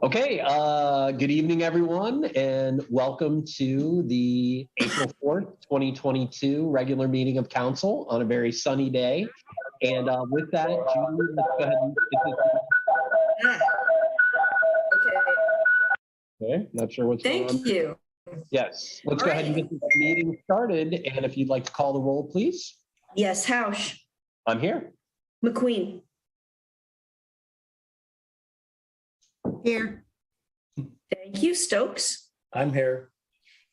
Okay, good evening, everyone, and welcome to the April 4th, 2022 regular meeting of council on a very sunny day. And with that, Julie, let's go ahead and get this. Okay, not sure what's going on. Thank you. Yes, let's go ahead and get this meeting started. And if you'd like to call the roll, please. Yes, Housh. I'm here. MacQueen. Here. Thank you, Stokes. I'm here.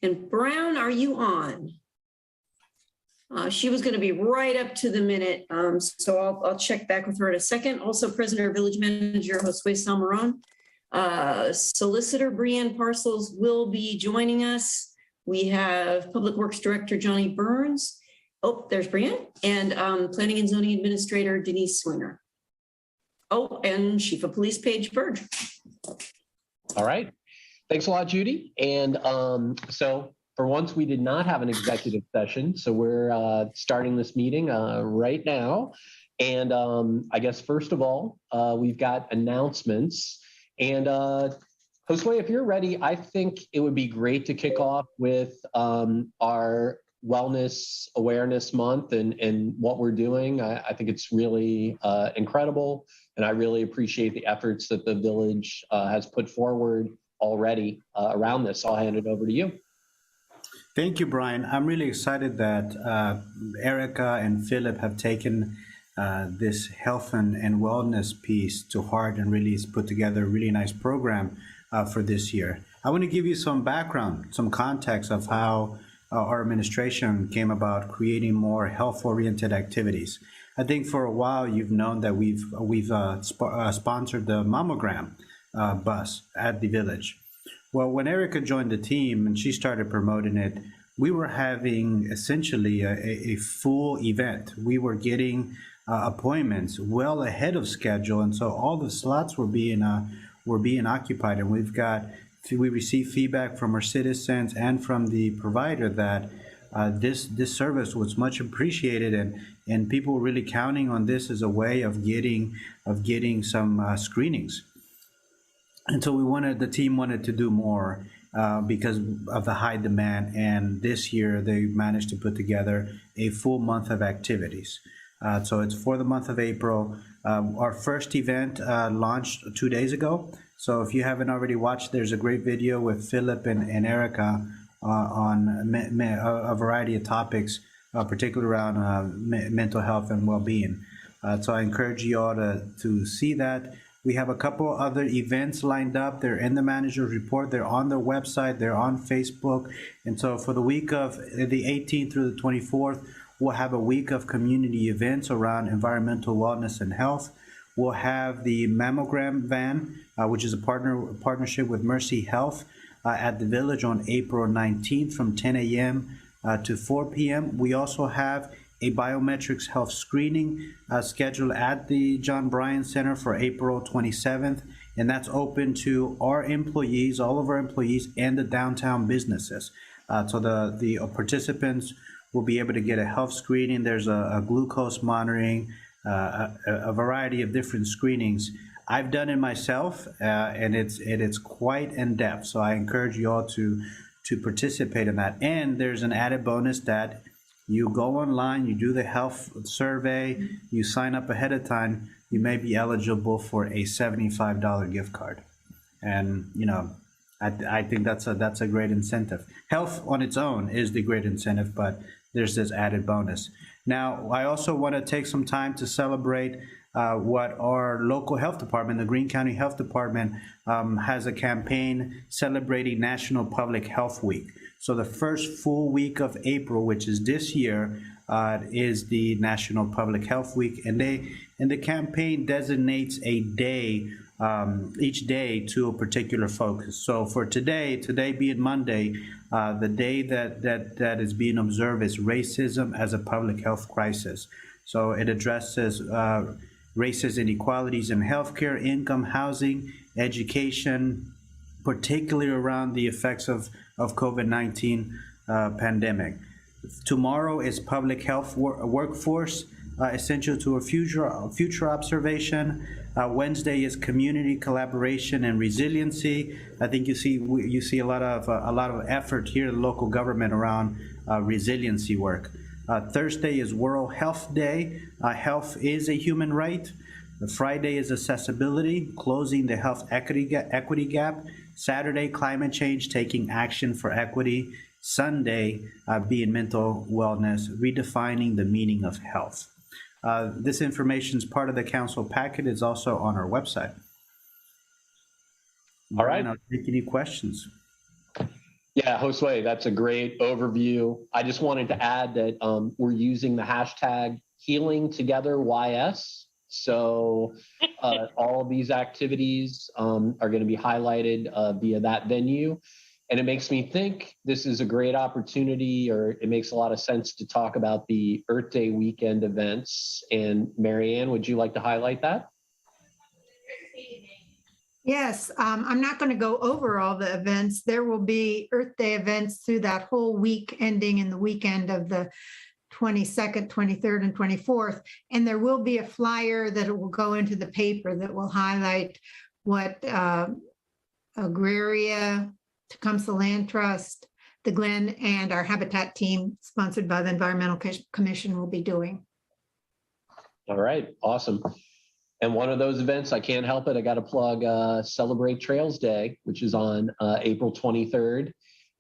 And Brown, are you on? She was going to be right up to the minute, so I'll check back with her in a second. Also present our village manager, Josue Salmaron. Solicitor Brianne Parcels will be joining us. We have Public Works Director Johnny Burns. Oh, there's Brianne. And Planning and Zoning Administrator Denise Swinger. Oh, and Chief of Police Paige Burge. All right. Thanks a lot, Judy. And so for once, we did not have an executive session. So we're starting this meeting right now. And I guess, first of all, we've got announcements. And Josue, if you're ready, I think it would be great to kick off with our Wellness Awareness Month and what we're doing. I think it's really incredible. And I really appreciate the efforts that the village has put forward already around this. I'll hand it over to you. Thank you, Brian. I'm really excited that Erica and Philip have taken this health and wellness piece to heart and really put together a really nice program for this year. I want to give you some background, some context of how our administration came about creating more health-oriented activities. I think for a while you've known that we've sponsored the mammogram bus at the village. Well, when Erica joined the team and she started promoting it, we were having essentially a full event. We were getting appointments well ahead of schedule, and so all the slots were being occupied. And we received feedback from our citizens and from the provider that this service was much appreciated, and people were really counting on this as a way of getting some screenings. And so the team wanted to do more because of the high demand. And this year they managed to put together a full month of activities. So it's for the month of April. Our first event launched 2 days ago. So if you haven't already watched, there's a great video with Philip and Erica on a variety of topics, particularly around mental health and well-being. So I encourage you all to see that. We have a couple other events lined up. They're in the manager's report. They're on their website. They're on Facebook. And so for the week of the 18th through the 24th, we'll have a week of community events around environmental wellness and health. We'll have the mammogram van, which is a partnership with Mercy Health at the village on April 19th from 10 a.m. To 4 p.m. We also have a biometrics health screening scheduled at the John Bryan Center for April 27th, and that's open to our employees, all of our employees, and the downtown businesses. So the participants will be able to get a health screening. There's a glucose monitoring, a variety of different screenings. I've done it myself, and it's quite in depth. So I encourage you all to participate in that. And there's an added bonus that you go online, you do the health survey, you sign up ahead of time, you may be eligible for a $75 gift card. And I think that's a great incentive. Health on its own is the great incentive, but there's this added bonus. Now, I also want to take some time to celebrate what our local health department, the Greene County Health Department, has a campaign celebrating National Public Health Week. So the first full week of April, which is this year, is the National Public Health Week, and the campaign designates a day, each day, to a particular focus. So for today being Monday, the day that is being observed is racism as a public health crisis. So it addresses racist inequalities in healthcare, income, housing, education, particularly around the effects of COVID-19 pandemic. Tomorrow is Public Health Workforce essential to a future observation. Wednesday is community collaboration and resiliency. I think you see a lot of effort here in local government around resiliency work. Thursday is World Health Day. Health is a human right. Friday is accessibility, closing the health equity gap. Saturday, climate change, taking action for equity. Sunday, being mental wellness, redefining the meaning of health. This information is part of the council packet. It's also on our website. All right. I'll take any questions. Yeah, Josue, that's a great overview. I just wanted to add that we're using the hashtag HealingTogetherYS. So all of these activities are going to be highlighted via that venue. And it makes me think this is a great opportunity, or it makes a lot of sense to talk about the Earth Day weekend events. And Marianne, would you like to highlight that? Yes, I'm not going to go over all the events. There will be Earth Day events through that whole week, ending in the weekend of the 22nd, 23rd, and 24th. And there will be a flyer that will go into the paper that will highlight what Agraria, Tecumseh Land Trust, the Glen, and our Habitat team, sponsored by the Environmental Commission, will be doing. All right, awesome. And one of those events, I can't help it, I got to plug Celebrate Trails Day, which is on April 23rd.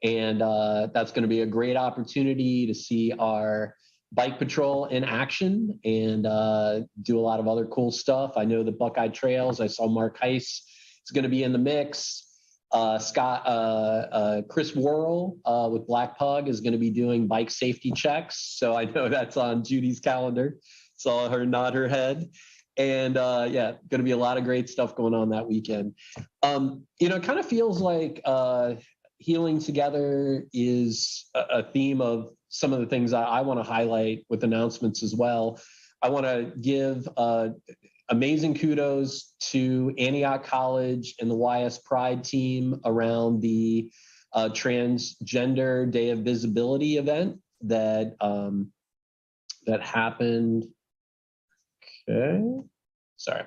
And that's going to be a great opportunity to see our bike patrol in action and do a lot of other cool stuff. I know the Buckeye Trails, I saw Mark Heiss is going to be in the mix. Chris Worrell with Black Pug is going to be doing bike safety checks. So I know that's on Judy's calendar. Saw her nod her head. And yeah, going to be a lot of great stuff going on that weekend. It kind of feels like healing together is a theme of some of the things I want to highlight with announcements as well. I want to give amazing kudos to Antioch College and the YS Pride team around the Transgender Day of Visibility event that happened. Okay, sorry,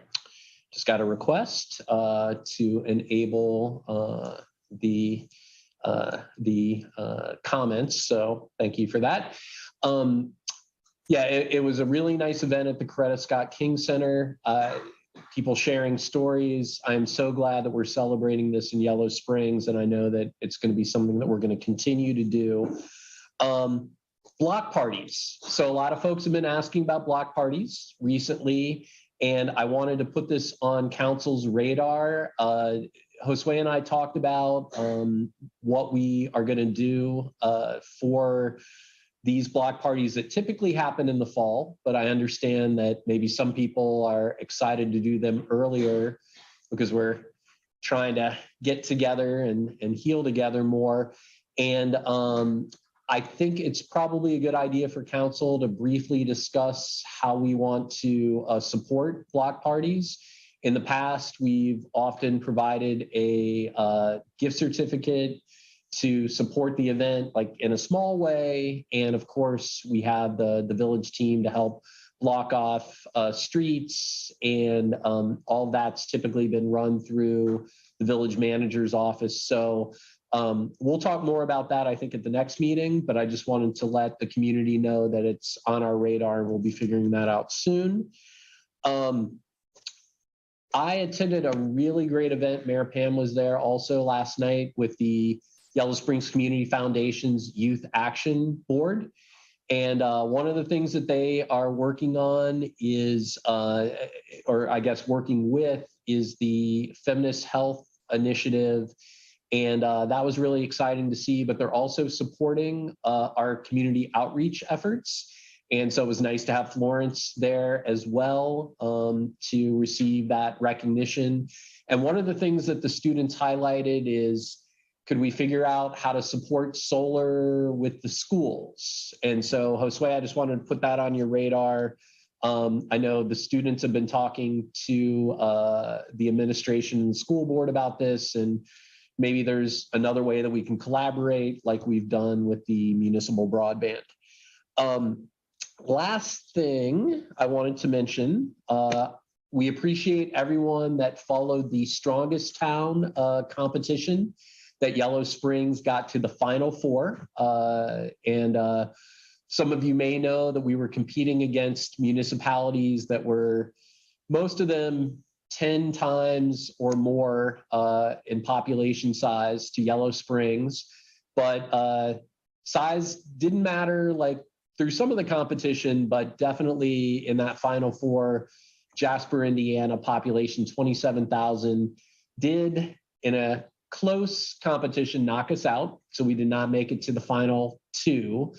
just got a request to enable the comments. So thank you for that. Yeah, it was a really nice event at the Coretta Scott King Center. People sharing stories. I'm so glad that we're celebrating this in Yellow Springs, and I know that it's going to be something that we're going to continue to do. Block parties. So a lot of folks have been asking about block parties recently, and I wanted to put this on council's radar. Josue and I talked about what we are going to do for these block parties that typically happen in the fall, but I understand that maybe some people are excited to do them earlier because we're trying to get together and heal together more. And I think it's probably a good idea for council to briefly discuss how we want to support block parties. In the past, we've often provided a gift certificate to support the event, like in a small way. And of course, we have the village team to help block off streets, and all that's typically been run through the village manager's office. So we'll talk more about that, I think, at the next meeting, but I just wanted to let the community know that it's on our radar and we'll be figuring that out soon. I attended a really great event. Mayor Pam was there also last night with the Yellow Springs Community Foundation's Youth Action Board. And one of the things that they are working on is, or I guess working with, is the Feminist Health Initiative. And that was really exciting to see, but they're also supporting our community outreach efforts. And so it was nice to have Florence there as well to receive that recognition. And one of the things that the students highlighted is, could we figure out how to support solar with the schools? And so, Josue, I just wanted to put that on your radar. I know the students have been talking to the administration and school board about this, and maybe there's another way that we can collaborate like we've done with the municipal broadband. Last thing I wanted to mention, we appreciate everyone that followed the Strongest Town competition that Yellow Springs got to the Final Four. And some of you may know that we were competing against municipalities that were, most of them 10 times or more in population size to Yellow Springs. But size didn't matter, like, through some of the competition, but definitely in that Final Four. Jasper, Indiana, population 27,000, did in a close competition knock us out. So we did not make it to the final two.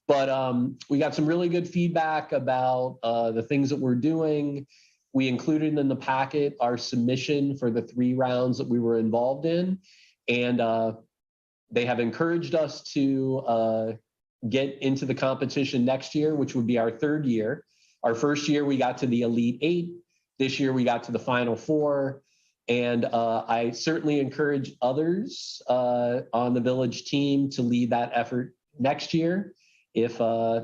But we got some really good feedback about the things that we're doing. We included in the packet our submission for the 3 rounds that we were involved in. And they have encouraged us to get into the competition next year, which would be our 3rd year. Our first year, we got to the Elite 8. This year, we got to the Final 4. And I certainly encourage others on the Village team to lead that effort next year if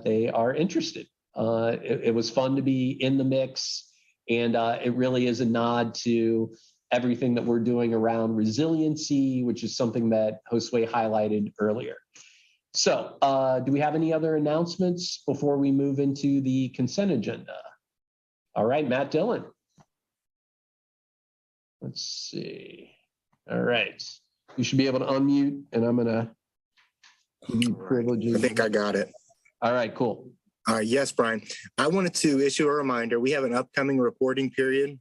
they are interested. It was fun to be in the mix, and it really is a nod to everything that we're doing around resiliency, which is something that Josue highlighted earlier. So do we have any other announcements before we move into the consent agenda? All right, Matt Dillon. Let's see. All right. You should be able to unmute, and I'm going to give you privileges. I think I got it. All right, cool. Yes, Brian. I wanted to issue a reminder. We have an upcoming reporting period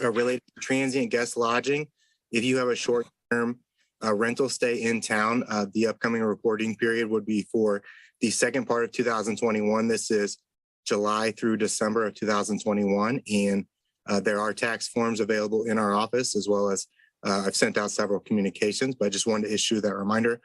related to transient guest lodging. If you have a short-term rental stay in town, the upcoming reporting period would be for the second part of 2021. This is July through December of 2021. And there are tax forms available in our office, as well as I've sent out several communications, but I just wanted to issue that reminder.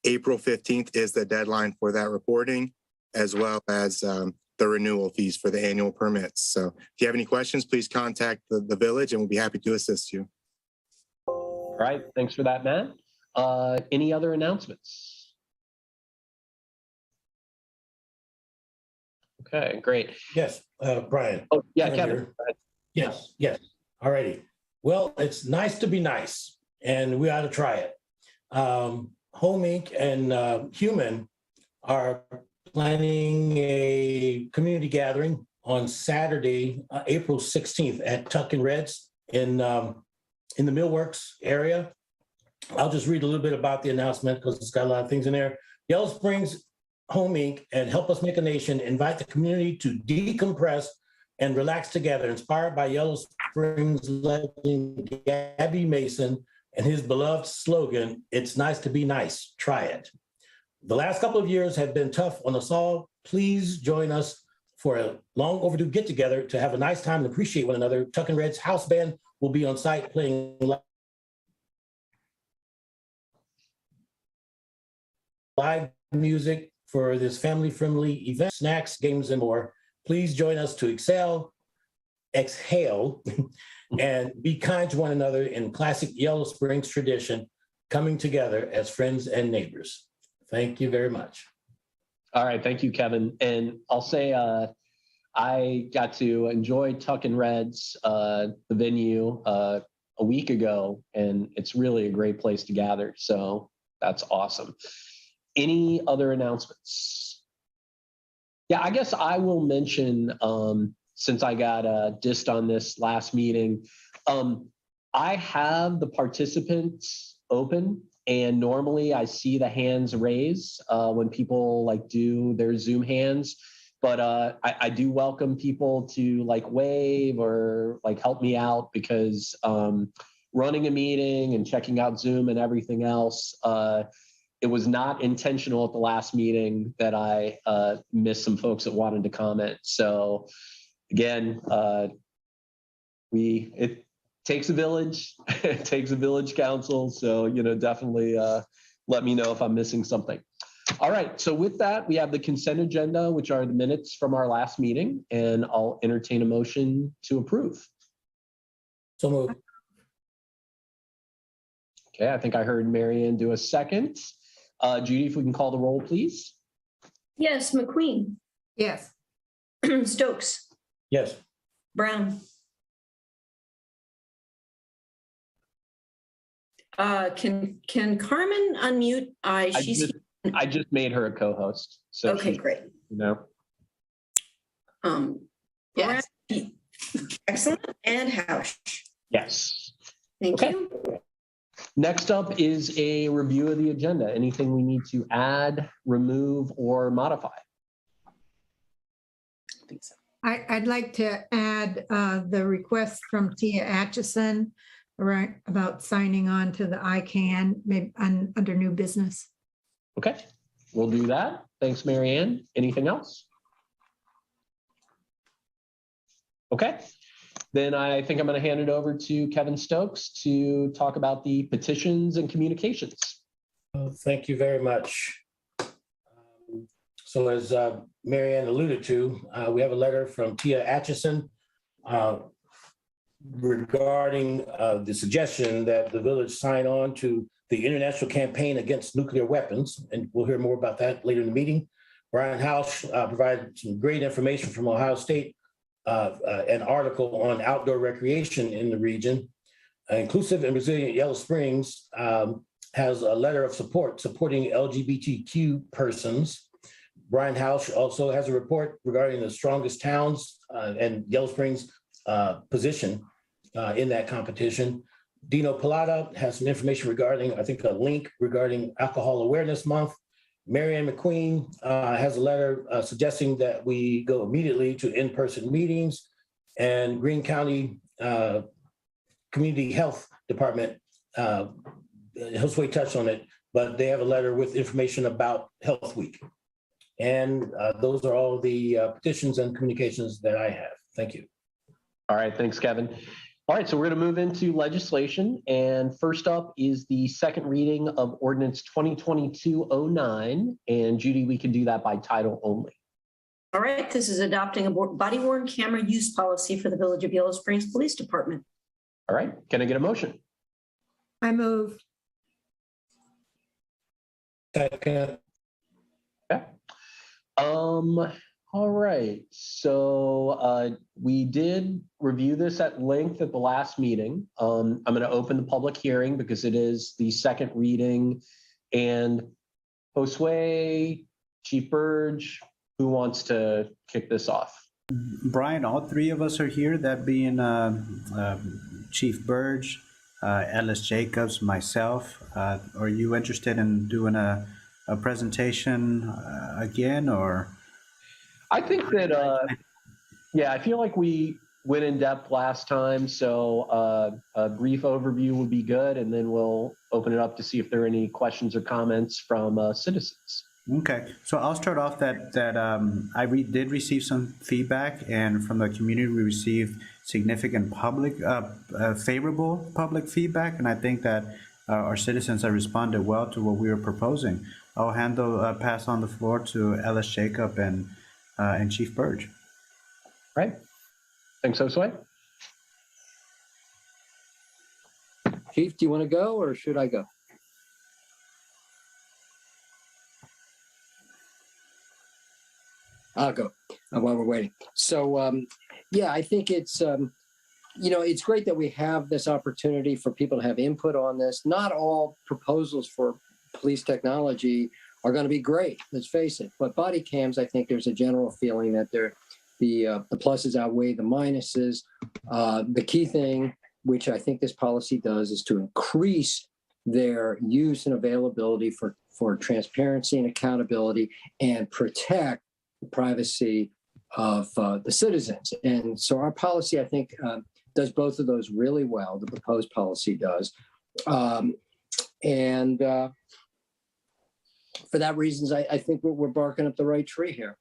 April 15th is the deadline for that reporting, as well as the renewal fees for the annual permits. So if you have any questions, please contact the village and we'll be happy to assist you. All right, thanks for that, Matt. Any other announcements? Okay, great. Yes, Brian. Oh, yeah, Kevin. Yes. All righty. Well, it's nice to be nice, and we ought to try it. Home Inc. and Human are planning a community gathering on Saturday, April 16th at Tuck and Reds in the Millworks area. I'll just read a little bit about the announcement because it's got a lot of things in there. Yellow Springs Home Inc. and Help Us Make a Nation invite the community to decompress and relax together, inspired by Yellow Springs legend Gabby Mason and his beloved slogan, "It's nice to be nice, try it." The last couple of years have been tough on us all. Please join us for a long overdue get together to have a nice time and appreciate one another. Tuck and Red's house band will be on site playing live music for this family-friendly event, snacks, games, and more. Please join us to exhale, and be kind to one another in classic Yellow Springs tradition, coming together as friends and neighbors. Thank you very much. All right, thank you, Kevin. And I'll say I got to enjoy Tuck and Reds, the venue, a week ago, and it's really a great place to gather. So that's awesome. Any other announcements? Yeah, I guess I will mention, since I got dissed on this last meeting, I have the participants open, and normally I see the hands raise when people like do their Zoom hands, but I do welcome people to like wave or like help me out, because running a meeting and checking out Zoom and everything else, it was not intentional at the last meeting that I missed some folks that wanted to comment. So again, it takes a village, it takes a village council. So, definitely let me know if I'm missing something. All right, so with that, we have the consent agenda, which are the minutes from our last meeting, and I'll entertain a motion to approve. So moved. Okay, I think I heard Marianne do a second. Judy, if we can call the roll, please. Yes, MacQueen, Yes. Stokes, Yes. Brown. Can Carmen unmute? I just made her a co-host. So Okay, she, great. you know, Yes. Brown, excellent, and Housh. yes. Thank Okay. you. Next up is a review of the agenda. Anything we need to add, remove, or modify? I think so. I'd like to add the request from Tia Acheson about signing on to the ICAN, maybe under new business. Okay, we'll do that. Thanks, Marianne. Anything else? Okay, then I think I'm going to hand it over to Kevin Stokes to talk about the petitions and communications. Thank you very much. So as Marianne alluded to, we have a letter from Tia Acheson regarding the suggestion that the village sign on to the International Campaign Against Nuclear Weapons, and we'll hear more about that later in the meeting. Brian Housh provided some great information from Ohio State, an article on outdoor recreation in the region. Inclusive and Resilient Yellow Springs has a letter of support supporting LGBTQ persons. Brian Housh also has a report regarding the strongest towns and Yellow Springs position in that competition. Dino Pallotta has some information regarding, I think, a link regarding Alcohol Awareness Month. Marianne MacQueen has a letter suggesting that we go immediately to in-person meetings. And Greene County Community Health Department, Josue touched on it, but they have a letter with information about Health Week. And those are all the petitions and communications that I have. Thank you. All right, thanks, Kevin. All right, so we're going to move into legislation. And first up is the second reading of Ordinance 2022-09. And Judy, we can do that by title only. All right, this is adopting a body-worn camera use policy for the Village of Yellow Springs Police Department. All right, can I get a motion? I move. Second. Okay. All right, so we did review this at length at the last meeting. I'm going to open the public hearing because it is the second reading. And Josue, Chief Burge, who wants to kick this off? Brian, all three of us are here, that being Chief Burge, Ellis Jacobs, myself. Are you interested in doing a presentation again, or? I think that, yeah, I feel like we went in depth last time, so a brief overview would be good, and then we'll open it up to see if there are any questions or comments from citizens. Okay, so I'll start off that I did receive some feedback, and from the community we received significant favorable public feedback, and I think that our citizens have responded well to what we were proposing. I'll pass on the floor to Ellis Jacob and Chief Burge. Right. Thanks, Josue. Chief, do you want to go or should I go? I'll go while we're waiting. So, yeah, I think it's, it's great that we have this opportunity for people to have input on this. Not all proposals for police technology are going to be great, let's face it. But body cams, I think there's a general feeling that the pluses outweigh the minuses. The key thing, which I think this policy does, is to increase their use and availability for transparency and accountability and protect the privacy of the citizens. And so our policy, I think, does both of those really well. The proposed policy does. For that reasons, I think we're barking up the right tree here.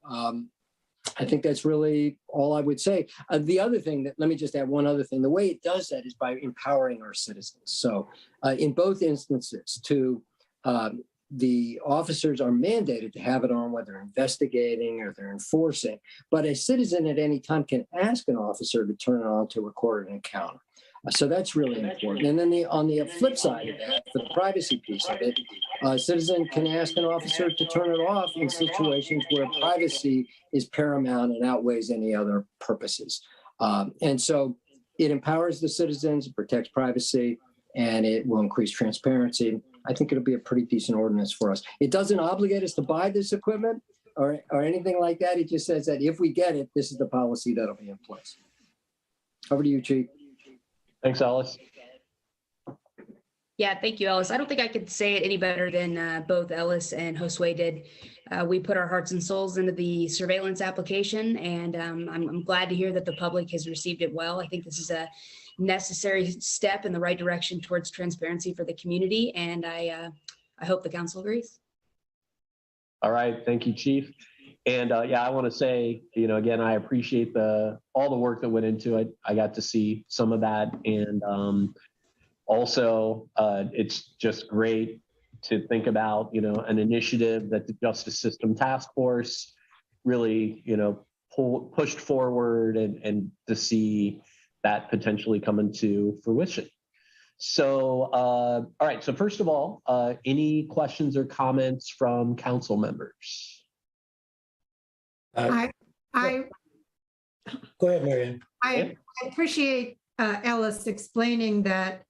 I think that's really all I would say. The other thing let me just add one other thing. The way it does that is by empowering our citizens. So in both instances, the officers are mandated to have it on whether they're investigating or they're enforcing. But a citizen at any time can ask an officer to turn it on to record an encounter. So that's really important. And then on the flip side of that, for the privacy piece of it, a citizen can ask an officer to turn it off in situations where privacy is paramount and outweighs any other purposes. And so it empowers the citizens, it protects privacy, and it will increase transparency. I think it'll be a pretty decent ordinance for us. It doesn't obligate us to buy this equipment or anything like that. It just says that if we get it, this is the policy that'll be in place. Over to you, Chief. Thanks, Alice. Yeah, thank you, Ellis. I don't think I could say it any better than both Ellis and Josue did. We put our hearts and souls into the surveillance application, and I'm glad to hear that the public has received it well. I think this is a necessary step in the right direction towards transparency for the community, and I hope the council agrees. All right, thank you, Chief. And yeah, I want to say, again, I appreciate all the work that went into it. I got to see some of that, and also it's just great to think about, an initiative that the Justice System Task Force really, pushed forward, and to see that potentially come into fruition. So, all right. So first of all, any questions or comments from council members? I Go ahead, Marianne. I appreciate Ellis explaining that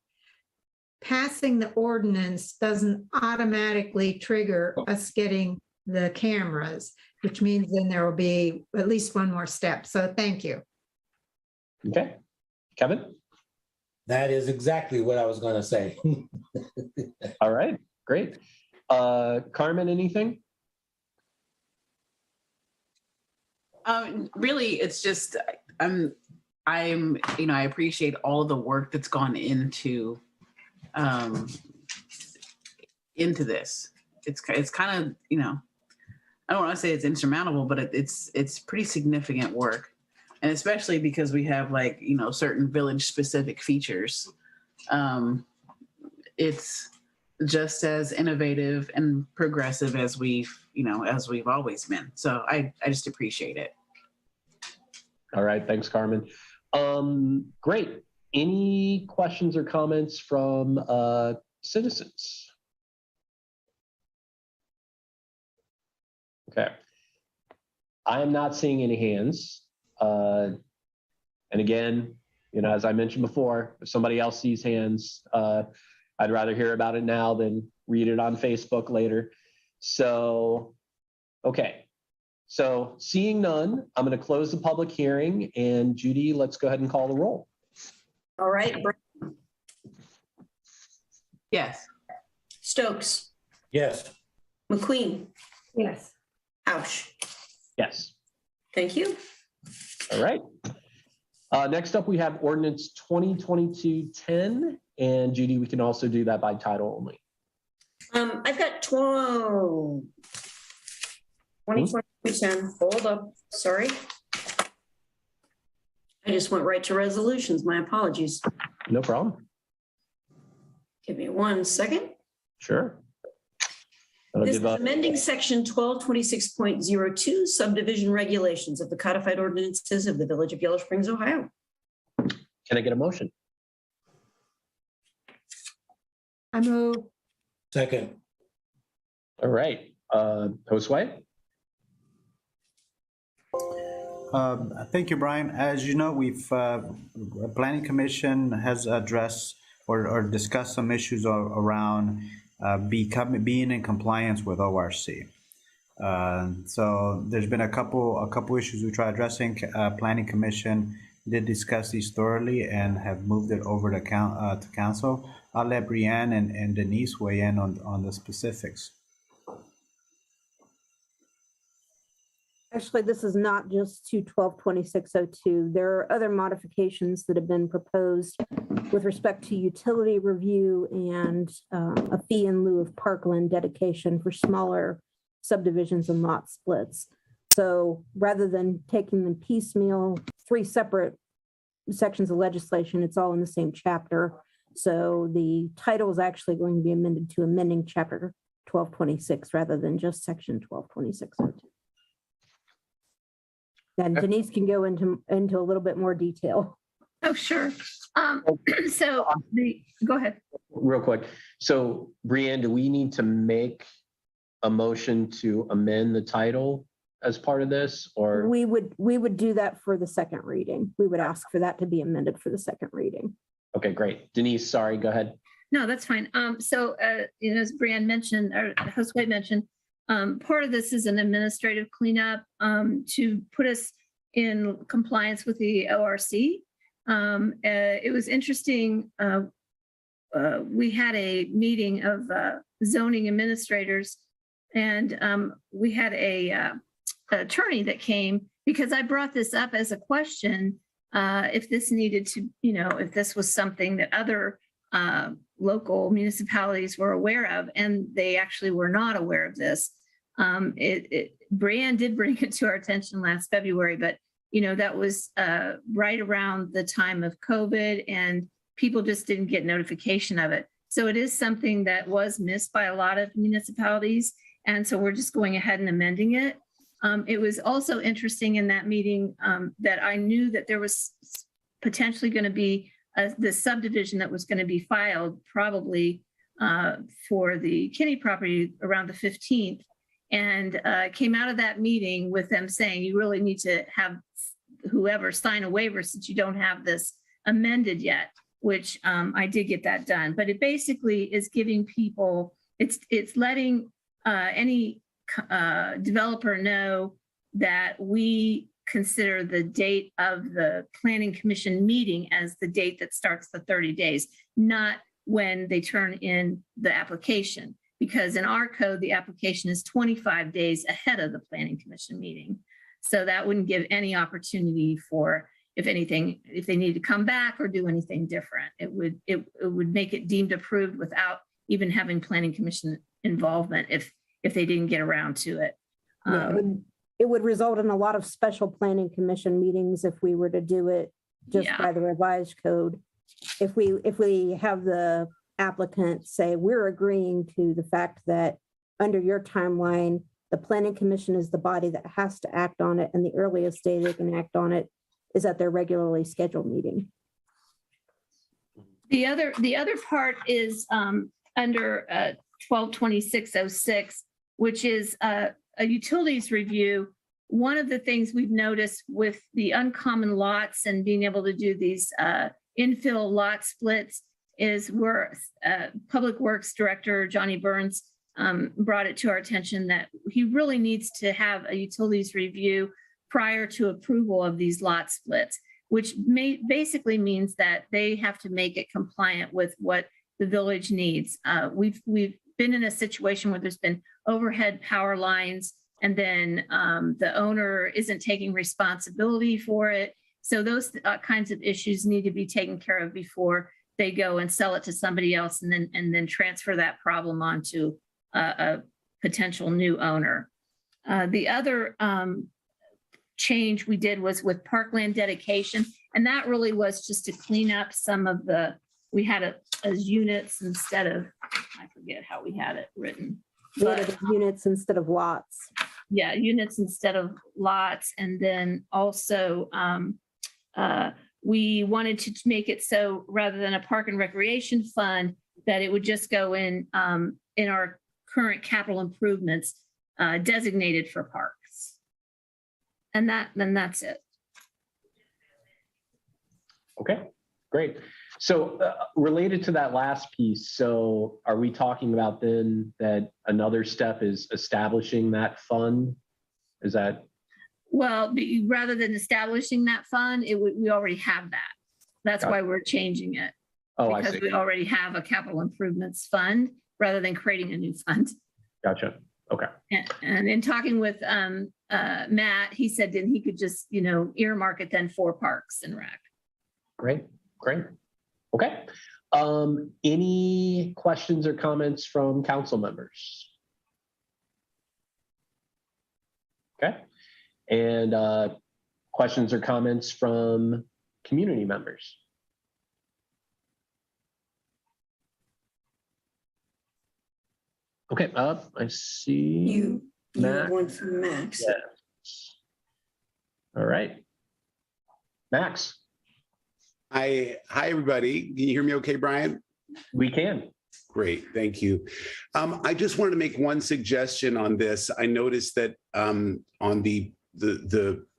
passing the ordinance doesn't automatically trigger us getting the cameras, which means then there will be at least one more step. So thank you. Okay. Kevin? That is exactly what I was going to say. All right, great. Carmen, anything? Really, it's just I appreciate all the work that's gone into this. It's kind of, I don't want to say it's insurmountable, but it's pretty significant work. And especially because we have certain village specific features. It's just as innovative and progressive as we've always been. So I just appreciate it. All right, thanks, Carmen. Great. Any questions or comments from citizens? Okay. I am not seeing any hands. And again, as I mentioned before, if somebody else sees hands, I'd rather hear about it now than read it on Facebook later. So, okay. So seeing none, I'm going to close the public hearing, and Judy, let's go ahead and call the roll. All right. Yes. Stokes, Yes. MacQueen, Yes. Housh. Yes. Thank you. All right. Next up, we have Ordinance 2022-10, and Judy, we can also do that by title only. I've got 2022-10. Hold up. Sorry. I just went right to resolutions. My apologies. No problem. Give me 1 second. Sure. This is amending section 1226.02 subdivision regulations of the codified ordinances of the Village of Yellow Springs, Ohio. Can I get a motion? I move. Second. All right. Josue? Thank you, Brian. As you know, Planning Commission has addressed or discussed some issues around being in compliance with ORC. So there's been a couple issues we tried addressing. Planning Commission did discuss these thoroughly and have moved it over to council. I'll let Marianne and Denise weigh in on the specifics. Actually, this is not just to 122602. There are other modifications that have been proposed with respect to utility review and a fee in lieu of parkland dedication for smaller subdivisions and lot splits. So rather than taking them piecemeal, 3 separate sections of legislation, it's all in the same chapter. So the title is actually going to be amended to amending chapter 1226 rather than just section 122602. And Denise can go into a little bit more detail. Oh, sure. So go ahead. Real quick. So Brianne, do we need to make a motion to amend the title as part of this, or? We would do that for the second reading. We would ask for that to be amended for the second reading. Okay, great. Denise, sorry, go ahead. No, that's fine. As Brianne mentioned, or Josue mentioned, part of this is an administrative cleanup to put us in compliance with the ORC. It was interesting. We had a meeting of zoning administrators, and we had a attorney that came because I brought this up as a question. If this needed to, if this was something that other local municipalities were aware of, and they actually were not aware of this. Brianne did bring it to our attention last February, but that was right around the time of COVID, and people just didn't get notification of it. So it is something that was missed by a lot of municipalities, and so we're just going ahead and amending it. It was also interesting in that meeting that I knew that there was potentially going to be the subdivision that was going to be filed probably for the Kinney property around the 15th, and came out of that meeting with them saying, you really need to have whoever sign a waiver since you don't have this amended yet, which I did get that done. But it basically is giving people, it's letting any developer know that we consider the date of the planning commission meeting as the date that starts the 30 days, not when they turn in the application. Because in our code, the application is 25 days ahead of the planning commission meeting. So that wouldn't give any opportunity for, if anything, if they need to come back or do anything different. It would make it deemed approved without even having planning commission involvement if they didn't get around to it. It would result in a lot of special planning commission meetings if we were to do it just by the revised code. If we have the applicant say, we're agreeing to the fact that under your timeline, the planning commission is the body that has to act on it, and the earliest day they can act on it is at their regularly scheduled meeting. The other part is under 122606, which is a utilities review. One of the things we've noticed with the uncommon lots and being able to do these infill lot splits is where Public Works Director Johnny Burns brought it to our attention that he really needs to have a utilities review prior to approval of these lot splits, which basically means that they have to make it compliant with what the village needs. We've been in a situation where there's been overhead power lines, and then the owner isn't taking responsibility for it. So those kinds of issues need to be taken care of before they go and sell it to somebody else and then transfer that problem onto a potential new owner. The other change we did was with parkland dedication, and that really was just to clean up some of we had it as units instead of, I forget how we had it written. We had it as units instead of lots. Yeah, units instead of lots. And then also we wanted to make it so rather than a park and recreation fund, that it would just go in our current capital improvements designated for parks. And that's it. Okay, great. So related to that last piece, so are we talking about then that another step is establishing that fund? Is that? Well, rather than establishing that fund, we already have that. That's why we're changing it. Oh, because I see. we already have a capital improvements fund rather than creating a new fund. Gotcha. Okay. And in talking with Matt, he said that he could just, earmark it then for parks and rec. Great. Okay. Any questions or comments from council members? Okay. And questions or comments from community members? Okay, I see. You Max. have one from Max. Yes. All right. Max. Hi, everybody. Can you hear me okay, Brian? We can. Great, thank you. I just wanted to make one suggestion on this. I noticed that on the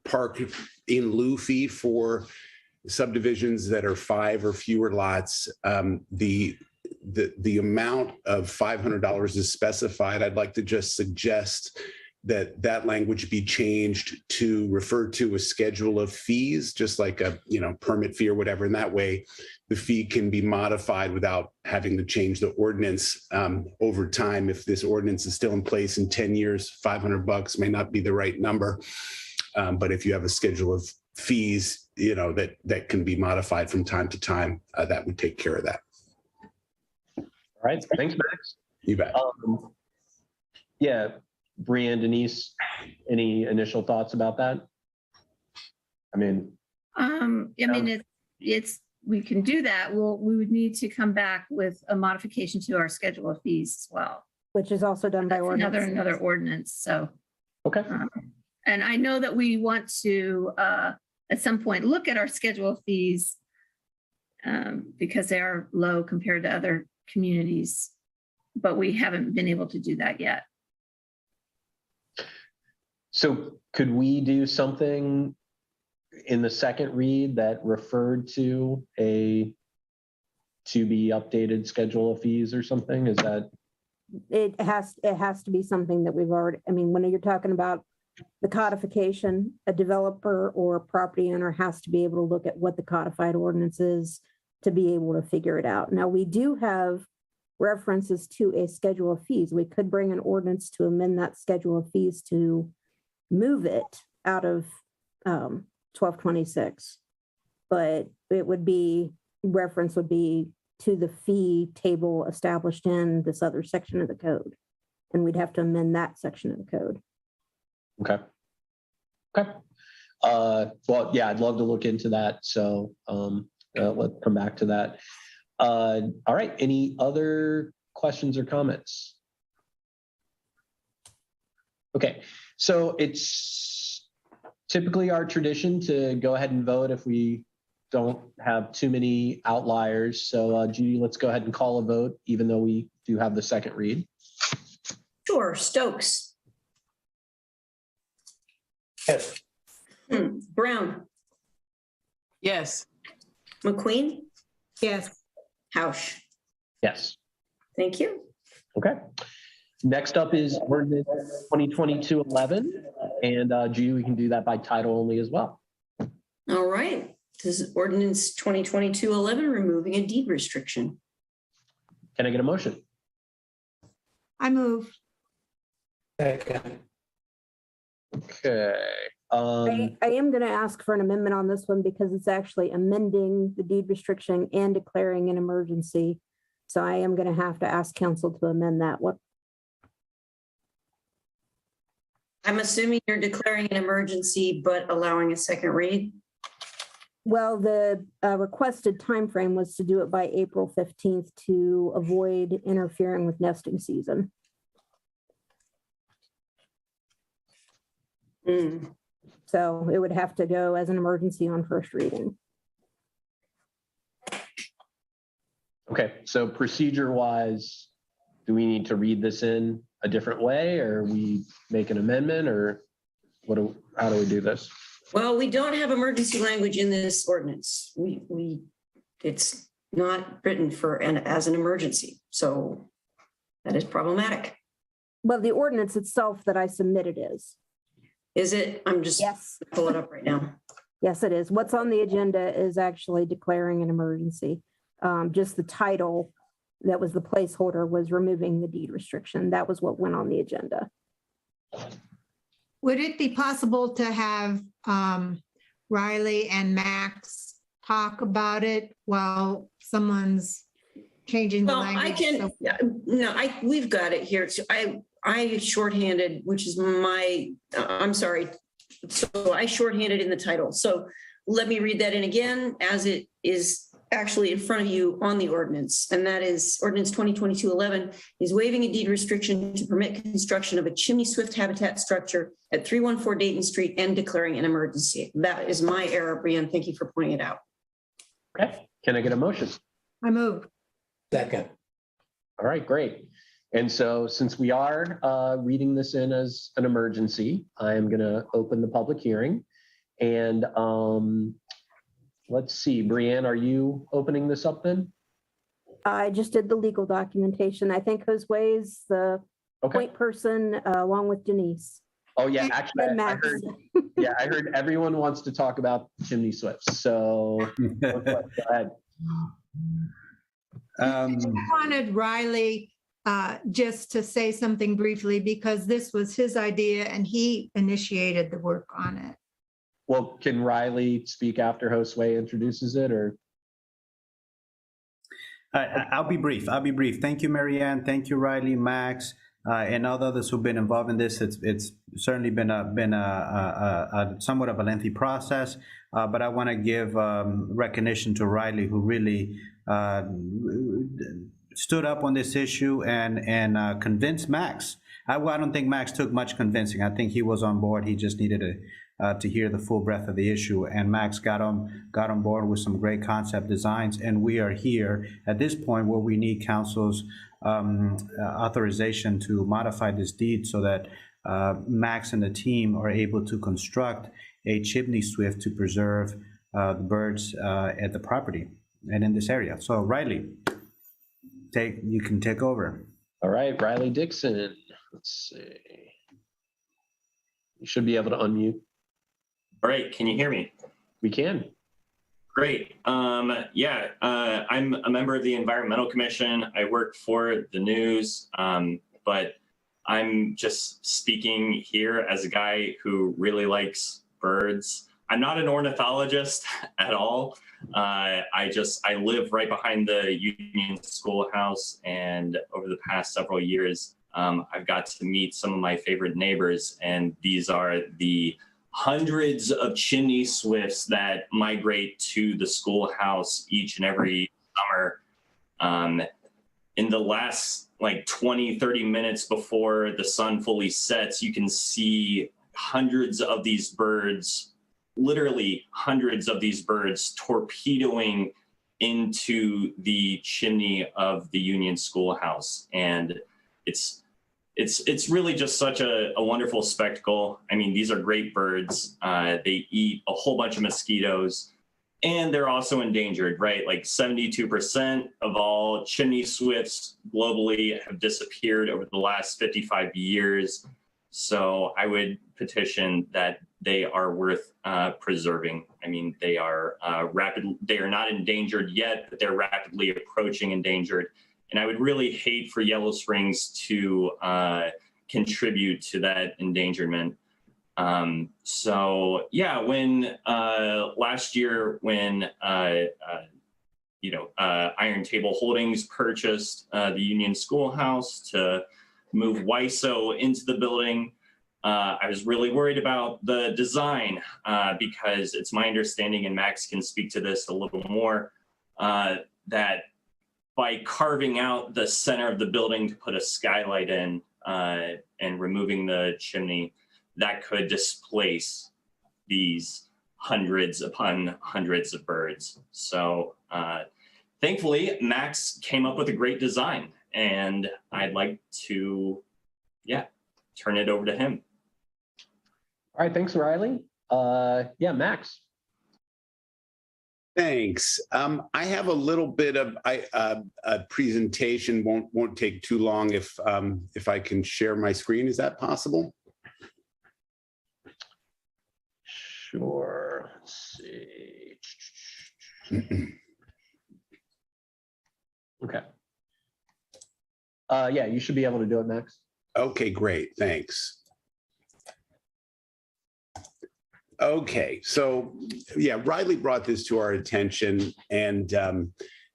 park in lieu fee for subdivisions that are 5 or fewer lots, the amount of $500 is specified. I'd like to just suggest that language be changed to refer to a schedule of fees, just like a permit fee or whatever. And that way the fee can be modified without having to change the ordinance over time. If this ordinance is still in place in 10 years, $500 may not be the right number. But if you have a schedule of fees, that can be modified from time to time, that would take care of that. All right. Thanks, Max. You bet. Yeah. Brianne, Denise, any initial thoughts about that? It's we can do that. We would need to come back with a modification to our schedule of fees as well, which is also done by ordinance. Another ordinance. So, okay. And I know that we want to at some point look at our schedule of fees because they are low compared to other communities, but we haven't been able to do that yet. So could we do something in the second read that referred to a to be updated schedule of fees or something? Is that? It has to be something that we've already, when you're talking about the codification, a developer or a property owner has to be able to look at what the codified ordinance is to be able to figure it out. Now, we do have references to a schedule of fees. We could bring an ordinance to amend that schedule of fees to move it out of 1226, but it would be, reference would be to the fee table established in this other section of the code. And we'd have to amend that section of the code. Okay. Well, yeah, I'd love to look into that. So let's come back to that. All right. Any other questions or comments? Okay. So it's typically our tradition to go ahead and vote if we don't have too many outliers. So Judy, let's go ahead and call a vote, even though we do have the second read. Sure. Stokes. Yes. Brown. Yes. MacQueen. Yes. Housh. Yes. Thank you. Okay. Next up is Ordinance 2022-11, and Judy, we can do that by title only as well. All right. This is Ordinance 2022-11, removing a deed restriction. Can I get a motion? I move. Second. Okay. I am going to ask for an amendment on this one because it's actually amending the deed restriction and declaring an emergency. So I am going to have to ask council to amend that one. I'm assuming you're declaring an emergency, but allowing a second read. Well, the requested timeframe was to do it by April 15th to avoid interfering with nesting season. So it would have to go as an emergency on first reading. Okay, so procedure-wise, do we need to read this in a different way, or we make an amendment, or how do we do this? Well, we don't have emergency language in this ordinance. It's not written as an emergency, so that is problematic. Well, the ordinance itself that I submitted is. Is it? I'm just pull it up right now. Yes, it is. What's on the agenda is actually declaring an emergency. Just the title that was the placeholder was removing the deed restriction. That was what went on the agenda. Would it be possible to have Riley and Max talk about it while someone's changing the language? I can, no, we've got it here. So I shorthanded, which is I'm sorry. So I shorthanded in the title. So let me read that in again as it is actually in front of you on the ordinance. And that is Ordinance 2022-11 is waiving a deed restriction to permit construction of a chimney swift habitat structure at 314 Dayton Street and declaring an emergency. That is my error, Brianne. Thank you for pointing it out. Okay, can I get a motion? I move. Second. All right, great. And so since we are reading this in as an emergency, I am going to open the public hearing. And let's see, Marianne, are you opening this up then? I just did the legal documentation. I think Josue is the Okay. point person along with Denise. Oh yeah, actually, And I Max. heard, yeah, I heard everyone wants to talk about chimney swifts. So go ahead. I wanted Riley just to say something briefly because this was his idea and he initiated the work on it. Well, can Riley speak after Josue introduces it, or? I'll be brief. Thank you, Marianne. Thank you, Riley, Max, and all the others who've been involved in this. It's certainly been a somewhat of a lengthy process, but I want to give recognition to Riley, who really stood up on this issue and convinced Max. I don't think Max took much convincing. I think he was on board. He just needed to hear the full breadth of the issue, and Max got on board with some great concept designs. And we are here at this point where we need council's authorization to modify this deed so that Max and the team are able to construct a chimney swift to preserve the birds at the property and in this area. So Riley, you can take over. All right, Riley Dixon. Let's see. You should be able to unmute. All right, can you hear me? We can. Great. I'm a member of the Environmental Commission. I work for the news, but I'm just speaking here as a guy who really likes birds. I'm not an ornithologist at all. I live right behind the Union Schoolhouse, and over the past several years, I've got to meet some of my favorite neighbors, and these are the hundreds of chimney swifts that migrate to the schoolhouse each and every summer. In the last 20, 30 minutes before the sun fully sets, you can see hundreds of these birds, literally hundreds of these birds torpedoing into the chimney of the Union Schoolhouse. And it's really just such a wonderful spectacle. I mean, these are great birds. They eat a whole bunch of mosquitoes, and they're also endangered, right? Like 72% of all chimney swifts globally have disappeared over the last 55 years. So I would petition that they are worth preserving. I mean, they are not endangered yet, but they're rapidly approaching endangered. And I would really hate for Yellow Springs to contribute to that endangerment. So yeah, when last year when Iron Table Holdings purchased the Union Schoolhouse to move WISO into the building, I was really worried about the design because it's my understanding, and Max can speak to this a little more, that by carving out the center of the building to put a skylight in and removing the chimney, that could displace these hundreds upon hundreds of birds. So thankfully, Max came up with a great design, and I'd like to, turn it over to him. All right, thanks, Riley. Max. Thanks. I have a little bit of a presentation. Won't take too long if I can share my screen. Is that possible? Sure. Let's see. Okay. You should be able to do it, Max. Okay, great. Thanks. Okay, so Riley brought this to our attention, and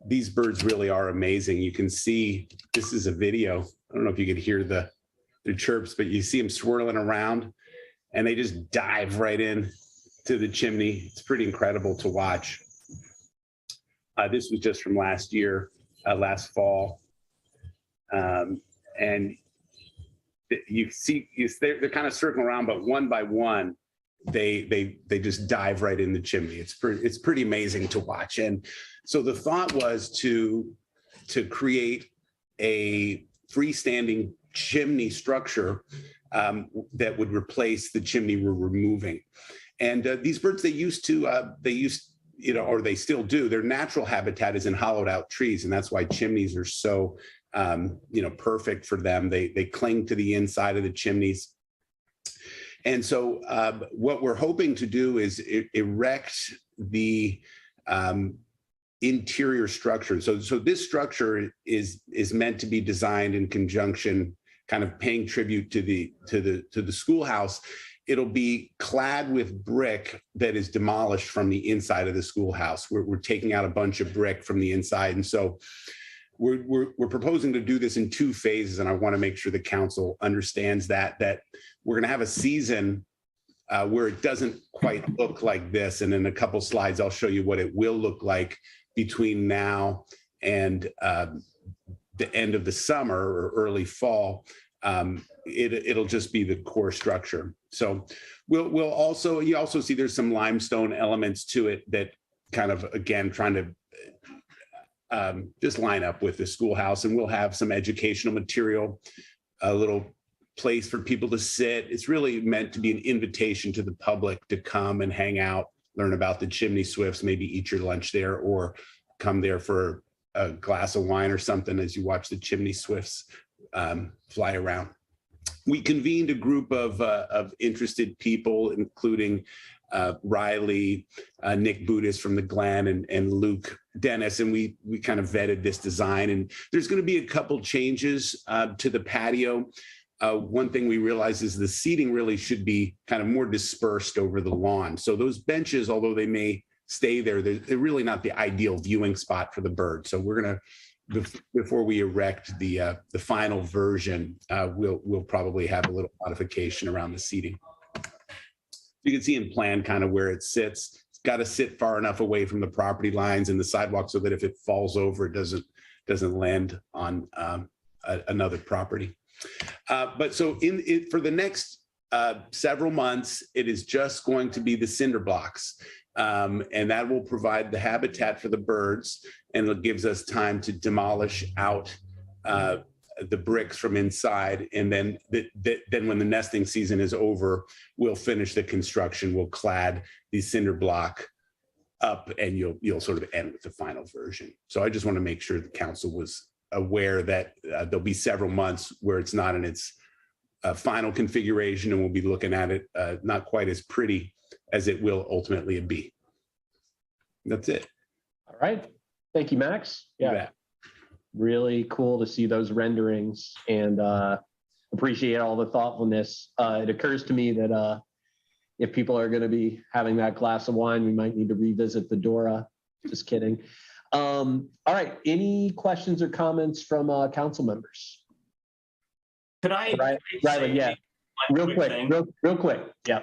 these birds really are amazing. You can see, this is a video. I don't know if you could hear the chirps, but you see them swirling around, and they just dive right in to the chimney. It's pretty incredible to watch. This was just from last year, last fall. And you see, they're kind of circling around, but one by one, they just dive right in the chimney. It's pretty amazing to watch. And so the thought was to create a freestanding chimney structure that would replace the chimney we're removing. And these birds, they still do. Their natural habitat is in hollowed out trees, and that's why chimneys are so perfect for them. They cling to the inside of the chimneys. And so what we're hoping to do is erect the interior structure. So this structure is meant to be designed in conjunction, kind of paying tribute to the schoolhouse. It'll be clad with brick that is demolished from the inside of the schoolhouse. We're taking out a bunch of brick from the inside, and so we're proposing to do this in 2 phases. And I want to make sure the council understands that we're going to have a season where it doesn't quite look like this. And in a couple slides, I'll show you what it will look like between now and the end of the summer or early fall. It'll just be the core structure. So you also see there's some limestone elements to it that kind of, again, trying to just line up with the schoolhouse. And we'll have some educational material, a little place for people to sit. It's really meant to be an invitation to the public to come and hang out, learn about the chimney swifts, maybe eat your lunch there, or come there for a glass of wine or something as you watch the chimney swifts fly around. We convened a group of interested people, including Riley, Nick Budis from the Glen, and Luke Dennis, and we kind of vetted this design. And there's going to be a couple changes to the patio. One thing we realized is the seating really should be kind of more dispersed over the lawn. So those benches, although they may stay there, they're really not the ideal viewing spot for the birds. So we're going to, before we erect the final version, we'll probably have a little modification around the seating. You can see in plan kind of where it sits. It's got to sit far enough away from the property lines and the sidewalk so that if it falls over, it doesn't land on another property. But so for the next several months, it is just going to be the cinder blocks. And that will provide the habitat for the birds, and it gives us time to demolish out the bricks from inside. And then when the nesting season is over, we'll finish the construction. We'll clad the cinder block up, and you'll sort of end with the final version. So I just want to make sure the council was aware that there'll be several months where it's not in its final configuration, and we'll be looking at it not quite as pretty as it will ultimately be. That's it. All right. Thank you, Max. Yeah. Really cool to see those renderings, and appreciate all the thoughtfulness. It occurs to me that if people are going to be having that glass of wine, we might need to revisit the Dora. Just kidding. All right. Any questions or comments from council members? Could I? Riley, yeah. Real quick. Yeah.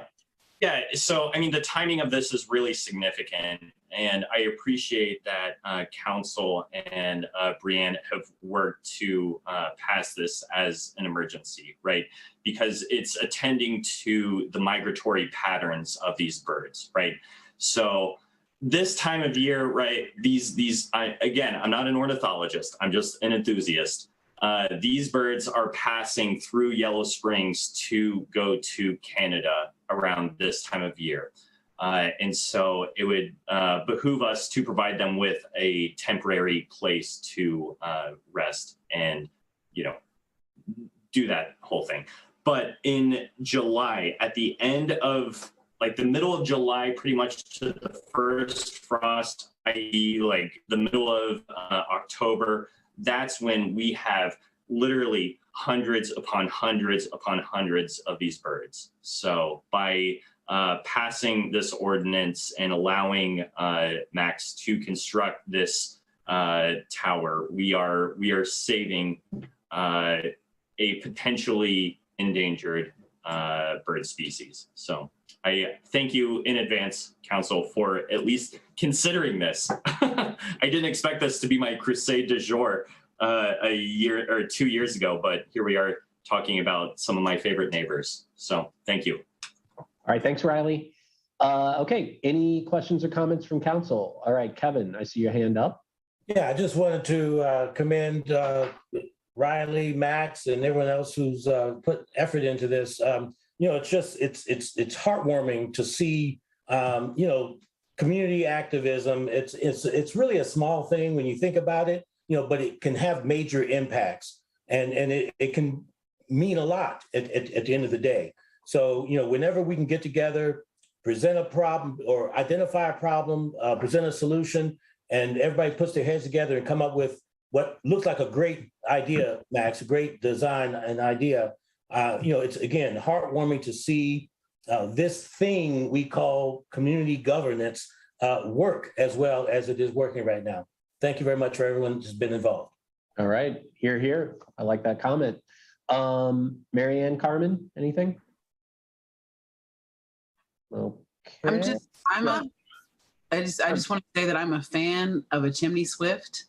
Yeah, so I mean, the timing of this is really significant, and I appreciate that council and Brianne have worked to pass this as an emergency, right? Because it's attending to the migratory patterns of these birds, right? So this time of year, right, again, I'm not an ornithologist, I'm just an enthusiast. These birds are passing through Yellow Springs to go to Canada around this time of year. And so it would behoove us to provide them with a temporary place to rest and, do that whole thing. But in July, at the end of, like the middle of July, pretty much to the first frost, i.e. like the middle of October, that's when we have literally hundreds upon hundreds upon hundreds of these birds. So by passing this ordinance and allowing Max to construct this tower, we are saving a potentially endangered bird species. So I thank you in advance, Council, for at least considering this. I didn't expect this to be my crusade du jour a year or 2 years ago, but here we are talking about some of my favorite neighbors. So thank you. All right, thanks, Riley. Okay, any questions or comments from council? All right, Kevin, I see your hand up. Yeah, I just wanted to commend Riley, Max, and everyone else who's put effort into this. It's heartwarming to see community activism. It's really a small thing when you think about it, but it can have major impacts, and it can mean a lot at the end of the day. So whenever we can get together, present a problem or identify a problem, present a solution, and everybody puts their heads together and come up with what looks like a great idea, Max, a great design and idea. It's again heartwarming to see this thing we call community governance work as well as it is working right now. Thank you very much for everyone who's been involved. All right, here. I like that comment. Marianne, Carmen, anything? Okay. I just want to say that I'm a fan of a chimney swift.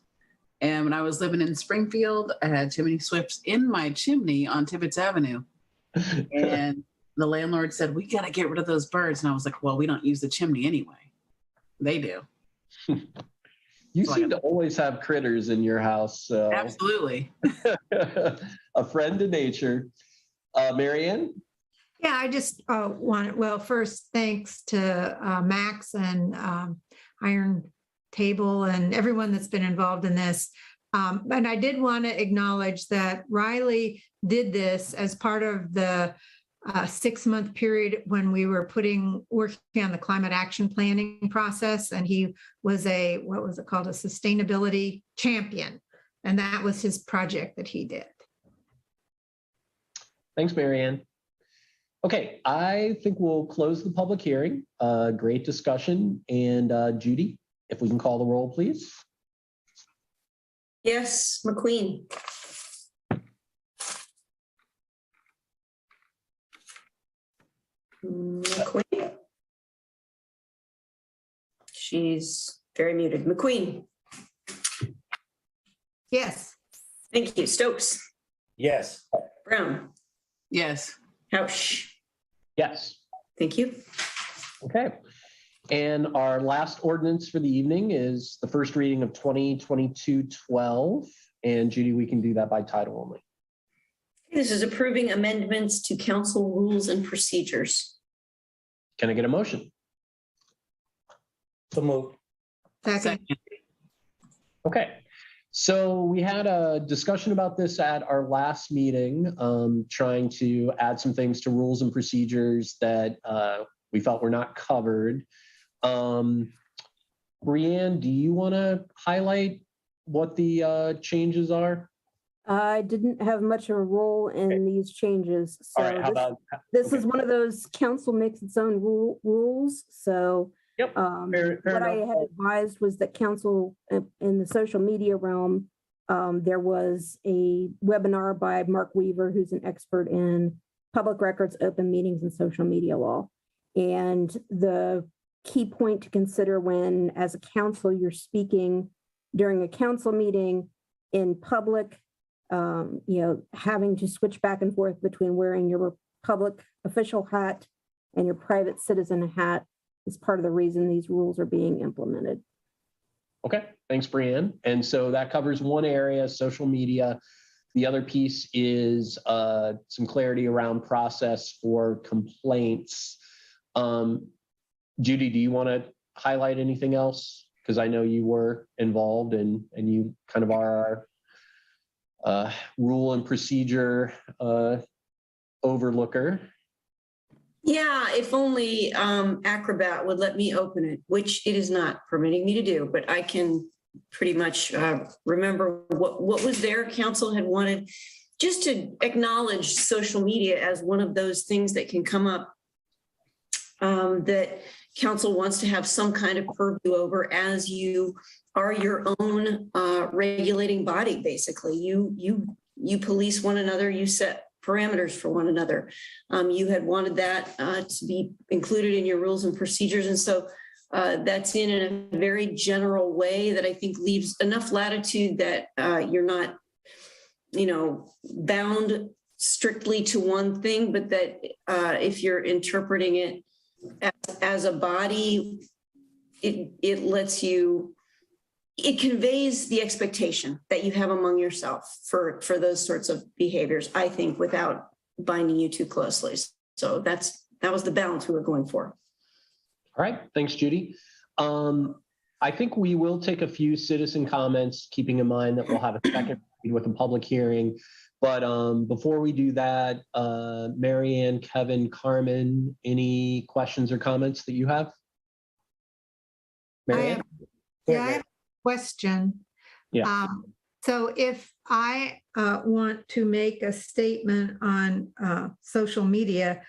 And when I was living in Springfield, I had chimney swifts in my chimney on Tibbetts Avenue. And the landlord said, we got to get rid of those birds. And I was like, well, we don't use the chimney anyway. They do. You seem to always have critters in your house. So. Absolutely. A friend of nature. Marianne? Yeah, I just first, thanks to Max and Iron Table and everyone that's been involved in this. And I did want to acknowledge that Riley did this as part of the 6-month period when we were working on the climate action planning process. And he was what was it called? A sustainability champion. And that was his project that he did. Thanks, Marianne. Okay, I think we'll close the public hearing. Great discussion. And Judy, if we can call the roll, please. Yes, MacQueen. MacQueen. She's very muted. MacQueen. Yes. Thank you. Stokes. Yes. Brown. Yes. Housh. Yes. Thank you. Okay. And our last ordinance for the evening is the first reading of 2022-12. And Judy, we can do that by title only. This is approving amendments to council rules and procedures. Can I get a motion? So moved. Second. Okay. So we had a discussion about this at our last meeting, trying to add some things to rules and procedures that we felt were not covered. Brianne, do you want to highlight what the changes are? I didn't have much of a role in these changes. So all right, how about this is one of those council makes its own rules. So yep. Fair what I enough. had advised was that council in the social media realm, there was a webinar by Mark Weaver, who's an expert in public records, open meetings, and social media law. And the key point to consider when, as a council, you're speaking during a council meeting in public, having to switch back and forth between wearing your public official hat and your private citizen hat is part of the reason these rules are being implemented. Okay, thanks, Brianne. And so that covers one area, social media. The other piece is some clarity around process for complaints. Judy, do you want to highlight anything else? Because I know you were involved and you kind of are our rule and procedure overlooker. Yeah, if only Acrobat would let me open it, which it is not permitting me to do, but I can pretty much remember what was there. Council had wanted just to acknowledge social media as one of those things that can come up that council wants to have some kind of purview over as you are your own regulating body. Basically, you police one another, you set parameters for one another. You had wanted that to be included in your rules and procedures. And so that's in a very general way that I think leaves enough latitude that you're not, bound strictly to one thing, but that if you're interpreting it as a body, it lets you, it conveys the expectation that you have among yourself for those sorts of behaviors, I think, without binding you too closely. So that was the balance we were going for. All right, thanks, Judy. I think we will take a few citizen comments, keeping in mind that we'll have a second read with a public hearing. But before we do that, Marianne, Kevin, Carmen, any questions or comments that you have? Marianne? I have a question. Yeah. So if I want to make a statement on social media,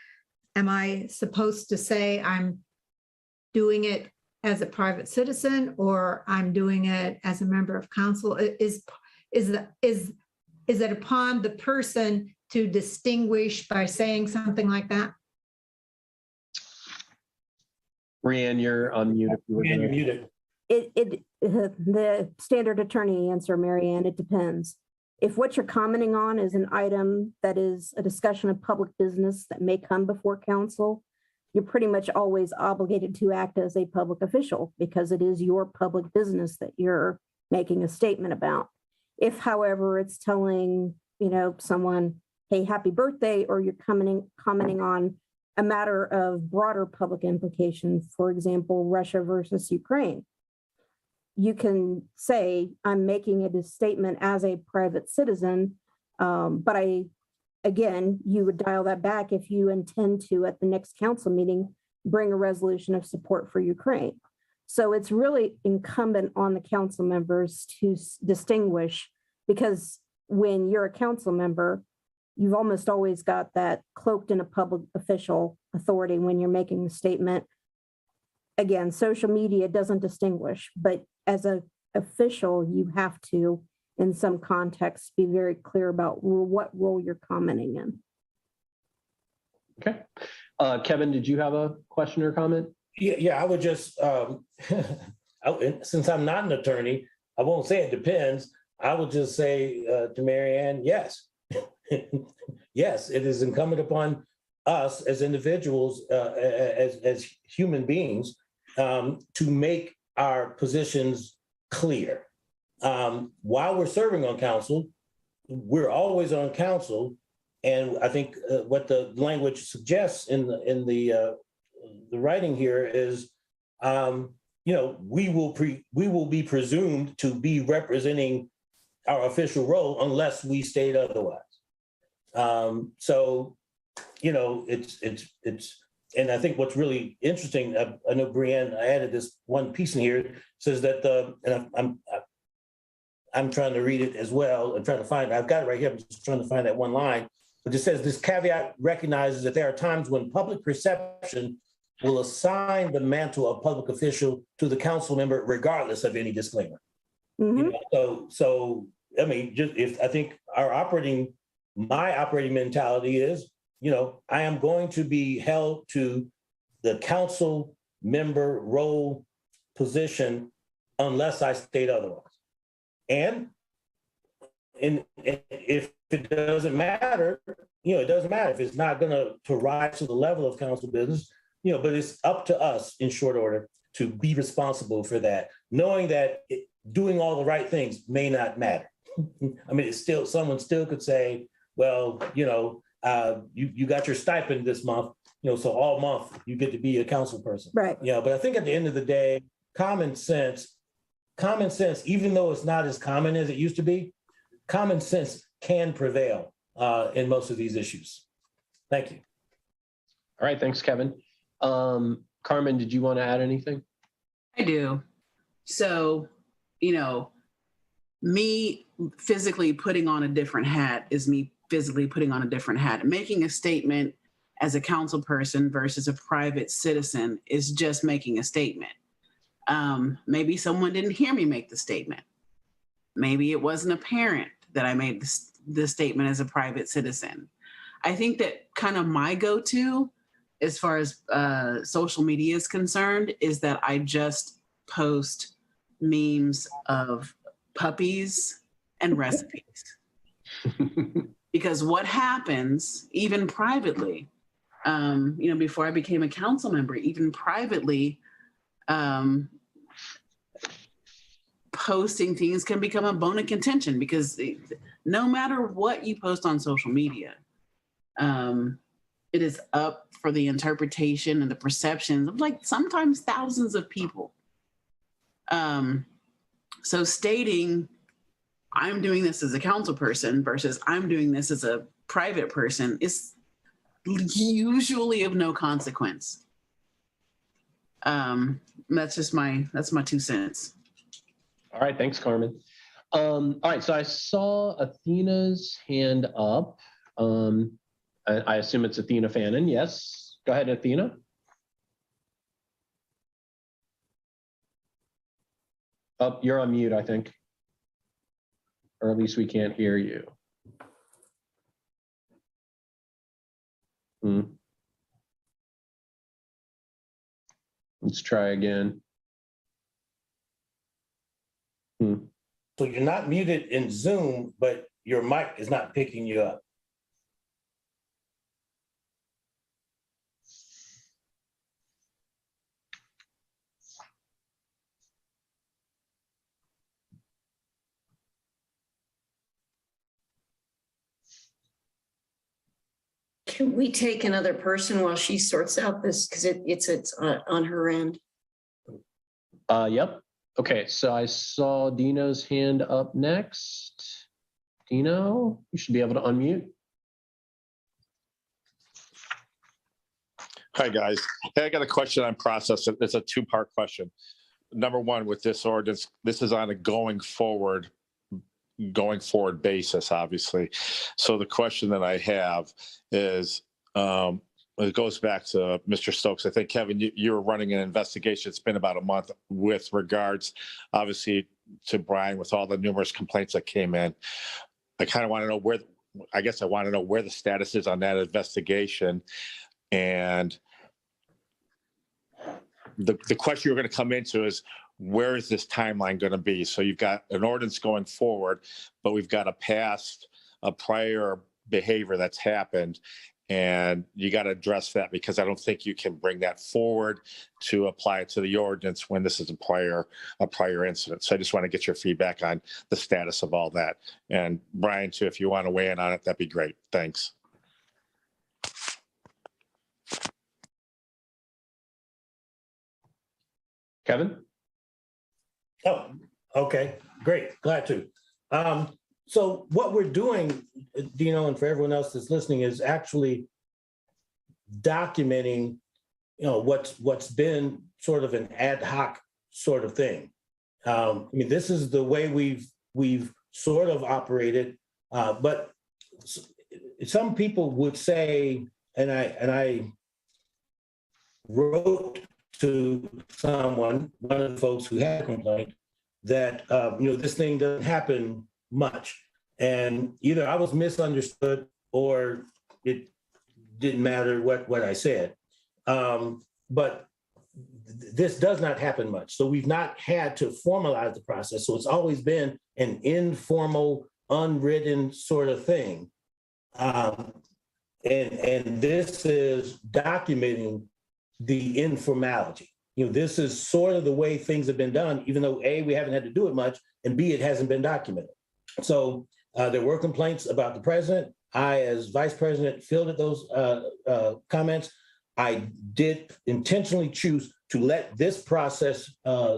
am I supposed to say I'm doing it as a private citizen or I'm doing it as a member of council? Is it upon the person to distinguish by saying something like that? Marianne, you're on mute. If you were Marianne, you're gonna- muted. The standard attorney answer, Marianne, it depends. If what you're commenting on is an item that is a discussion of public business that may come before council, you're pretty much always obligated to act as a public official because it is your public business that you're making a statement about. If, however, it's telling, someone, hey, happy birthday, or you're commenting on a matter of broader public implication, for example, Russia versus Ukraine, you can say, I'm making a statement as a private citizen, but again, you would dial that back if you intend to, at the next council meeting, bring a resolution of support for Ukraine. So it's really incumbent on the council members to distinguish, because when you're a council member, you've almost always got that cloaked in a public official authority when you're making a statement. Again, social media doesn't distinguish, but as an official, you have to, in some context, be very clear about what role you're commenting in. Okay. Kevin, did you have a question or comment? Yeah, I would just, since I'm not an attorney, I won't say it depends. I would just say to Marianne, yes. Yes, it is incumbent upon us as individuals, as human beings, to make our positions clear. While we're serving on council, we're always on council. And I think what the language suggests in the writing here is, we will be presumed to be representing our official role unless we state otherwise. It's and I think what's really interesting, I know Brianne added this one piece in here, says that I'm trying to read it as well and trying to find, I've got it right here, I'm just trying to find that one line. But it says this caveat recognizes that there are times when public perception will assign the mantle of public official to the council member regardless of any disclaimer. Mhm. I mean, I think my operating mentality is, I am going to be held to the council member role position unless I state otherwise. And if it doesn't matter, it doesn't matter if it's not going to rise to the level of council business, but it's up to us in short order to be responsible for that, knowing that doing all the right things may not matter. I mean, someone still could say, well, you got your stipend this month, so all month you get to be a council person. Right. Yeah, but I think at the end of the day, common sense, even though it's not as common as it used to be, common sense can prevail in most of these issues. Thank you. All right, thanks, Kevin. Carmen, did you want to add anything? I do. So, me physically putting on a different hat is me physically putting on a different hat. Making a statement as a council person versus a private citizen is just making a statement. Maybe someone didn't hear me make the statement. Maybe it wasn't apparent that I made the statement as a private citizen. I think that kind of my go-to as far as social media is concerned is that I just post memes of puppies and recipes. Because what happens, even privately, before I became a council member, even privately, posting things can become a bone of contention because no matter what you post on social media, it is up for the interpretation and the perceptions of like sometimes thousands of people. So stating I'm doing this as a council person versus I'm doing this as a private person is usually of no consequence. That's my 2 cents. All right, thanks, Carmen. All right, so I saw Athena's hand up. I assume it's Athena Fannin. Yes, go ahead, Athena. Oh, you're on mute, I think. Or at least we can't hear you. Let's try again. So you're not muted in Zoom, but your mic is not picking you up. Can we take another person while she sorts out this? Because it's on her end. Yep. Okay, so I saw Dino's hand up next. Dino, you should be able to unmute. Hi, guys. Hey, I got a question on process. It's a two-part question. Number one, with this ordinance, this is on a going forward basis, obviously. So the question that I have is, it goes back to Mr. Stokes. I think, Kevin, you were running an investigation. It's been about a month with regards, obviously, to Brian with all the numerous complaints that came in. I kind of want to know where the status is on that investigation. And the question you're going to come into is, where is this timeline going to be? So you've got an ordinance going forward, but we've got a prior behavior that's happened. And you got to address that, because I don't think you can bring that forward to apply it to the ordinance when this is a prior incident. So I just want to get your feedback on the status of all that. And Brian, too, if you want to weigh in on it, that'd be great. Thanks. Kevin? Oh, okay, great, glad to. So what we're doing, Dino, and for everyone else that's listening, is actually documenting, what's been sort of an ad hoc sort of thing. I mean, this is the way we've sort of operated, but some people would say, and I wrote to one of the folks who had a complaint, that this thing doesn't happen much, and either I was misunderstood or it didn't matter what I said. But this does not happen much. So we've not had to formalize the process. So it's always been an informal, unwritten sort of thing. And this is documenting the informality. This is sort of the way things have been done, even though A, we haven't had to do it much, and B, it hasn't been documented. So there were complaints about the president. I, as vice president, fielded those comments. I did intentionally choose to let this process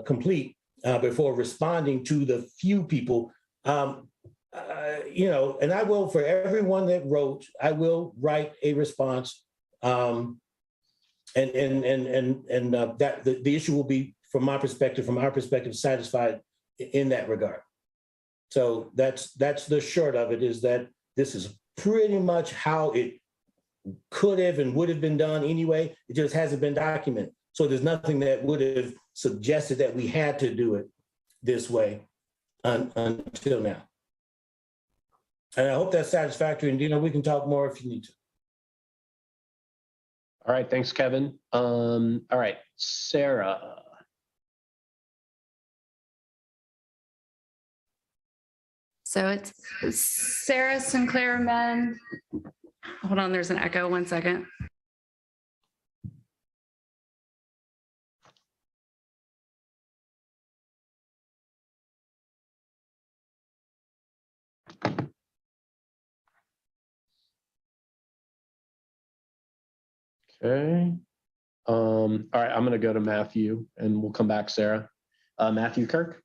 complete before responding to the few people. And I will, for everyone that wrote, I will write a response. And that the issue will be, from our perspective, satisfied in that regard. So that's the short of it, is that this is pretty much how it could have and would have been done anyway. It just hasn't been documented. So there's nothing that would have suggested that we had to do it this way until now. And I hope that's satisfactory. And we can talk more if you need to. All right, thanks, Kevin. All right, Sarah. So it's Sarah Sinclair Men. Hold on, there's an echo, 1 second. Okay. All right, I'm going to go to Matthew and we'll come back, Sarah. Matthew Kirk.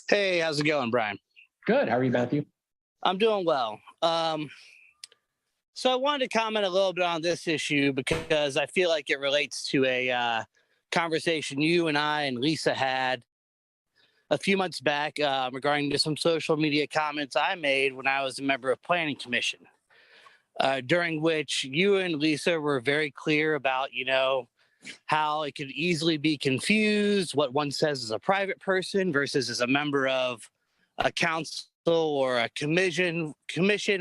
Hey, how's it going, Brian? Good. How are you, Matthew? I'm doing well. So I wanted to comment a little bit on this issue because I feel like it relates to a conversation you and I and Lisa had a few months back regarding to some social media comments I made when I was a member of Planning Commission, during which you and Lisa were very clear about, you know, how it could easily be confused what one says as a private person versus as a member of a council or a commission,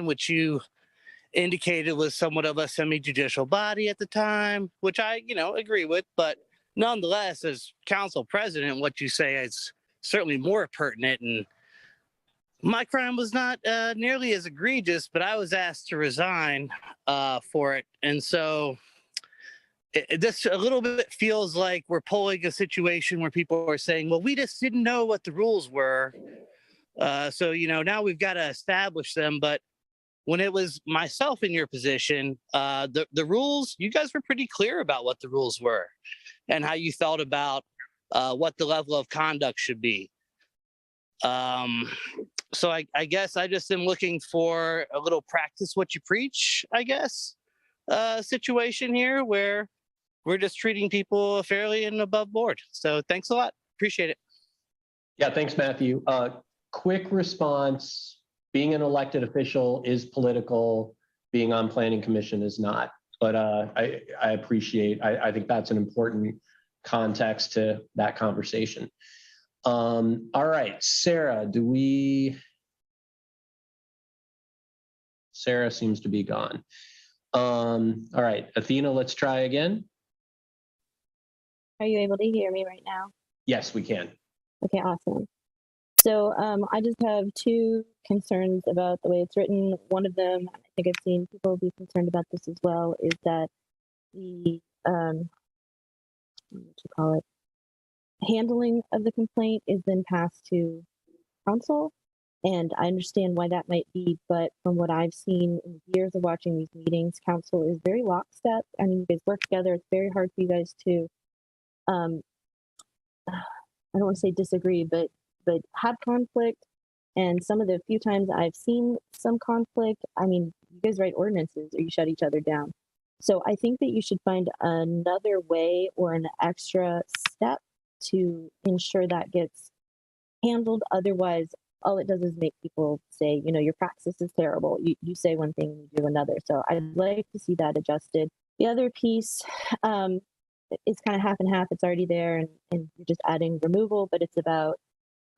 which you indicated was somewhat of a semi-judicial body at the time, which I, you know, agree with. But nonetheless, as council president, what you say is certainly more pertinent. And my crime was not nearly as egregious, but I was asked to resign for it. And so this a little bit feels like we're pulling a situation where people are saying, well, we just didn't know what the rules were. So, you know, now we've got to establish them. But when it was myself in your position, the rules, you guys were pretty clear about what the rules were and how you felt about what the level of conduct should be. So I guess I just am looking for a little practice what you preach, I guess, situation here where we're just treating people fairly and above board. So thanks a lot. Appreciate it. Yeah, thanks, Matthew. Quick response. Being an elected official is political. Being on Planning Commission is not. But I appreciate, I think that's an important context to that conversation. All right, Sarah, Sarah seems to be gone. All right, Athena, let's try again. Are you able to hear me right now? Yes, we can. Okay, awesome. So I just have two concerns about the way it's written. One of them, I think I've seen people be concerned about this as well, is that the handling of the complaint is then passed to council. And I understand why that might be, but from what I've seen in years of watching these meetings, council is very lockstep. I mean, you guys work together. It's very hard for you guys to, I don't want to say disagree, but have conflict. And some of the few times I've seen some conflict, I mean, you guys write ordinances or you shut each other down. So I think that you should find another way or an extra step to ensure that gets handled. Otherwise, all it does is make people say, you know, your praxis is terrible. You say one thing, you do another. So I'd like to see that adjusted. The other piece is kind of half and half. It's already there and you're just adding removal, but it's about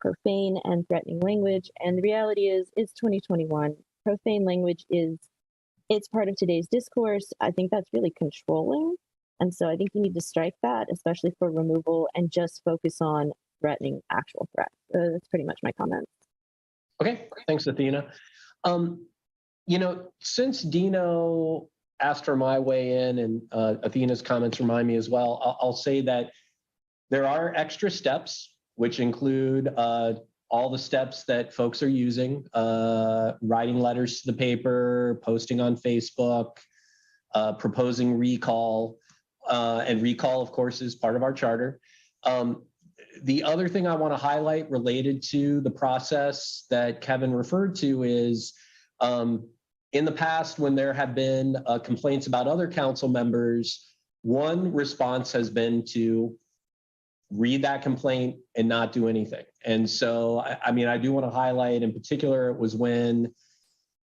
profane and threatening language. And the reality is, it's 2021. Profane language it's part of today's discourse. I think that's really controlling. And so I think you need to strike that, especially for removal, and just focus on threatening actual threats. That's pretty much my comment. Okay, thanks, Athena. You know, since Dino asked for my way in and Athena's comments remind me as well, I'll say that there are extra steps, which include all the steps that folks are using, writing letters to the paper, posting on Facebook, proposing recall, and recall, of course, is part of our charter. The other thing I want to highlight related to the process that Kevin referred to is in the past, when there have been complaints about other council members, one response has been to read that complaint and not do anything. And so, I mean, I do want to highlight in particular, it was when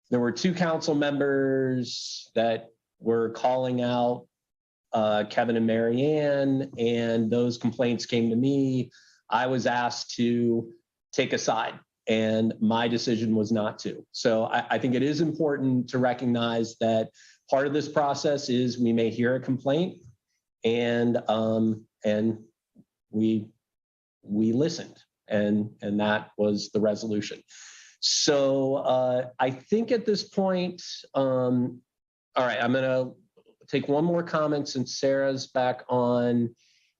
there were two council members that were calling out Kevin and Marianne, and those complaints came to me. I was asked to take a side, and my decision was not to. So I think it is important to recognize that part of this process is we may hear a complaint, and we listened, and that was the resolution. So I think at this point, all right, I'm gonna take one more comment since Sarah's back on,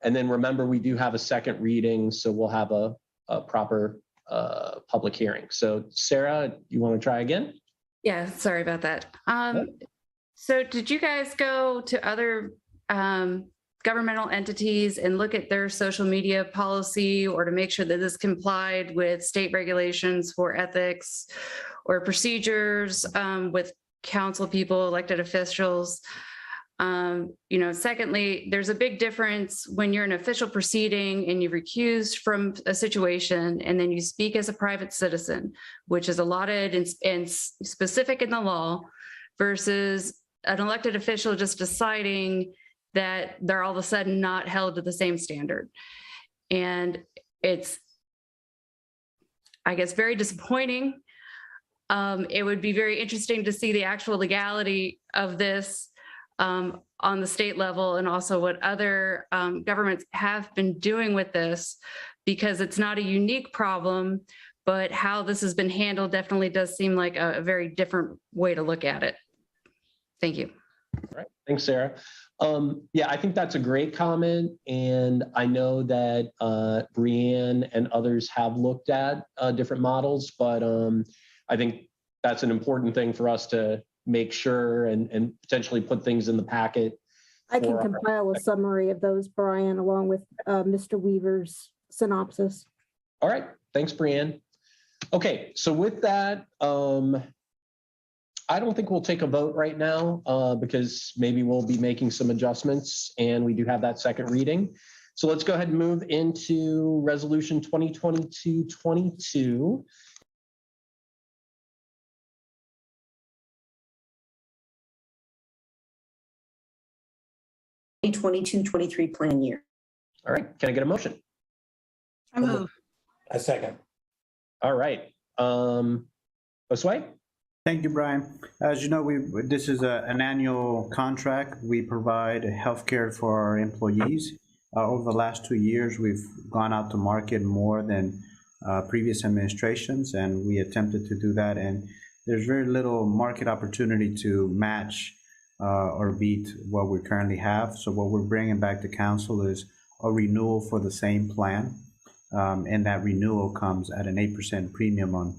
and then remember we do have a second reading, so we'll have a proper public hearing. So Sarah, you want to try again? Yeah, sorry about that. So did you guys go to other governmental entities and look at their social media policy or to make sure that this complied with state regulations for ethics or procedures with council people, elected officials? Secondly, there's a big difference when you're an official proceeding and you're recused from a situation and then you speak as a private citizen, which is allotted and specific in the law, versus an elected official just deciding that they're all of a sudden not held to the same standard. And it's, I guess, very disappointing. It would be very interesting to see the actual legality of this on the state level, and also what other governments have been doing with this, because it's not a unique problem, but how this has been handled definitely does seem like a very different way to look at it. Thank you. All right. Thanks, Sarah. Yeah, I think that's a great comment. And I know that Brianne and others have looked at different models, but I think that's an important thing for us to make sure and potentially put things in the packet. I can compile a summary of those, Brian, along with Mr. Weaver's synopsis. All right. Thanks, Brianne. Okay, so with that, I don't think we'll take a vote right now because maybe we'll be making some adjustments, and we do have that second reading. So let's go ahead and move into Resolution 2022-22. 2022-23 plan year. All right, can I get a motion? I move. A second. All right, Josue? Thank you, Brian. As you know, this is an annual contract. We provide healthcare for our employees. Over the last 2 years, we've gone out to market more than previous administrations, and we attempted to do that. And there's very little market opportunity to match or beat what we currently have. So what we're bringing back to council is a renewal for the same plan. And that renewal comes at an 8% premium on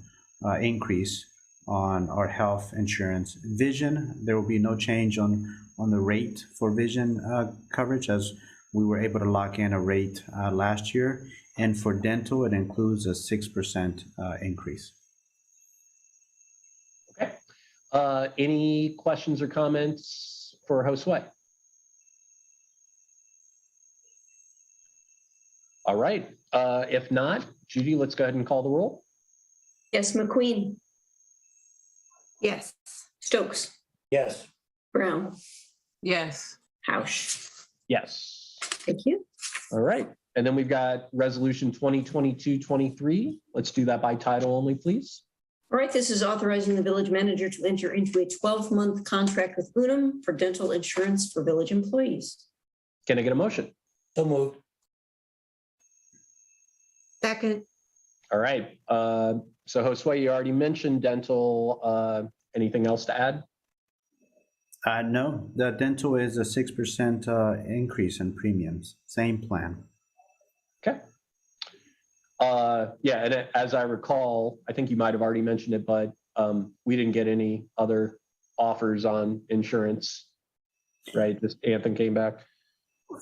increase on our health insurance. Vision, there will be no change on the rate for vision coverage, as we were able to lock in a rate last year. And for dental, it includes a 6% increase. Okay. Any questions or comments for Josue? All right. If not, Judy, let's go ahead and call the roll. Yes, MacQueen. Yes. Stokes. Yes. Brown. Yes. Housh. Yes. Thank you. All right. And then we've got Resolution 2022-23. Let's do that by title only, please. All right, this is authorizing the village manager to enter into a 12-month contract with Unum for dental insurance for village employees. Can I get a motion? So moved. Second. All right. So Josue, you already mentioned dental. Anything else to add? No, the dental is a 6% increase in premiums, same plan. Okay. Yeah, and as I recall, I think you might have already mentioned it, but we didn't get any other offers on insurance, right? This Anthem came back.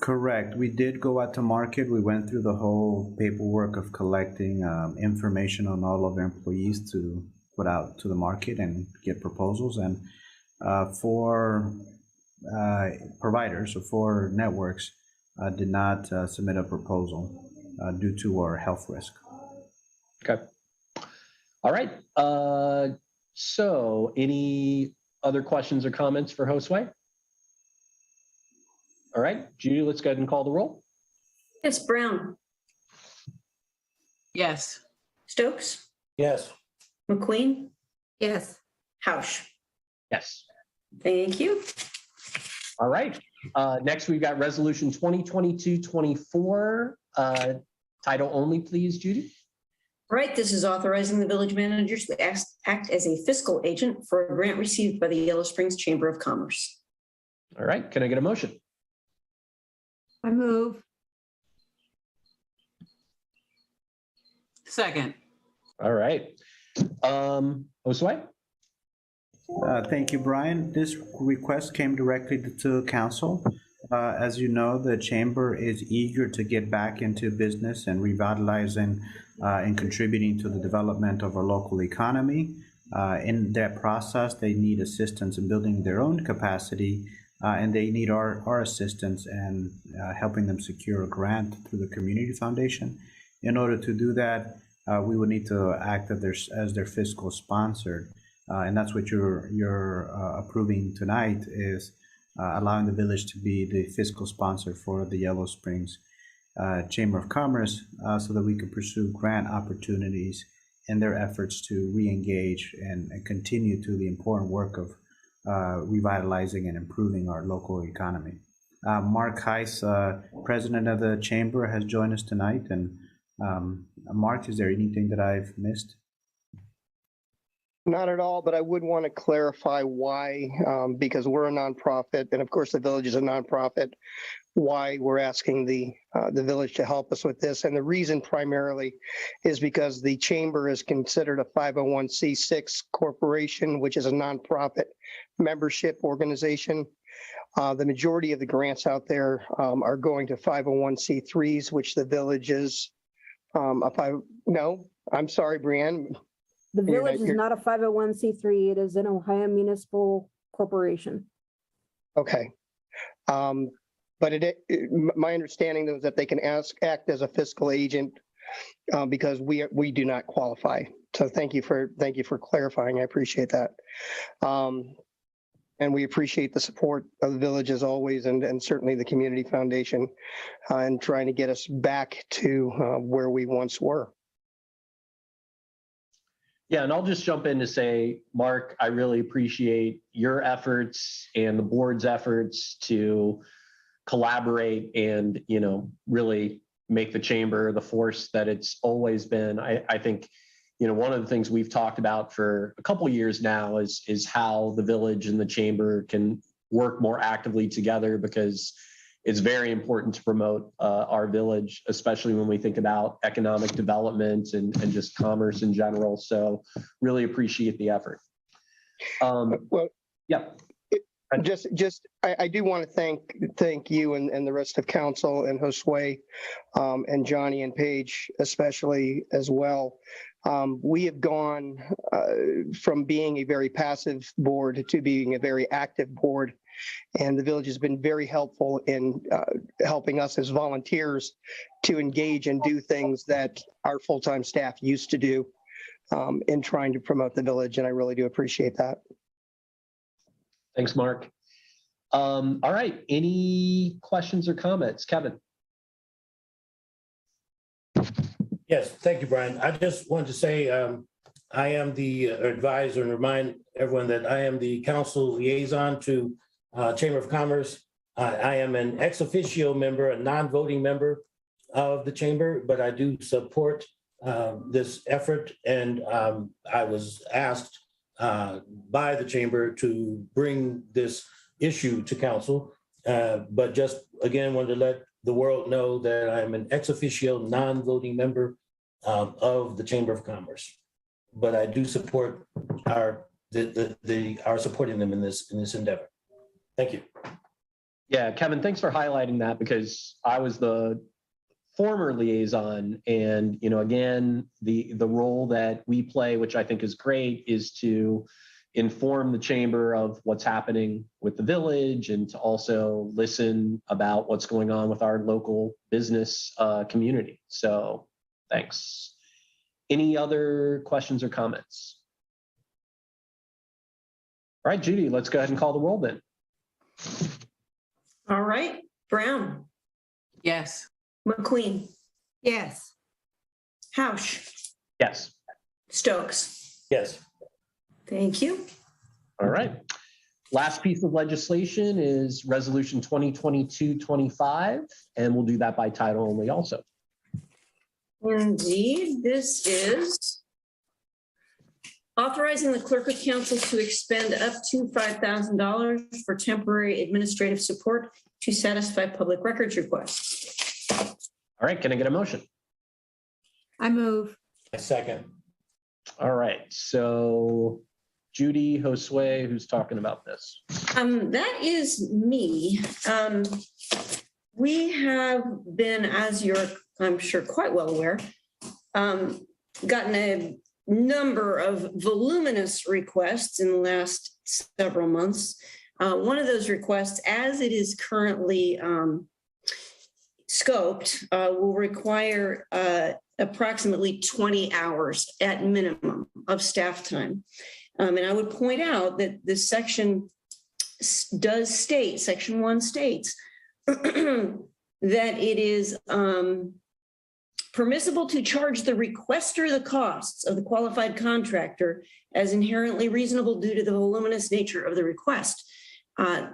Correct. We did go out to market. We went through the whole paperwork of collecting information on all of our employees to put out to the market and get proposals. And for providers or for networks did not submit a proposal due to our health risk. Okay. All right. So any other questions or comments for Josue? All right, Judy, let's go ahead and call the roll. Yes, Brown. Yes. Stokes. Yes. MacQueen. Yes. Housh. Yes. Thank you. All right. Next, we've got Resolution 2022-24. Title only, please, Judy. All right, this is authorizing the village manager to act as a fiscal agent for a grant received by the Yellow Springs Chamber of Commerce. All right, can I get a motion? I move. Second. All right. Josue? Thank you, Brian. This request came directly to council. As you know, the chamber is eager to get back into business and revitalizing and contributing to the development of our local economy. In that process, they need assistance in building their own capacity, and they need our assistance and helping them secure a grant through the Community Foundation. In order to do that, we would need to act as their fiscal sponsor. And that's what you're approving tonight, is allowing the village to be the fiscal sponsor for the Yellow Springs Chamber of Commerce, so that we can pursue grant opportunities in their efforts to re-engage and continue to the important work of revitalizing and improving our local economy. Mark Housh, president of the chamber, has joined us tonight. And Mark, is there anything that I've missed? Not at all, but I would want to clarify why, because we're a nonprofit, and of course the village is a nonprofit, why we're asking the village to help us with this. And the reason primarily is because the chamber is considered a 501c6 corporation, which is a nonprofit membership organization. The majority of the grants out there are going to 501c3s, which the village is. No, I'm sorry, Brianne. The village is not a 501c3. It is an Ohio municipal corporation. Okay. But my understanding though is that they can act as a fiscal agent because we do not qualify. So thank you for clarifying. I appreciate that. And we appreciate the support of the village as always, and certainly the Community Foundation and trying to get us back to where we once were. Yeah, and I'll just jump in to say, Mark, I really appreciate your efforts and the board's efforts to collaborate and, really make the chamber the force that it's always been. I think, one of the things we've talked about for a couple of years now is how the village and the chamber can work more actively together, because it's very important to promote our village, especially when we think about economic development and just commerce in general. So really appreciate the effort. Well, yeah. I do want to thank you and the rest of council and Josue and Johnny and Paige especially as well. We have gone from being a very passive board to being a very active board, and the village has been very helpful in helping us as volunteers to engage and do things that our full-time staff used to do in trying to promote the village, and I really do appreciate that. Thanks, Mark. All right, any questions or comments? Kevin? Yes, thank you, Brian. I just wanted to say I am the advisor, and remind everyone that I am the council liaison to Chamber of Commerce. I am an ex officio member, a non-voting member of the chamber, but I do support this effort. And I was asked by the chamber to bring this issue to council, but just again wanted to let the world know that I'm an ex officio non-voting member of the Chamber of Commerce. But I do support our supporting them in this endeavor. Thank you. Yeah, Kevin, thanks for highlighting that, because I was the former liaison, and again, the role that we play, which I think is great, is to inform the chamber of what's happening with the village and to also listen about what's going on with our local business community. So thanks. Any other questions or comments? All right, Judy, let's go ahead and call the roll then. All right, Brown. Yes. MacQueen. Yes. Housh. Yes. Stokes. Yes. Thank you. All right. Last piece of legislation is Resolution 2022-25, and we'll do that by title only also. Indeed, this is authorizing the clerk of council to expend up to $5,000 for temporary administrative support to satisfy public records requests. All right, can I get a motion? I move. I second. All right, so Judy, Josue, who's talking about this? That is me. We have been, as you're, I'm sure, quite well aware, gotten a number of voluminous requests in the last several months. One of those requests, as it is currently scoped, will require approximately 20 hours at minimum of staff time. And I would point out that this section does state, Section 1 states, that it is permissible to charge the requester the costs of the qualified contractor as inherently reasonable due to the voluminous nature of the request.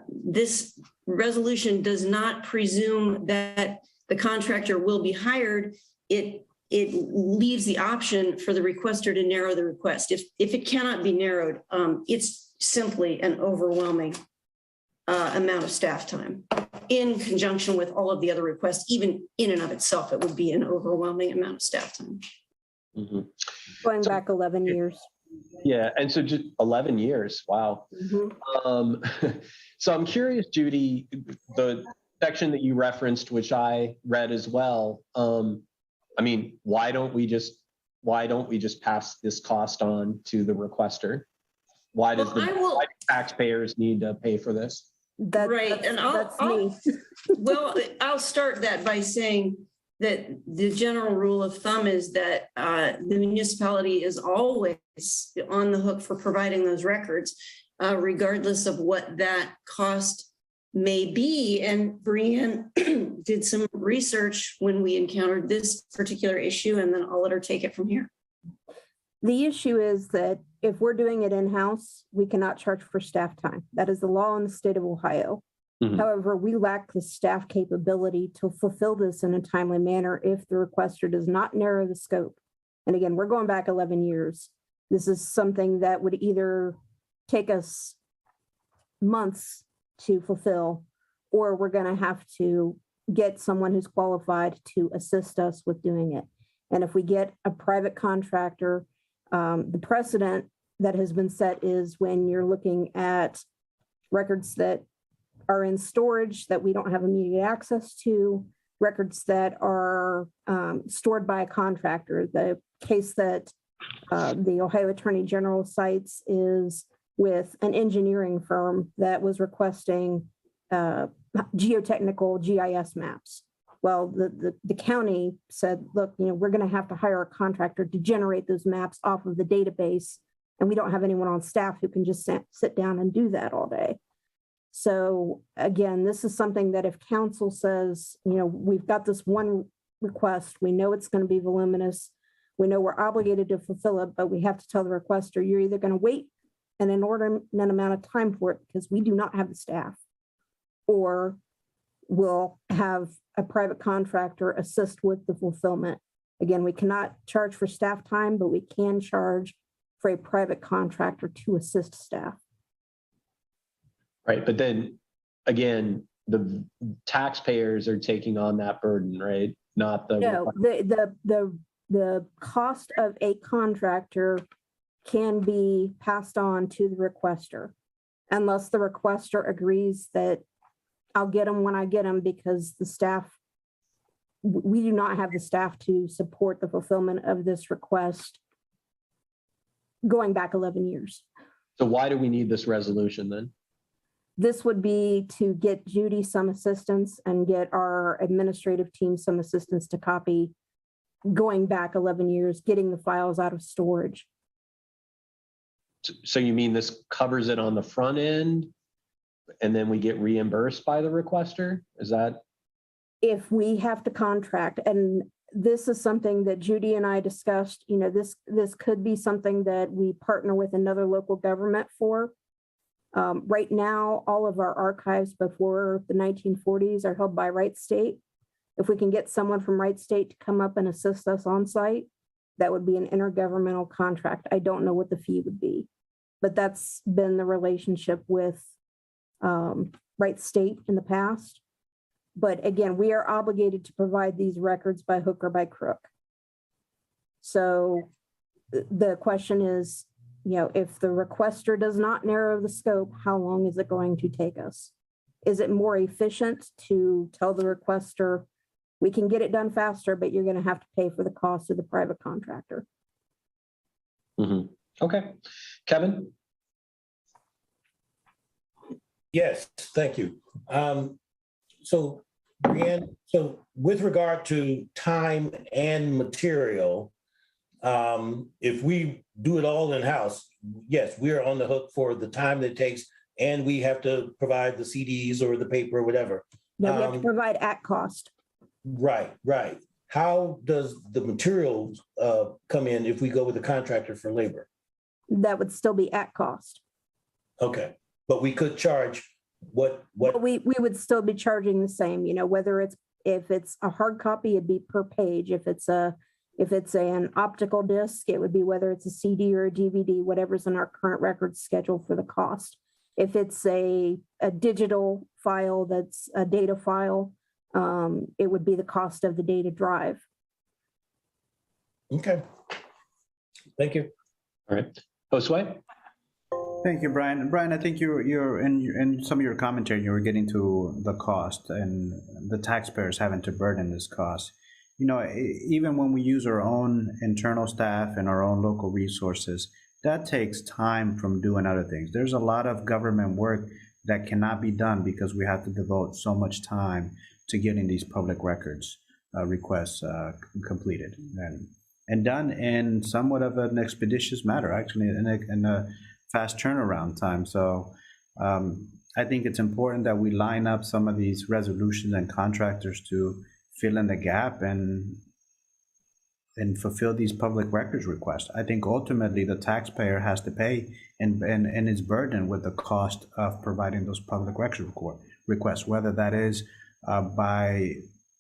This resolution does not presume that the contractor will be hired. It leaves the option for the requester to narrow the request. If it cannot be narrowed, it's simply an overwhelming amount of staff time. In conjunction with all of the other requests, even in and of itself, it would be an overwhelming amount of staff time. Mm-hmm. Going back 11 years. Yeah, and so just 11 years, wow. Mm-hmm. So I'm curious, Judy, the section that you referenced, which I read as well, I mean, why don't we just pass this cost on to the requester? Why do taxpayers need to pay for this? I'll start that by saying that the general rule of thumb is that the municipality is always on the hook for providing those records, regardless of what that cost may be. And Brianne did some research when we encountered this particular issue, and then I'll let her take it from here. The issue is that if we're doing it in-house, we cannot charge for staff time. That is the law in the state of Ohio. Mm-hmm. However, we lack the staff capability to fulfill this in a timely manner if the requester does not narrow the scope. And again, we're going back 11 years. This is something that would either take us months to fulfill, or we're going to have to get someone who's qualified to assist us with doing it. And if we get a private contractor, the precedent that has been set is when you're looking at records that are in storage that we don't have immediate access to, records that are stored by a contractor. The case that the Ohio Attorney General cites is with an engineering firm that was requesting geotechnical GIS maps. Well, the county said, look, we're going to have to hire a contractor to generate those maps off of the database, and we don't have anyone on staff who can just sit down and do that all day. So again, this is something that if council says, we've got this one request, we know it's going to be voluminous, we know we're obligated to fulfill it, but we have to tell the requester, you're either going to wait an inordinate amount of time for it because we do not have the staff, or we'll have a private contractor assist with the fulfillment. Again, we cannot charge for staff time, but we can charge for a private contractor to assist staff. Right, but then again, the taxpayers are taking on that burden, right? Not the No, the cost of a contractor can be passed on to the requester, unless the requester agrees that I'll get them when I get them, because the staff, we do not have the staff to support the fulfillment of this request going back 11 years. So why do we need this resolution then? This would be to get Judy some assistance and get our administrative team some assistance to copy going back 11 years, getting the files out of storage. So you mean this covers it on the front end and then we get reimbursed by the requester? Is that? If we have to contract, and this is something that Judy and I discussed, this could be something that we partner with another local government for. Right now, all of our archives before the 1940s are held by Wright State. If we can get someone from Wright State to come up and assist us on site, that would be an intergovernmental contract. I don't know what the fee would be, but that's been the relationship with Wright State in the past. But again, we are obligated to provide these records by hook or by crook. So the question is, if the requester does not narrow the scope, how long is it going to take us? Is it more efficient to tell the requester, we can get it done faster, but you're going to have to pay for the cost of the private contractor? Mhm. Okay. Kevin? Yes, thank you. So, Marianne, so with regard to time and material, if we do it all in-house, yes, we're on the hook for the time that it takes, and we have to provide the CDs or the paper or whatever. No, we have to provide at cost. Right. How does the materials come in if we go with a contractor for labor? That would still be at cost. Okay, but we could charge what? But we would still be charging the same, whether if it's a hard copy, it'd be per page. If it's an optical disc, it would be whether it's a CD or a DVD, whatever's in our current record schedule for the cost. If it's a digital file that's a data file, it would be the cost of the data drive. Okay. Thank you. All right. Josue? Thank you, Brian. Brian, I think you're in some of your commentary, you were getting to the cost and the taxpayers having to burden this cost. Even when we use our own internal staff and our own local resources, that takes time from doing other things. There's a lot of government work that cannot be done because we have to devote so much time to getting these public records requests completed and done in somewhat of an expeditious manner, actually, in a fast turnaround time. So I think it's important that we line up some of these resolutions and contractors to fill in the gap and fulfill these public records requests. I think ultimately the taxpayer has to pay and is burdened with the cost of providing those public records requests, whether that is by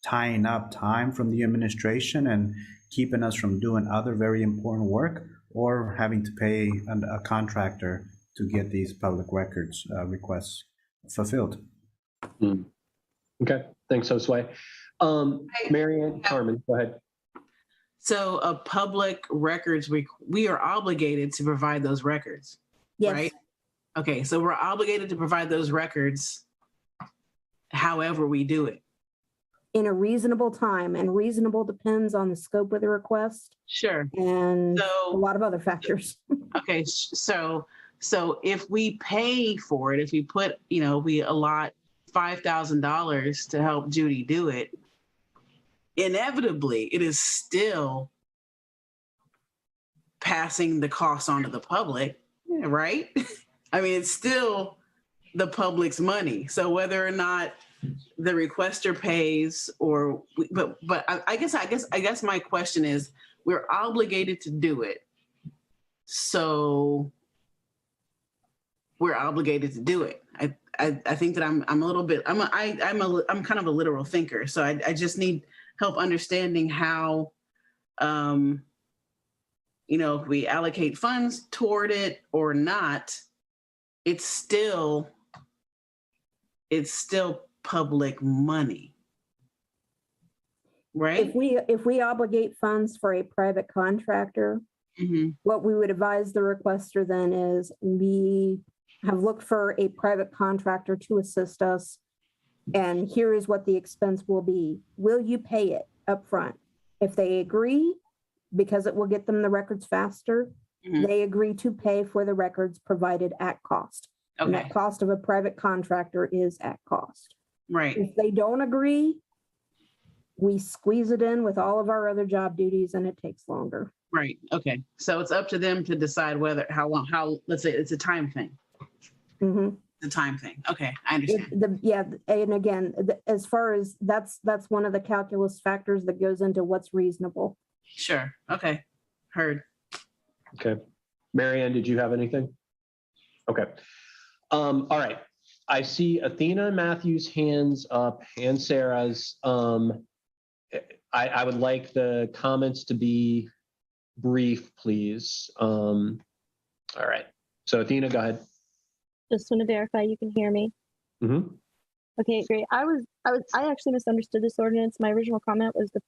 tying up time from the administration and keeping us from doing other very important work, or having to pay a contractor to get these public records requests fulfilled. Okay, thanks, Josue. Marianne, Carmen, go ahead. So a public records, we are obligated to provide those records, yes. Right? Okay, so we're obligated to provide those records however we do it. In a reasonable time, and reasonable depends on the scope of the request. Sure. And a lot of other factors. Okay, so if we pay for it, if we put, we allot $5,000 to help Judy do it, inevitably it is still passing the cost on to the public, right? I mean, it's still the public's money. So whether or not the requester pays, but I guess my question is, we're obligated to do it. So we're obligated to do it. I think that I'm a little bit, I'm kind of a literal thinker. So I just need help understanding how, if we allocate funds toward it or not, it's still public money, right? If we obligate funds for a private contractor, what we would advise the requester then is we have looked for a private contractor to assist us, and here is what the expense will be. Will you pay it up front? If they agree, because it will get them the records faster, they agree to pay for the records provided at cost. Okay. And that cost of a private contractor is at cost. Right. If they don't agree, we squeeze it in with all of our other job duties and it takes longer. Right. Okay. So it's up to them to decide how long, let's say it's a time thing. The time thing. Okay. I understand. And again, as far as that's one of the calculus factors that goes into what's reasonable. Sure. Okay. Heard. Okay. Marianne, did you have anything? Okay. All right. I see Athena and Matthew's hands up and Sarah's. I would like the comments to be brief, please. All right. So Athena, go ahead. Just want to verify you can hear me. Okay, great. I actually misunderstood this ordinance. My original comment was to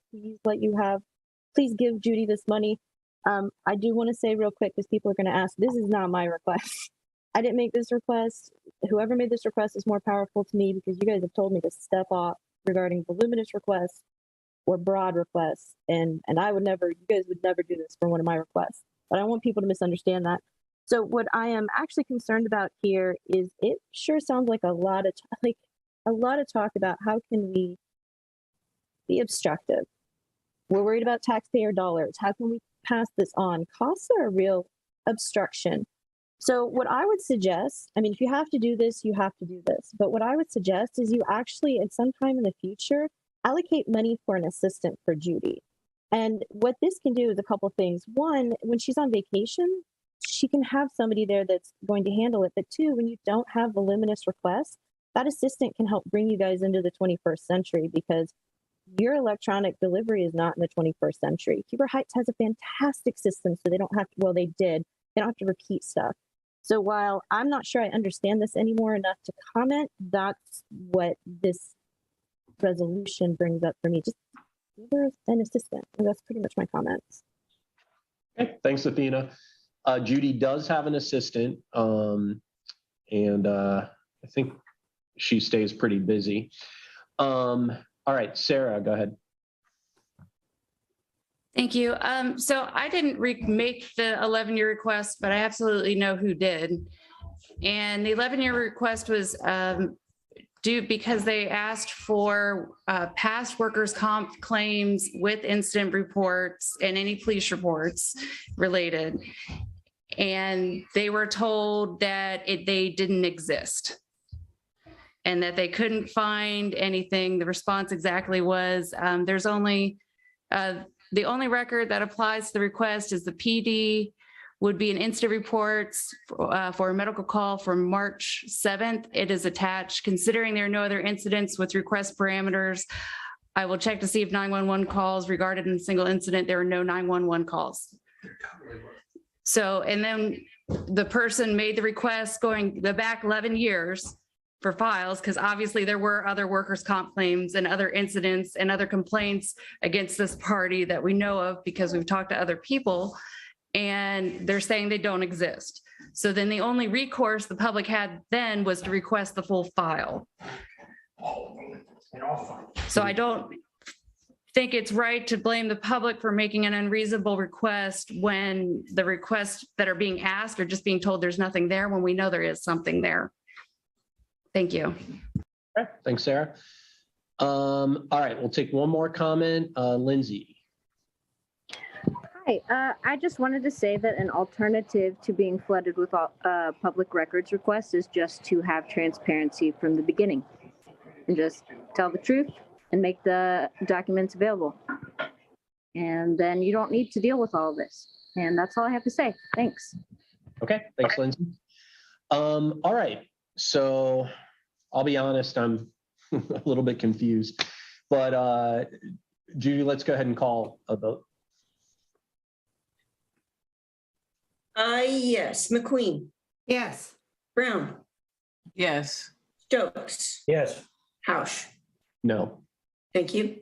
please give Judy this money I do want to say real quick, because people are going to ask, this is not my request. I didn't make this request. Whoever made this request is more powerful to me, because you guys have told me to step off regarding voluminous requests or broad requests. And I would never, you guys would never do this for one of my requests. But I want people to misunderstand that. So what I am actually concerned about here is it sure sounds like a lot of talk about how can we be obstructive. We're worried about taxpayer dollars. How can we pass this on? Costs are a real obstruction. So what I would suggest, I mean, if you have to do this, you have to do this. But what I would suggest is you actually, at some time in the future, allocate money for an assistant for Judy. And what this can do is a couple things. One, when she's on vacation, she can have somebody there that's going to handle it. But two, when you don't have voluminous requests, that assistant can help bring you guys into the 21st century, because your electronic delivery is not in the 21st century. Huber Heights has a fantastic system, so they don't have to, well, they did. They don't have to repeat stuff. So while I'm not sure I understand this anymore enough to comment, that's what this resolution brings up for me. Just give her an assistant. And that's pretty much my comments. Okay, thanks, Athena. Judy does have an assistant, and I think she stays pretty busy. All right, Sarah, go ahead. Thank you. So I didn't make the 11-year request, but I absolutely know who did. And the 11-year request was due because they asked for past workers' comp claims with incident reports and any police reports related. And they were told that they didn't exist and that they couldn't find anything. The response exactly was, there's only, the only record that applies to the request is the PD would be an incident reports for a medical call from March 7th. It is attached. Considering there are no other incidents with request parameters, I will check to see if 911 calls regarded in a single incident. There are no 911 calls. So, and then the person made the request going back 11 years for files, because obviously there were other workers' comp claims and other incidents and other complaints against this party that we know of because we've talked to other people, and they're saying they don't exist. So then the only recourse the public had then was to request the full file. So I don't think it's right to blame the public for making an unreasonable request when the requests that are being asked are just being told there's nothing there when we know there is something there. Thank you. Okay, thanks, Sarah. All right, we'll take one more comment. Lindsay. Hi, I just wanted to say that an alternative to being flooded with public records requests is just to have transparency from the beginning and just tell the truth and make the documents available. And then you don't need to deal with all of this. And that's all I have to say. Thanks. Okay, thanks, Lindsay. All right, so I'll be honest, I'm a little bit confused, but Judy, let's go ahead and call a vote. Yes. MacQueen. Yes. Brown. Yes. Stokes. Yes. Housh. No. Thank you.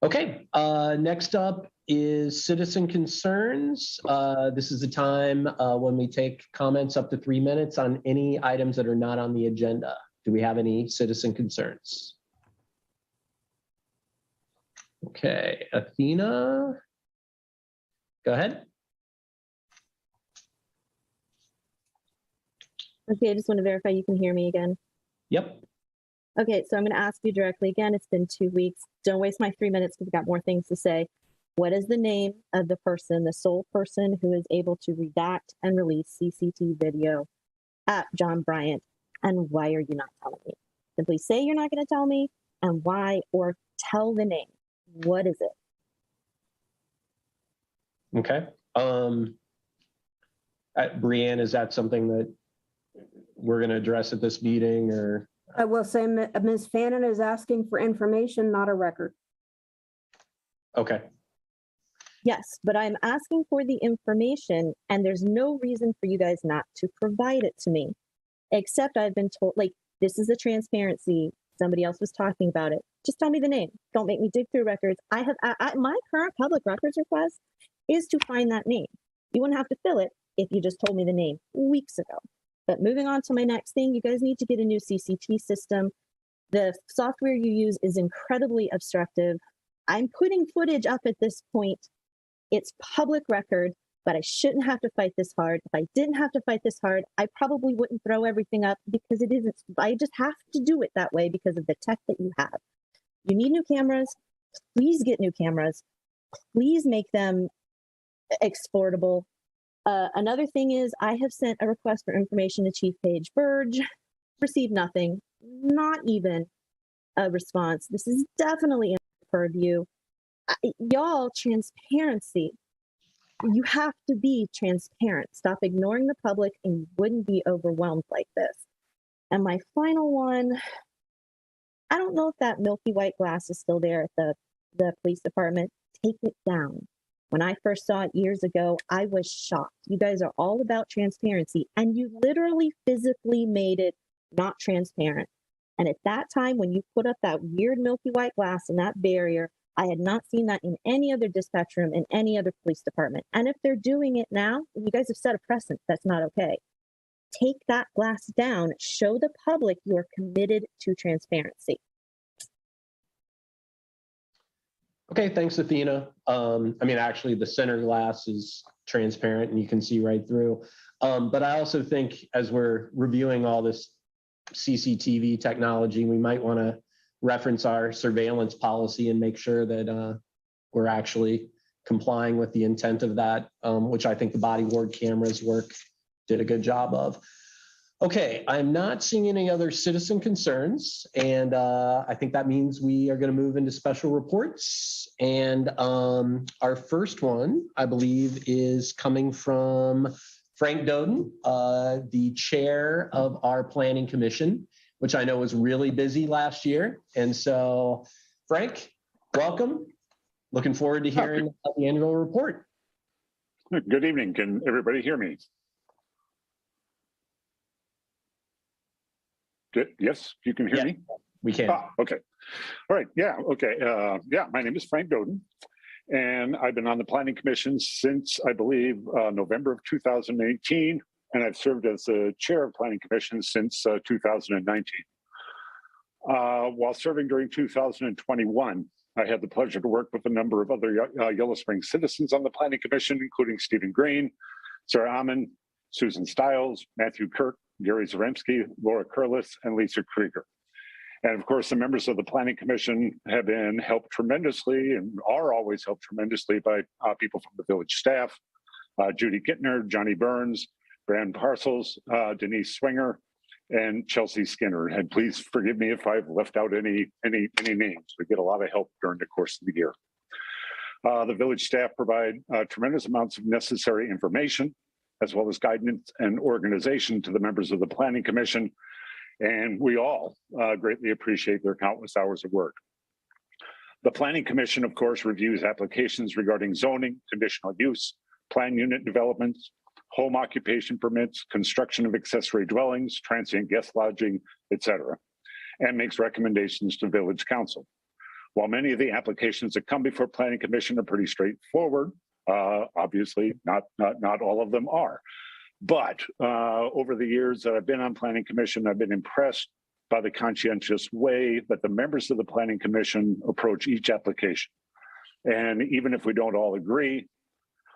Okay, next up is citizen concerns. This is the time when we take comments up to 3 minutes on any items that are not on the agenda. Do we have any citizen concerns? Okay, Athena, go ahead. Okay, I just want to verify you can hear me again. Yep. Okay, so I'm going to ask you directly again. It's been 2 weeks. Don't waste my 3 minutes because I've got more things to say. What is the name of the person, the sole person who is able to redact and release CCTV video at John Bryant? And why are you not telling me? Simply say you're not going to tell me and why, or tell the name. What is it? Okay. Brianne, is that something that we're going to address at this meeting, or? I will say Ms. Fannin is asking for information, not a record. Okay. Yes, but I'm asking for the information and there's no reason for you guys not to provide it to me, except I've been told, like, this is a transparency. Somebody else was talking about it. Just tell me the name. Don't make me dig through records. I have my current public records request is to find that name. You wouldn't have to fill it if you just told me the name weeks ago. But moving on to my next thing, you guys need to get a new CCT system. The software you use is incredibly obstructive. I'm putting footage up at this point. It's public record, but I shouldn't have to fight this hard. If I didn't have to fight this hard, I probably wouldn't throw everything up because it isn't. I just have to do it that way because of the tech that you have. You need new cameras. Please get new cameras. Please make them exportable. Another thing is I have sent a request for information to Chief Paige Burge, received nothing, not even a response. This is definitely in purview. Y'all, transparency. You have to be transparent. Stop ignoring the public and you wouldn't be overwhelmed like this. And my final one, I don't know if that milky white glass is still there at the police department. Take it down. When I first saw it years ago, I was shocked. You guys are all about transparency, and you literally physically made it not transparent. And at that time, when you put up that weird milky white glass and that barrier, I had not seen that in any other dispatch room in any other police department. And if they're doing it now, you guys have set a precedent. That's not okay. Take that glass down. Show the public you're committed to transparency. Okay, thanks, Athena. I mean, actually, the center glass is transparent and you can see right through. But I also think as we're reviewing all this CCTV technology, we might want to reference our surveillance policy and make sure that we're actually complying with the intent of that, which I think the body worn cameras did a good job of. Okay, I'm not seeing any other citizen concerns, and I think that means we are going to move into special reports. And our first one, I believe, is coming from Frank Doden, the chair of our planning commission, which I know was really busy last year. And so, Frank, welcome. Looking forward to hearing the annual report. Good evening. Can everybody hear me? Yes, you can hear me? We can. Okay. All right. Yeah. Okay. My name is Frank Doden, and I've been on the Planning Commission since, I believe, November of 2018, and I've served as the chair of Planning Commission since 2019. While serving during 2021, I had the pleasure to work with a number of other Yellow Springs citizens on the Planning Commission, including Stephen Green, Sarah Amon, Susan Stiles, Matthew Kirk, Gary Zaremski, Laura Curlis, and Lisa Krieger. And of course, the members of the Planning Commission have been helped tremendously and are always helped tremendously by people from the village staff, Judy Gittner, Johnny Burns, Brand Parcels, Denise Swinger, and Chelsea Skinner. And please forgive me if I've left out any names. We get a lot of help during the course of the year. The village staff provide tremendous amounts of necessary information, as well as guidance and organization to the members of the Planning Commission. And we all greatly appreciate their countless hours of work. The Planning Commission, of course, reviews applications regarding zoning, conditional use, plan unit developments, home occupation permits, construction of accessory dwellings, transient guest lodging, etc., and makes recommendations to Village Council. While many of the applications that come before Planning Commission are pretty straightforward, obviously, not all of them are. But over the years that I've been on Planning Commission, I've been impressed by the conscientious way that the members of the Planning Commission approach each application. And even if we don't all agree,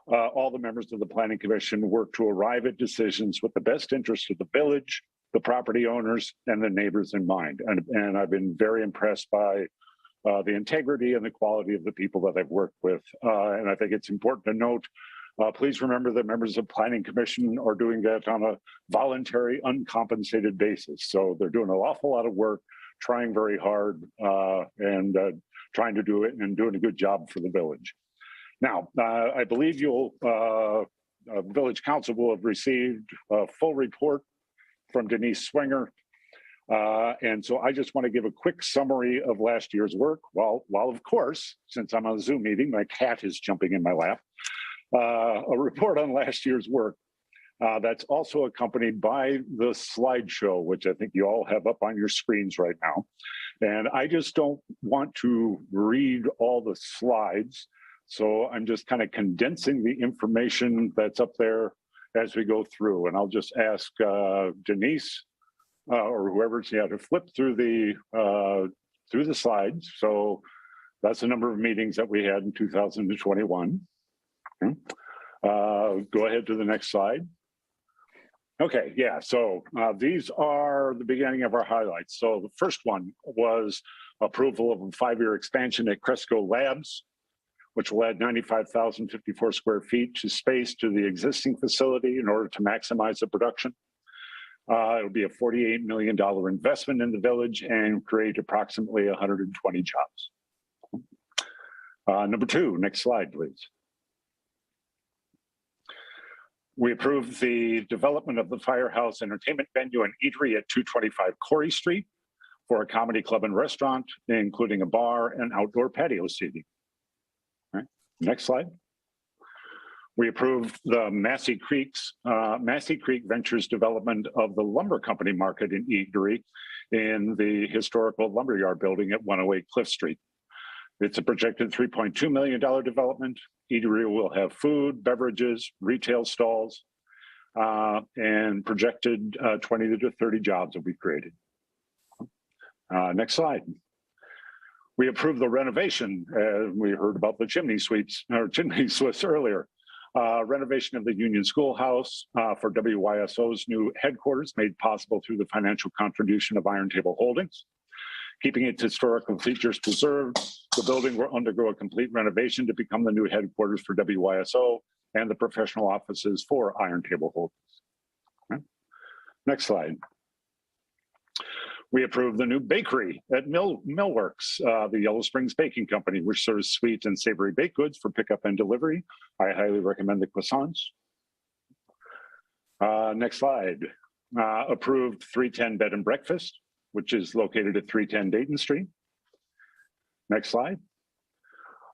all the members of the Planning Commission work to arrive at decisions with the best interest of the village, the property owners, and the neighbors in mind. And I've been very impressed by the integrity and the quality of the people that I've worked with. And I think it's important to note, please remember that members of Planning Commission are doing that on a voluntary, uncompensated basis. So they're doing an awful lot of work, trying very hard, and trying to do it and doing a good job for the village. Now, I believe Village Council will have received a full report from Denise Swinger. And so I just want to give a quick summary of last year's work. While of course, since I'm on a Zoom meeting, my cat is jumping in my lap. A report on last year's work that's also accompanied by the slideshow, which I think you all have up on your screens right now. And I just don't want to read all the slides. So I'm just kind of condensing the information that's up there as we go through. And I'll just ask Denise or whoever's to flip through the slides. So that's the number of meetings that we had in 2021. Go ahead to the next slide. Okay, yeah, so these are the beginning of our highlights. So the first one was approval of a 5-year expansion at Cresco Labs, which will add 95,054 square feet to space to the existing facility in order to maximize the production. It'll be a $48 million investment in the village and create approximately 120 jobs. Number 2, next slide, please. We approved the development of the Firehouse Entertainment Venue and Eatery at 225 Corey Street for a comedy club and restaurant, including a bar and outdoor patio seating. All right, next slide. We approved the Massey Creek Ventures development of the Lumber Company Market and Eatery in the historical lumberyard building at 108 Cliff Street. It's a projected $3.2 million development. Eatery will have food, beverages, retail stalls, and projected 20 to 30 jobs will be created. Next slide. We approved the renovation. We heard about the chimney sweeps earlier. Renovation of the Union Schoolhouse for WYSO's new headquarters, made possible through the financial contribution of Iron Table Holdings. Keeping its historical features preserved, the building will undergo a complete renovation to become the new headquarters for WYSO and the professional offices for Iron Table Holdings. Okay. Next slide. We approved the new bakery at Millworks, the Yellow Springs Baking Company, which serves sweet and savory baked goods for pickup and delivery. I highly recommend the croissants. Next slide. Approved 310 Bed and Breakfast, which is located at 310 Dayton Street. Next slide.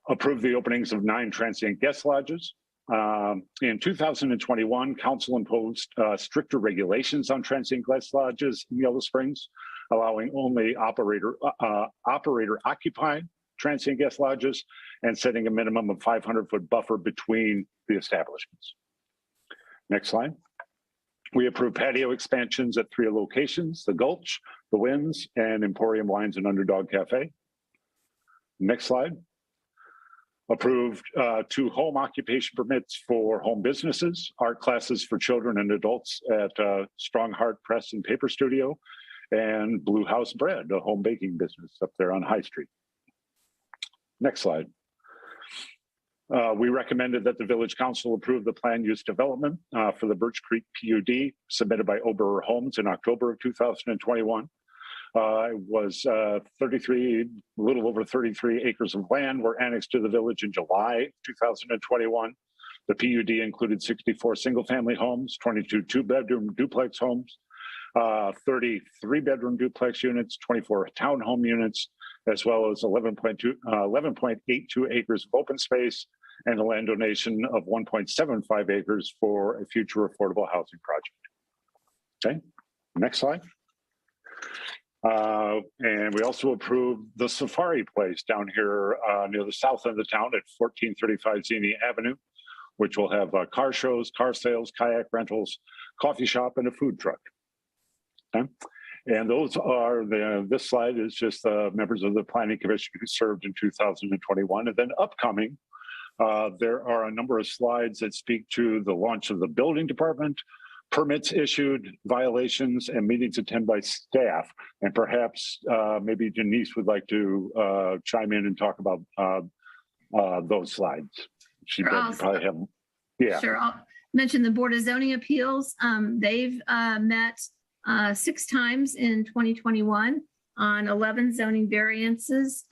Approved the openings of 9 transient guest lodges. In 2021, council imposed stricter regulations on transient guest lodges in Yellow Springs, allowing only operator-occupied transient guest lodges and setting a minimum of 500-foot buffer between the establishments. Next slide. We approved patio expansions at 3 locations, the Gulch, the Winds, and Emporium Wines and Underdog Cafe. Next slide. Approved 2 home occupation permits for home businesses, art classes for children and adults at Strong Heart Press and Paper Studio, and Blue House Bread, a home baking business up there on High Street. Next slide. We recommended that the Village Council approve the planned use development for the Birch Creek PUD submitted by Oberer Homes in October of 2021. It was a little over 33 acres of land were annexed to the village in July 2021. The PUD included 64 single-family homes, 22 2-bedroom duplex homes, 30 3-bedroom duplex units, 24 townhome units, as well as 11.82 acres of open space and a land donation of 1.75 acres for a future affordable housing project. Okay, next slide. And we also approved the Safari Place down here near the south end of the town at 1435 Xenia Avenue, which will have car shows, car sales, kayak rentals, coffee shop, and a food truck. Okay. And those are this slide is just the members of the Planning Commission who served in 2021. And then upcoming, there are a number of slides that speak to the launch of the building department, permits issued, violations, and meetings attended by staff. And perhaps maybe Denise would like to chime in and talk about those slides. She probably have, yeah. Sure, I'll mention the Board of Zoning Appeals. They've met 6 times in 2021 on 11 zoning variances,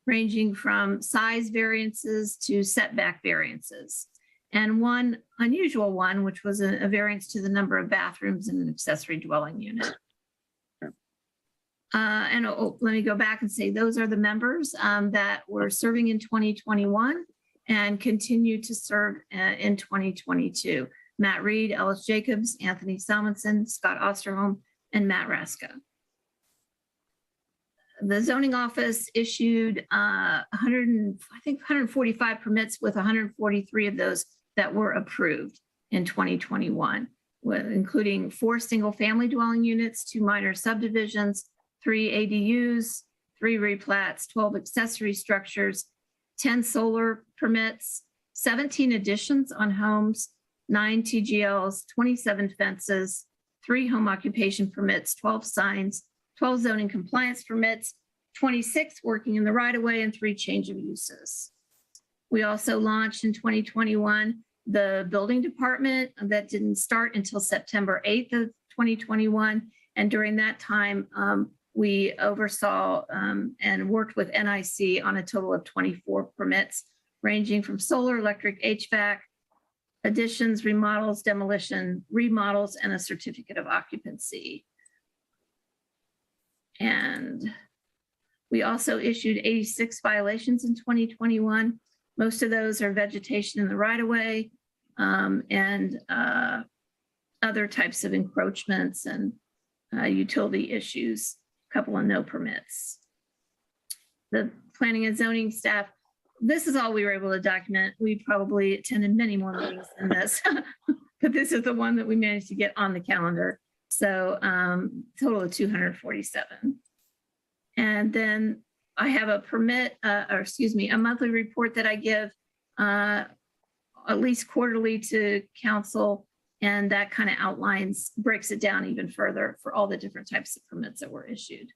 ranging from size variances to setback variances. And one unusual one, which was a variance to the number of bathrooms in an accessory dwelling unit. And let me go back and say, those are the members that were serving in 2021 and continue to serve in 2022. Matt Reed, Ellis Jacobs, Anthony Salmonson, Scott Osterholm, and Matt Raska. The zoning office issued 145 permits, with 143 of those that were approved in 2021, including 4 single-family dwelling units, 2 minor subdivisions, 3 ADUs, 3 replats, 12 accessory structures, 10 solar permits, 17 additions on homes, 9 TGLs, 27 fences, 3 home occupation permits, 12 signs, 12 zoning compliance permits, 26 working in the right-of-way, and 3 change of uses. We also launched in 2021 the building department. That didn't start until September 8th of 2021. And during that time, we oversaw and worked with NIC on a total of 24 permits, ranging from solar, electric, HVAC, additions, remodels, demolition, remodels, and a certificate of occupancy. And we also issued 86 violations in 2021. Most of those are vegetation in the right-of-way and other types of encroachments and utility issues, a couple of no permits. The planning and zoning staff, this is all we were able to document. We probably attended many more meetings than this, but this is the one that we managed to get on the calendar. So total of 247. And then I have a permit, a monthly report that I give at least quarterly to council. And that kind of breaks it down even further for all the different types of permits that were issued.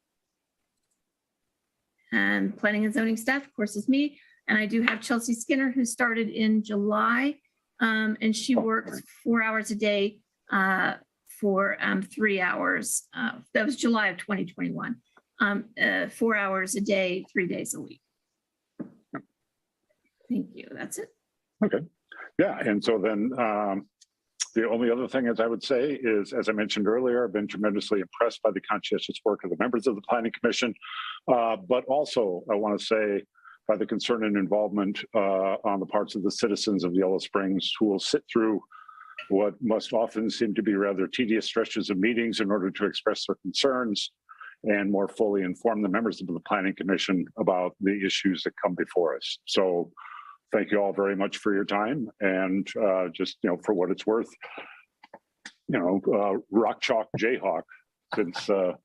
And planning and zoning staff, of course, is me. And I do have Chelsea Skinner, who started in July. And she works 4 hours a day for 3 hours. That was July of 2021. 4 hours a day, 3 days a week. Thank you. That's it. Okay. Yeah. And so then the only other thing, as I would say, is, as I mentioned earlier, I've been tremendously impressed by the conscientious work of the members of the Planning Commission, but also I want to say by the concern and involvement on the parts of the citizens of Yellow Springs, who will sit through what must often seem to be rather tedious stretches of meetings in order to express their concerns and more fully inform the members of the Planning Commission about the issues that come before us. So thank you all very much for your time, and just, for what it's worth, Rock Chalk Jayhawk, since they're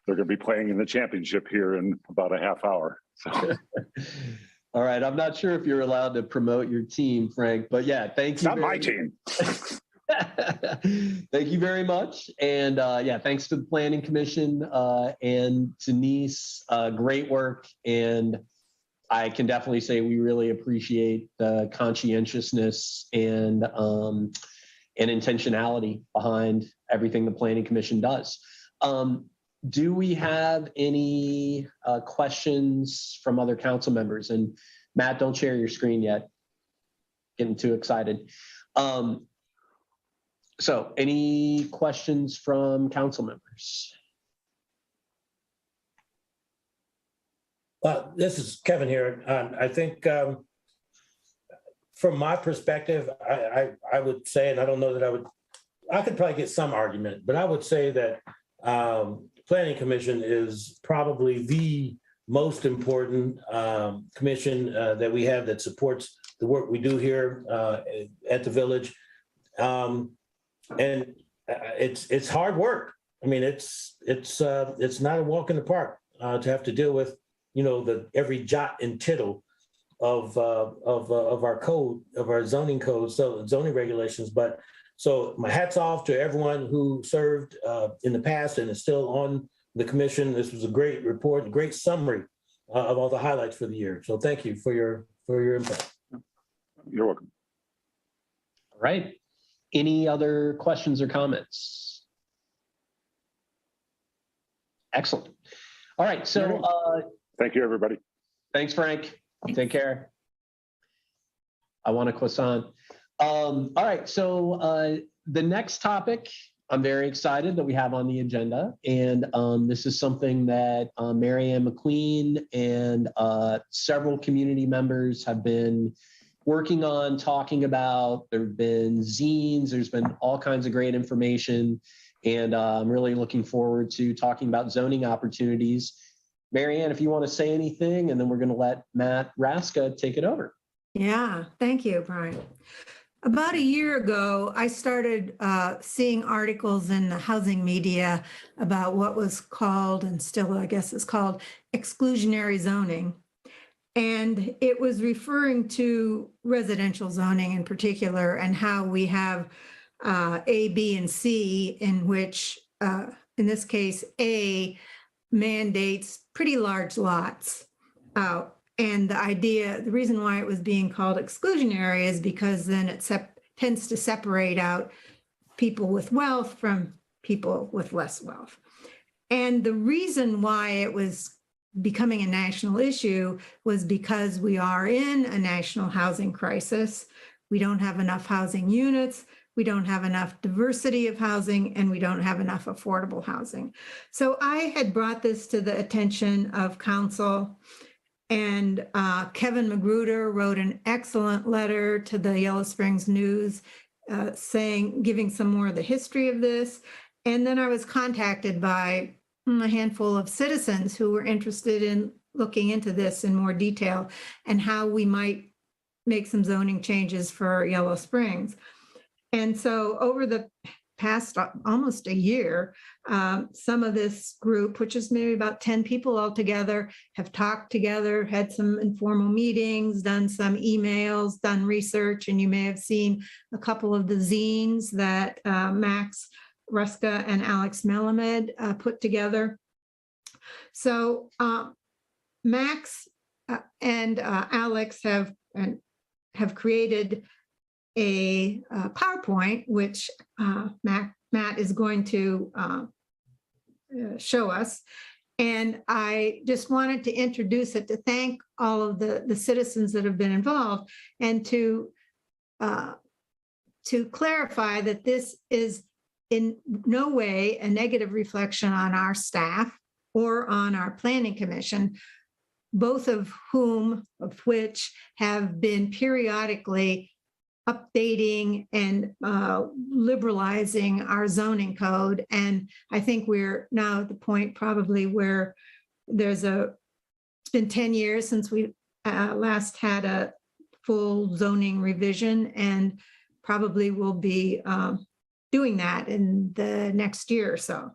going to be playing in the championship here in about a half hour. So. All right. I'm not sure if you're allowed to promote your team, Frank, but yeah, thank you. It's not my team. Thank you very much. And thanks to the Planning Commission and Denise. Great work. And I can definitely say we really appreciate the conscientiousness and intentionality behind everything the Planning Commission does. Do we have any questions from other council members? And Matt, don't share your screen yet. Getting too excited. So any questions from council members? This is Kevin here. I think from my perspective, I would say, and I don't know that I could probably get some argument, but I would say that Planning Commission is probably the most important commission that we have that supports the work we do here at the village. And it's hard work. I mean, it's not a walk in the park to have to deal with, every jot and tittle of our code, of our zoning code, so zoning regulations. But so my hat's off to everyone who served in the past and is still on the commission. This was a great report, a great summary of all the highlights for the year. So thank you for your input. You're welcome. All right. Any other questions or comments? Excellent. All right. So thank you, everybody. Thanks, Frank. Take care. I want a croissant. All right. So the next topic, I'm very excited that we have on the agenda. And this is something that Marianne, MacQueen, and several community members have been working on, talking about. There have been zines, there's been all kinds of great information. And I'm really looking forward to talking about zoning opportunities Marianne, if you want to say anything, and then we're going to let Matt Raska take it over. Yeah, thank you, Brian. About a year ago, I started seeing articles in the housing media about what was called, and still I guess is called, exclusionary zoning. And it was referring to residential zoning in particular, and how we have A, B, and C, in which, in this case, A mandates pretty large lots. And the reason why it was being called exclusionary is because then it tends to separate out people with wealth from people with less wealth. And the reason why it was becoming a national issue was because we are in a national housing crisis. We don't have enough housing units. We don't have enough diversity of housing, and we don't have enough affordable housing. So I had brought this to the attention of council. And Kevin Magruder wrote an excellent letter to the Yellow Springs News giving some more of the history of this. And then I was contacted by a handful of citizens who were interested in looking into this in more detail and how we might make some zoning changes for Yellow Springs. And so over the past almost a year, some of this group, which is maybe about 10 people altogether, have talked together, had some informal meetings, done some emails, done research, and you may have seen a couple of the zines that Max Ruska and Alex Melamed put together. So Max and Alex have created a PowerPoint, which Matt is going to show us. And I just wanted to introduce it to thank all of the citizens that have been involved, and to clarify that this is in no way a negative reflection on our staff or on our planning commission, both of which have been periodically updating and liberalizing our zoning code. And I think we're now at the point probably where it's been 10 years since we last had a full zoning revision, and probably will be doing that in the next year or so.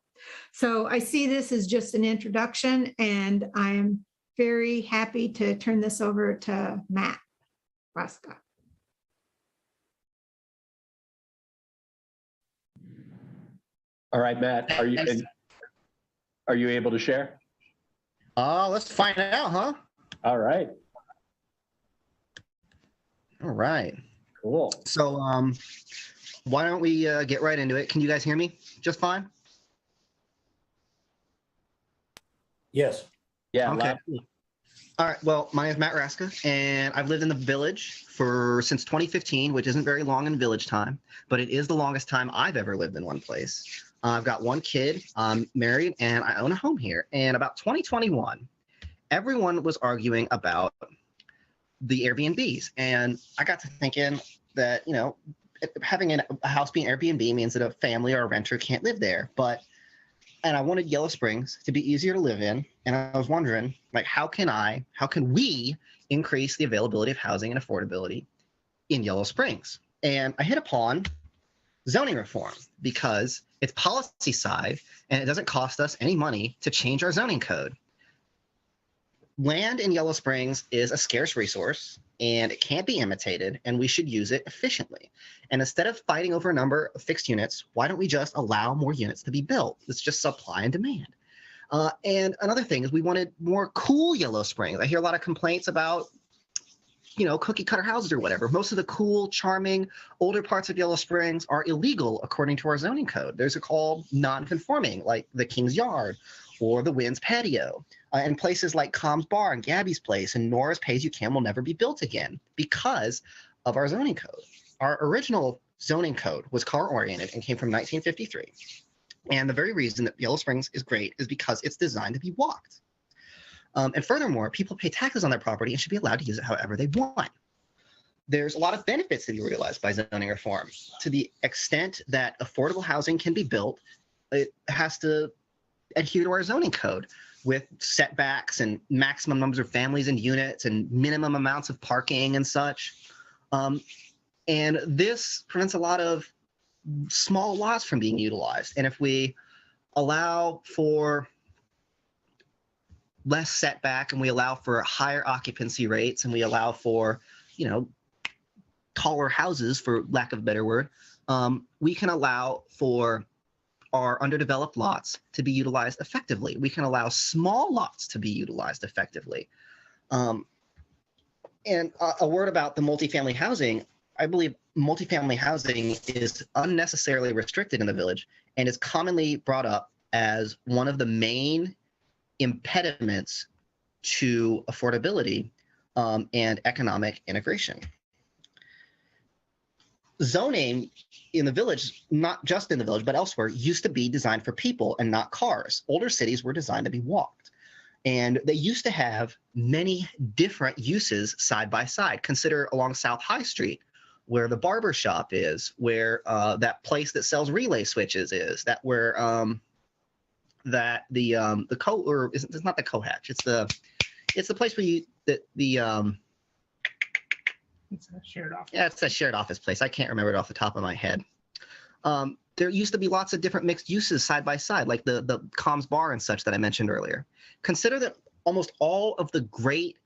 So I see this as just an introduction, and I'm very happy to turn this over to Matt Raska. All right, Matt, are you able to share? Let's find out, huh? All right. All right. Cool. So why don't we get right into it? Can you guys hear me just fine? Yes. Yeah. Okay. All right. Well, my name is Matt Raska, and I've lived in the village since 2015, which isn't very long in village time, but it is the longest time I've ever lived in one place. I've got one kid, I'm married, and I own a home here. And about 2021, everyone was arguing about the Airbnbs. And I got to thinking that, having a house being Airbnb means that a family or a renter can't live there. And I wanted Yellow Springs to be easier to live in. And I was wondering, how can we increase the availability of housing and affordability in Yellow Springs? And I hit upon zoning reform, because it's policy side and it doesn't cost us any money to change our zoning code. Land in Yellow Springs is a scarce resource, and it can't be imitated, and we should use it efficiently. And instead of fighting over a number of fixed units, why don't we just allow more units to be built? It's just supply and demand. And another thing is we wanted more cool Yellow Springs. I hear a lot of complaints about cookie cutter houses or whatever. Most of the cool, charming, older parts of Yellow Springs are illegal according to our zoning code. Those are called non-conforming, like the King's Yard or the Wynn's Patio. And places like Com's Bar and Gabby's Place and Nora's Pays You Can will never be built again because of our zoning code. Our original zoning code was car-oriented and came from 1953. And the very reason that Yellow Springs is great is because it's designed to be walked. And furthermore, people pay taxes on their property and should be allowed to use it however they want. There's a lot of benefits to be realized by zoning reform. To the extent that affordable housing can be built, it has to adhere to our zoning code. with setbacks and maximum numbers of families and units and minimum amounts of parking and such. And this prevents a lot of small lots from being utilized. And if we allow for less setback and we allow for higher occupancy rates and we allow for, you know, taller houses, for lack of a better word, we can allow for our underdeveloped lots to be utilized effectively. We can allow small lots to be utilized effectively. And a word about the multifamily housing. I believe multifamily housing is unnecessarily restricted in the village and is commonly brought up as one of the main impediments to affordability and economic integration. Zoning in the village, not just in the village, but elsewhere, used to be designed for people and not cars. Older cities were designed to be walked. And they used to have many different uses side by side. Consider along South High Street, where the barber shop is, where that place that sells relay switches is, that where it's not the Cohatch, it's the place where it's a shared office. Yeah, it's a shared office place. I can't remember it off the top of my head. There used to be lots of different mixed uses side by side, like the Comms Bar and such that I mentioned earlier. Consider that almost all of the great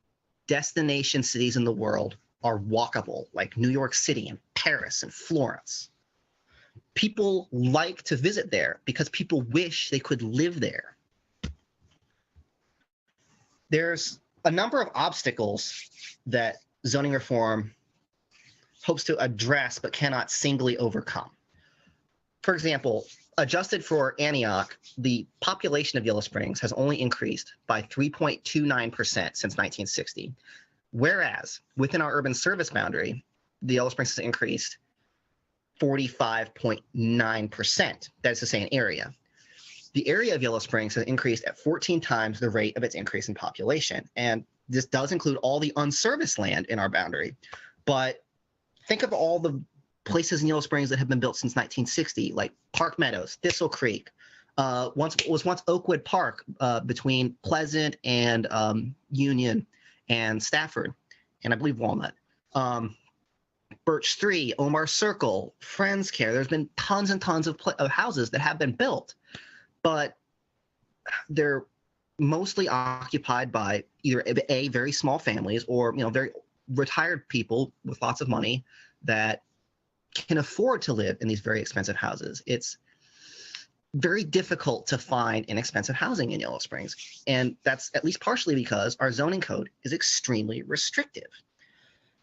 destination cities in the world are walkable, like New York City and Paris and Florence. People like to visit there because people wish they could live there. There's a number of obstacles that zoning reform hopes to address but cannot singly overcome. For example, adjusted for Antioch, the population of Yellow Springs has only increased by 3.29% since 1960. Whereas within our urban service boundary, the Yellow Springs has increased 45.9%. That is to say, in area. The area of Yellow Springs has increased at 14 times the rate of its increase in population. And this does include all the unserviced land in our boundary. But think of all the places in Yellow Springs that have been built since 1960, like Park Meadows, Thistle Creek, once Oakwood Park between Pleasant and Union and Stafford, and I believe Walnut. Birch 3, Omar Circle, Friends Care. There's been tons and tons of houses that have been built, but they're mostly occupied by either A, very small families, or very retired people with lots of money that can afford to live in these very expensive houses. It's very difficult to find inexpensive housing in Yellow Springs. And that's at least partially because our zoning code is extremely restrictive.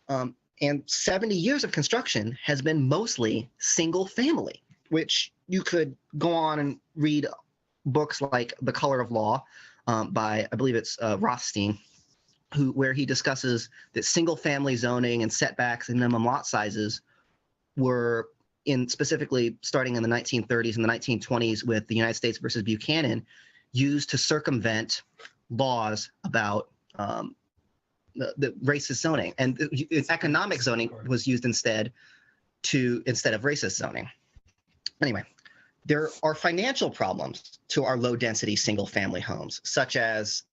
And 70 years of construction has been mostly single family, which you could go on and read books like The Color of Law by, I believe it's Rothstein, where he discusses that single family zoning and setbacks and minimum lot sizes were specifically starting in the 1930s and the 1920s with the United States versus Buchanan, used to circumvent laws about the racist zoning, and economic zoning was used instead of racist zoning. Anyway, there are financial problems to our low density single family homes, such as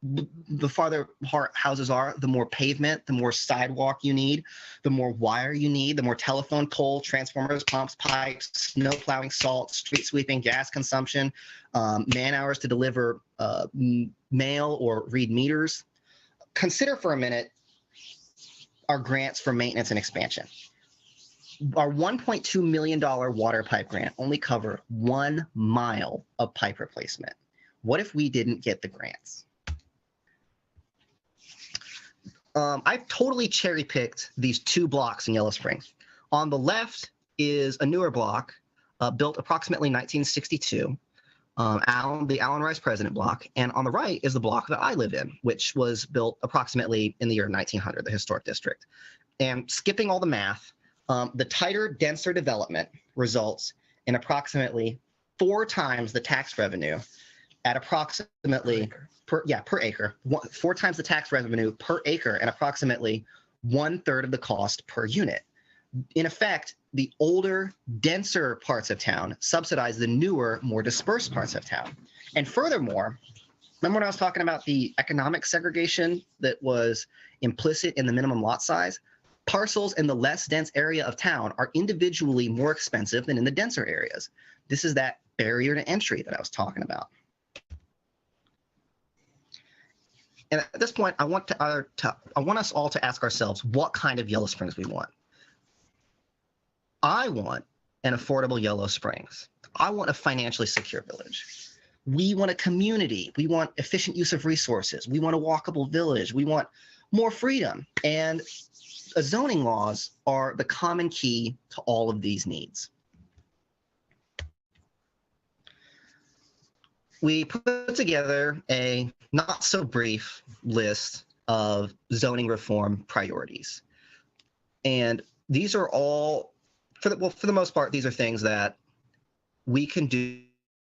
the farther houses are, the more pavement, the more sidewalk you need, the more wire you need, the more telephone pole, transformers, pumps, pipes, snow plowing, salt, street sweeping, gas consumption, man hours to deliver mail or read meters. Consider for a minute our grants for maintenance and expansion. Our $1.2 million water pipe grant only covered 1 mile of pipe replacement. What if we didn't get the grants? I've totally cherry-picked these 2 blocks in Yellow Springs. On the left is a newer block built approximately 1962, the Allen Rice President block, and on the right is the block that I live in, which was built approximately in the year 1900, the historic district. And skipping all the math, the tighter, denser development results in approximately 4 times the tax revenue at approximately per acre, 4 times the tax revenue per acre and approximately 1/3 of the cost per unit. In effect, the older, denser parts of town subsidize the newer, more dispersed parts of town. And furthermore, remember when I was talking about the economic segregation that was implicit in the minimum lot size? Parcels in the less dense area of town are individually more expensive than in the denser areas. This is that barrier to entry that I was talking about. And at this point, I want us all to ask ourselves what kind of Yellow Springs we want. I want an affordable Yellow Springs. I want a financially secure village. We want a community. We want efficient use of resources. We want a walkable village. We want more freedom. And zoning laws are the common key to all of these needs. We put together a not so brief list of zoning reform priorities. And these are all, for the most part, these are things that we can do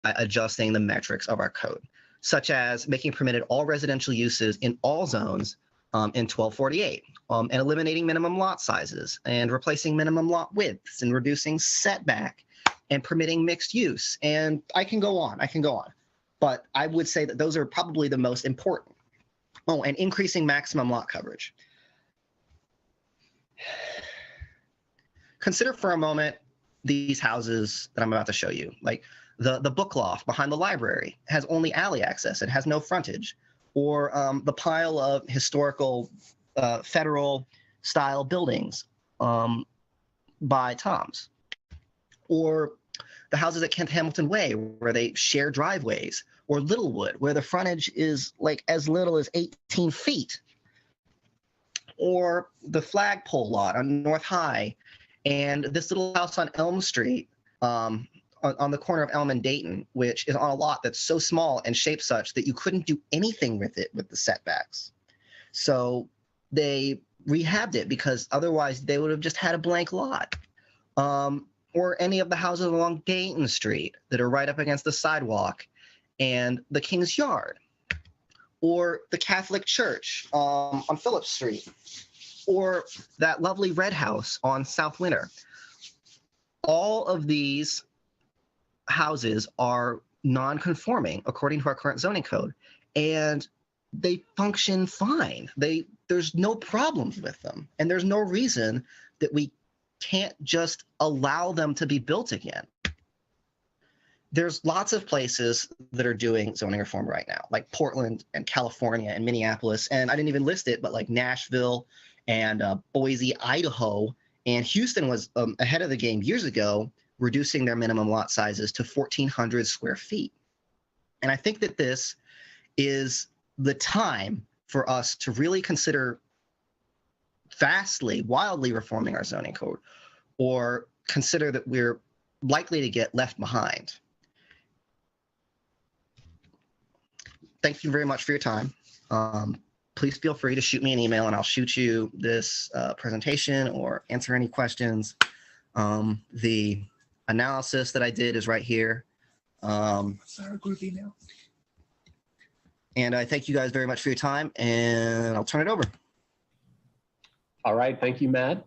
by adjusting the metrics of our code, such as making permitted all residential uses in all zones in 1248, and eliminating minimum lot sizes, and replacing minimum lot widths, and reducing setback, and permitting mixed use. And I can go on, but I would say that those are probably the most important. Oh, and increasing maximum lot coverage. Consider for a moment these houses that I'm about to show you. Like the book loft behind the library has only alley access. It has no frontage. Or the pile of historical federal style buildings by Tom's. Or the houses at Kent Hamilton Way where they share driveways. Or Littlewood where the frontage is like as little as 18 feet. Or the flagpole lot on North High. And this little house on Elm Street, on the corner of Elm and Dayton, which is on a lot that's so small and shaped such that you couldn't do anything with it with the setbacks. So they rehabbed it because otherwise they would have just had a blank lot. Or any of the houses along Dayton Street that are right up against the sidewalk and the King's Yard. Or the Catholic Church on Phillips Street. Or that lovely red house on South Winter. All of these houses are non-conforming according to our current zoning code, and they function fine. There's no problems with them, and there's no reason that we can't just allow them to be built again. There's lots of places that are doing zoning reform right now, like Portland and California and Minneapolis, and I didn't even list it, but like Nashville and Boise, Idaho, and Houston was ahead of the game years ago, reducing their minimum lot sizes to 1,400 square feet. And I think that this is the time for us to really consider wildly reforming our zoning code, or consider that we're likely to get left behind. Thank you very much for your time. Please feel free to shoot me an email and I'll shoot you this presentation or answer any questions. The analysis that I did is right here. What's our group email? And I thank you guys very much for your time, and I'll turn it over. All right, thank you, Matt.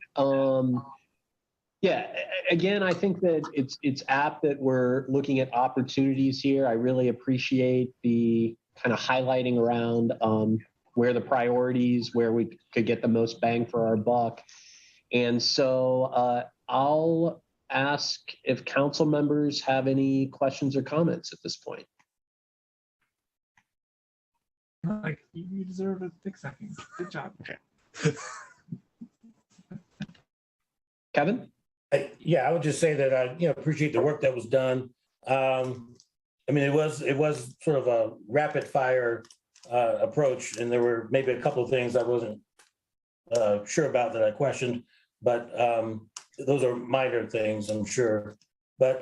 Yeah, again, I think that it's apt that we're looking at opportunities here. I really appreciate the kind of highlighting around where the priorities, where we could get the most bang for our buck. And so I'll ask if council members have any questions or comments at this point. Like, you deserve a 6 seconds. Good job. Okay. Kevin? Yeah, I would just say that I appreciate the work that was done. I mean, it was sort of a rapid fire approach, and there were maybe a couple of things I wasn't sure about that I questioned, but those are minor things, I'm sure. But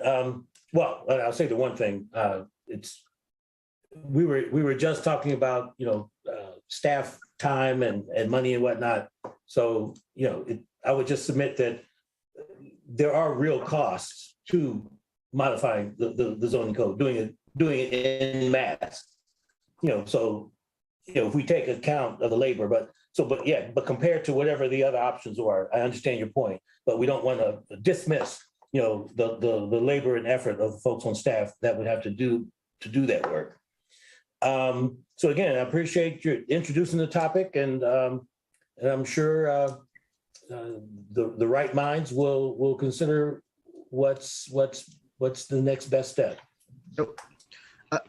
well, I'll say the one thing. We were just talking about staff time and money and whatnot. So I would just submit that there are real costs to modifying the zoning code, doing it en masse. So if we take account of the labor, but compared to whatever the other options are, I understand your point, but we don't want to dismiss, the labor and effort of the folks on staff that would have to do that work. So again, I appreciate you introducing the topic, and I'm sure the right minds will consider what's the next best step.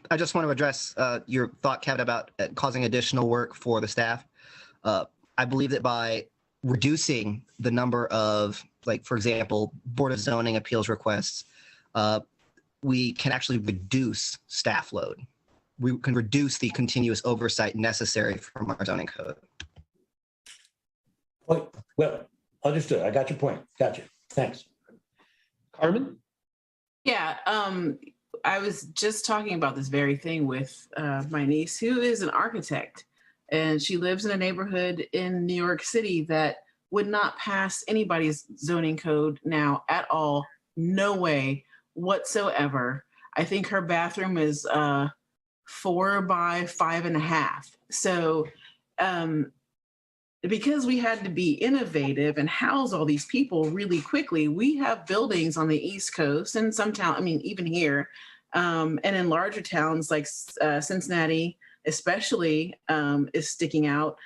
I just want to address your thought, Kevin, about causing additional work for the staff. I believe that by reducing the number of, like, for example, Board of Zoning appeals requests, we can actually reduce staff load. We can reduce the continuous oversight necessary from our zoning code. Well, understood. I got your point. Gotcha. Thanks. Carmen? Yeah, I was just talking about this very thing with my niece, who is an architect, and she lives in a neighborhood in New York City that would not pass anybody's zoning code now at all. No way whatsoever. I think her bathroom is 4 by 5.5. So because we had to be innovative and house all these people really quickly, we have buildings on the East Coast and some town, I mean, even here, and in larger towns like Cincinnati, especially, is sticking out,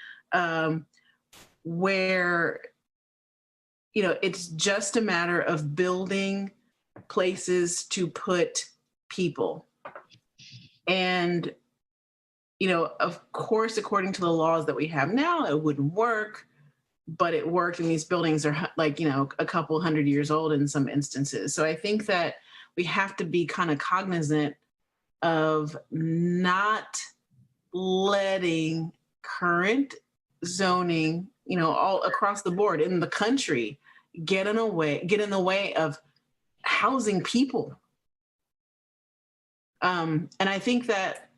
where, it's just a matter of building places to put people. And, of course, according to the laws that we have now, it wouldn't work, but it worked. And these buildings are like, a couple 100 years old in some instances. So I think that we have to be kind of cognizant of not letting current zoning, all across the board in the country get in the way of housing people. And I think that,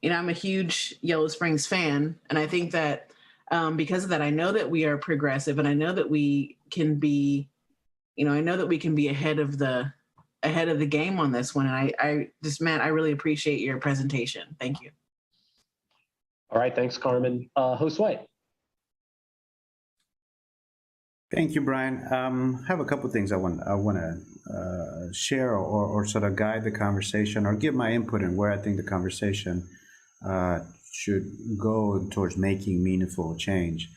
I'm a huge Yellow Springs fan, and I think that because of that, I know that we are progressive, and I know that we can be, ahead of the game on this one. And Matt, I really appreciate your presentation. Thank you. All right, thanks, Carmen. Josue. Thank you, Brian. I have a couple of things I want to share or sort of guide the conversation or give my input in where I think the conversation should go towards making meaningful change.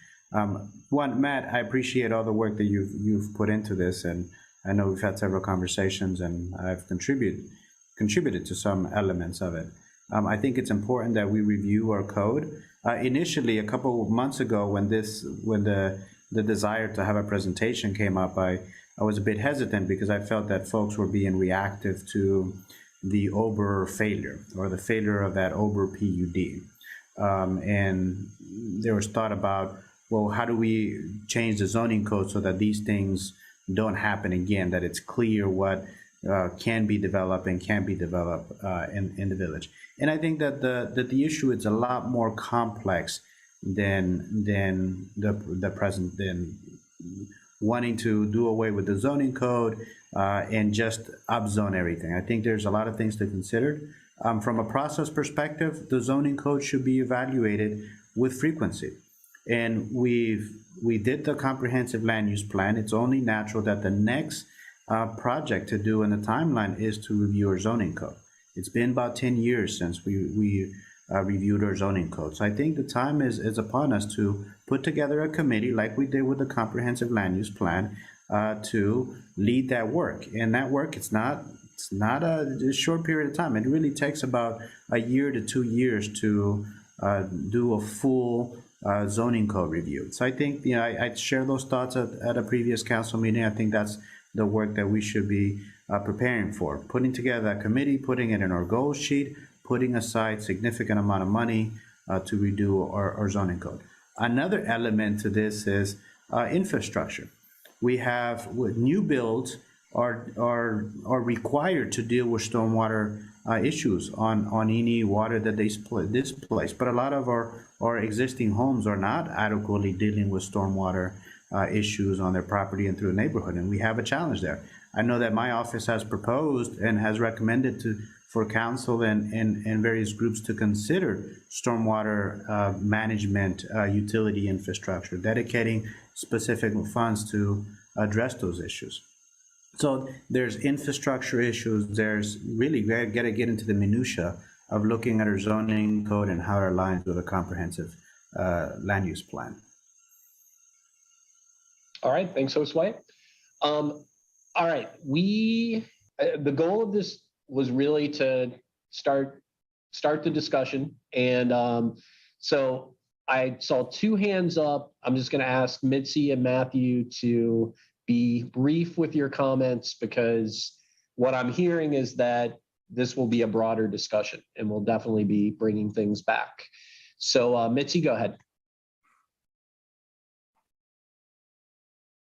One, Matt, I appreciate all the work that you've put into this, and I know we've had several conversations, and I've contributed to some elements of it. I think it's important that we review our code. Initially, a couple of months ago, when the desire to have a presentation came up, I was a bit hesitant because I felt that folks were being reactive to the Ober failure, or the failure of that Ober PUD. And there was thought about, well, how do we change the zoning code so that these things don't happen again, that it's clear what can be developed and can't be developed in the village. And I think that the issue is a lot more complex than the present, than wanting to do away with the zoning code and just upzone everything. I think there's a lot of things to consider. From a process perspective, the zoning code should be evaluated with frequency. And we did the comprehensive land use plan. It's only natural that the next project to do in the timeline is to review our zoning code. It's been about 10 years since we reviewed our zoning code. So I think the time is upon us to put together a committee like we did with the comprehensive land use plan to lead that work. And that work, it's not a short period of time. It really takes about a year to 2 years to do a full zoning code review. So I think, I share those thoughts at a previous council meeting. I think that's the work that we should be preparing for. Putting together a committee, putting it in our goal sheet, putting aside significant amount of money to redo our zoning code. Another element to this is infrastructure. We have new builds are required to deal with stormwater issues on any water that they displace. But a lot of our existing homes are not adequately dealing with stormwater issues on their property and through the neighborhood, and we have a challenge there. I know that my office has proposed and has recommended for council and various groups to consider stormwater management utility infrastructure, dedicating specific funds to address those issues. So there's infrastructure issues. There's really got to get into the minutia of looking at our zoning code and how it aligns with a comprehensive land use plan. All right, thanks, Josue. All right, the goal of this was really to start the discussion, and so I saw two hands up. I'm just going to ask Mitzi and Matthew to be brief with your comments, because what I'm hearing is that this will be a broader discussion and we'll definitely be bringing things back. So Mitzi, go ahead.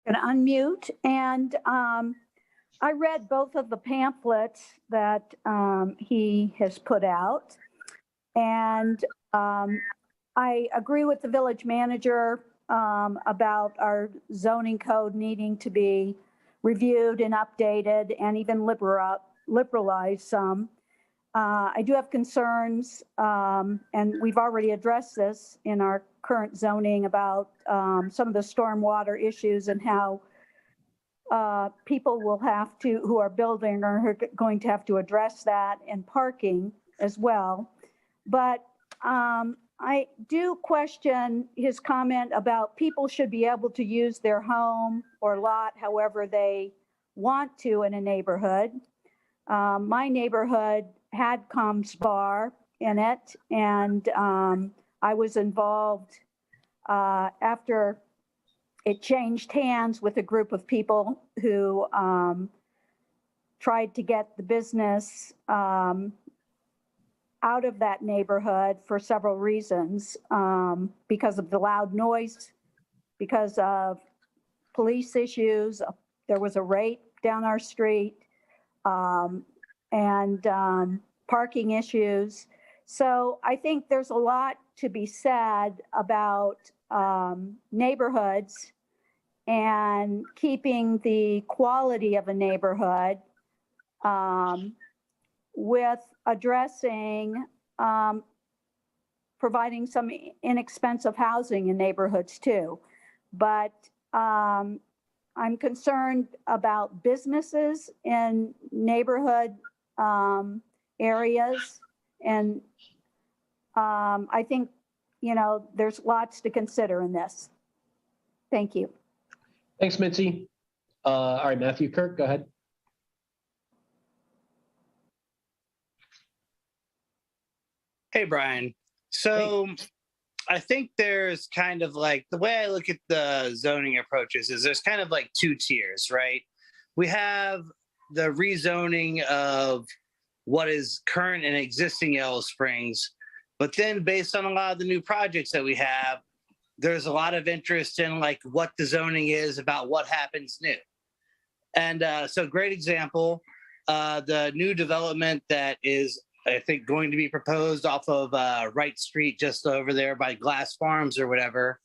Going to unmute, and I read both of the pamphlets that he has put out, and I agree with the village manager about our zoning code needing to be reviewed and updated and even liberalized some. I do have concerns, and we've already addressed this in our current zoning about some of the stormwater issues and how people will have to, who are building, are going to have to address that, and parking as well. But I do question his comment about people should be able to use their home or lot however they want to in a neighborhood. My neighborhood had Comm's Bar in it, and I was involved after it changed hands with a group of people who tried to get the business out of that neighborhood for several reasons, because of the loud noise, because of police issues. There was a rape down our street, and parking issues. So I think there's a lot to be said about neighborhoods and keeping the quality of a neighborhood, with addressing providing some inexpensive housing in neighborhoods too. But I'm concerned about businesses in neighborhood areas, and I think, there's lots to consider in this. Thank you. Thanks, Mitzi. All right, Matthew, Kirk, go ahead. Hey, Brian. So I think there's kind of like, the way I look at the zoning approaches is there's kind of like two tiers, right? We have the rezoning of what is current and existing Yellow Springs, but then based on a lot of the new projects that we have, there's a lot of interest in like what the zoning is about what happens new. And so great example, the new development that is, I think, going to be proposed off of Wright Street, just over there by Glass Farms or whatever.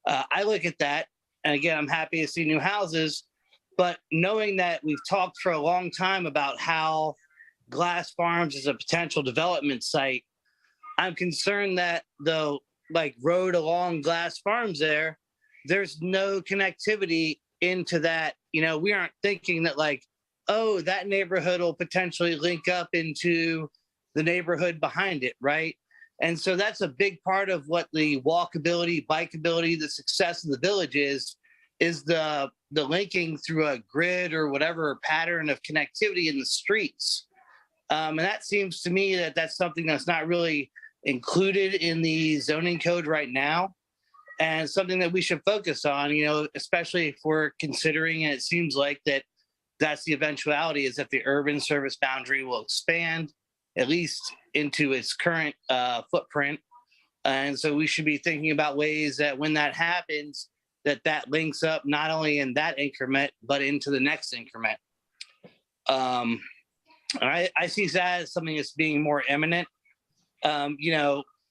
I look at that, and again, I'm happy to see new houses, but knowing that we've talked for a long time about how Glass Farms is a potential development site, I'm concerned that the road along Glass Farms there's no connectivity into that. We aren't thinking that oh, that neighborhood will potentially link up into the neighborhood behind it, right? And so that's a big part of what the walkability, bikeability, the success of the village is the linking through a grid or whatever pattern of connectivity in the streets. And that seems to me that that's something that's not really included in the zoning code right now, and something that we should focus on, especially if we're considering, and it seems like that's the eventuality, is that the urban service boundary will expand at least into its current footprint. And so we should be thinking about ways that when that happens, that links up not only in that increment, but into the next increment. I see that as something that's being more imminent.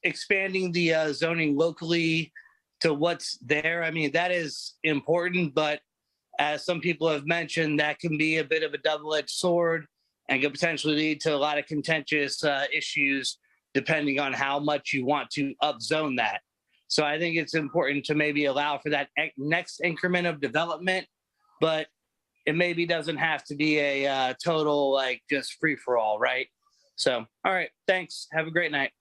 Expanding the zoning locally to what's there, I mean, that is important, but as some people have mentioned, that can be a bit of a double-edged sword and could potentially lead to a lot of contentious issues depending on how much you want to upzone that. So I think it's important to maybe allow for that next increment of development, but it maybe doesn't have to be a total like just free for all, right? So, all right, thanks. Have a great night.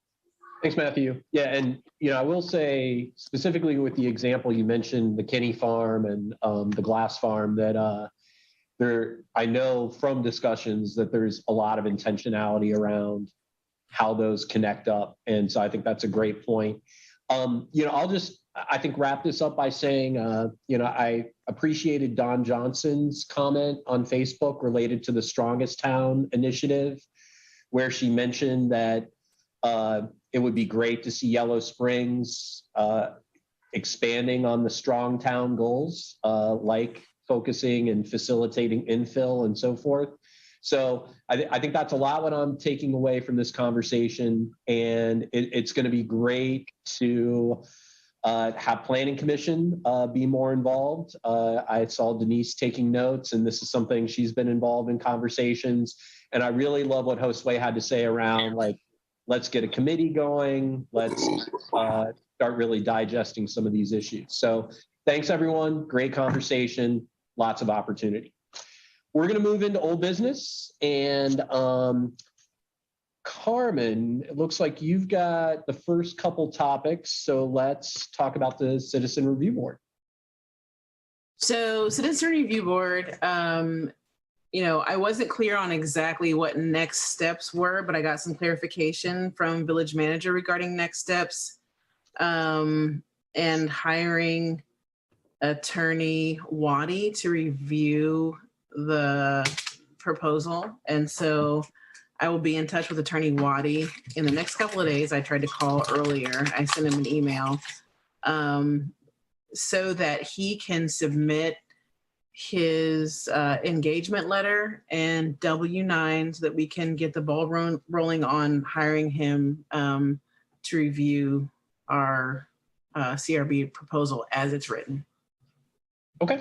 Thanks, Matthew. Yeah, and I will say specifically with the example you mentioned, the Kinney Farm and the Glass Farm, that I know from discussions that there's a lot of intentionality around how those connect up, and so I think that's a great point. I'll just, I think, wrap this up by saying, I appreciated Don Johnson's comment on Facebook related to the Strongest Town initiative, where she mentioned that it would be great to see Yellow Springs expanding on the Strong Town goals, like focusing and facilitating infill and so forth. So I think that's a lot what I'm taking away from this conversation, and it's going to be great to have Planning Commission be more involved. I saw Denise taking notes, and this is something she's been involved in conversations. And I really love what Josue had to say around, like, let's get a committee going. Let's start really digesting some of these issues. So thanks, everyone. Great conversation. Lots of opportunity. We're going to move into old business, and Carmen, it looks like you've got the first couple topics, so let's talk about the Citizen Review Board. So Citizen Review Board, I wasn't clear on exactly what next steps were, but I got some clarification from Village Manager regarding next steps, and hiring Attorney Waddy to review the proposal. And so I will be in touch with Attorney Waddy in the next couple of days. I tried to call earlier. I sent him an email so that he can submit his engagement letter and W-9 so that we can get the ball rolling on hiring him to review our CRB proposal as it's written. Okay.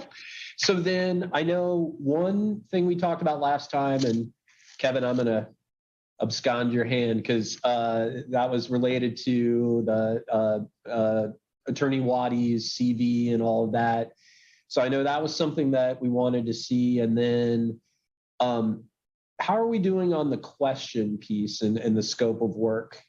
So then I know one thing we talked about last time, and Kevin, I'm going to abscond your hand because that was related to the Attorney Waddy's CV and all of that. So I know that was something that we wanted to see. And then how are we doing on the question piece and the scope of work?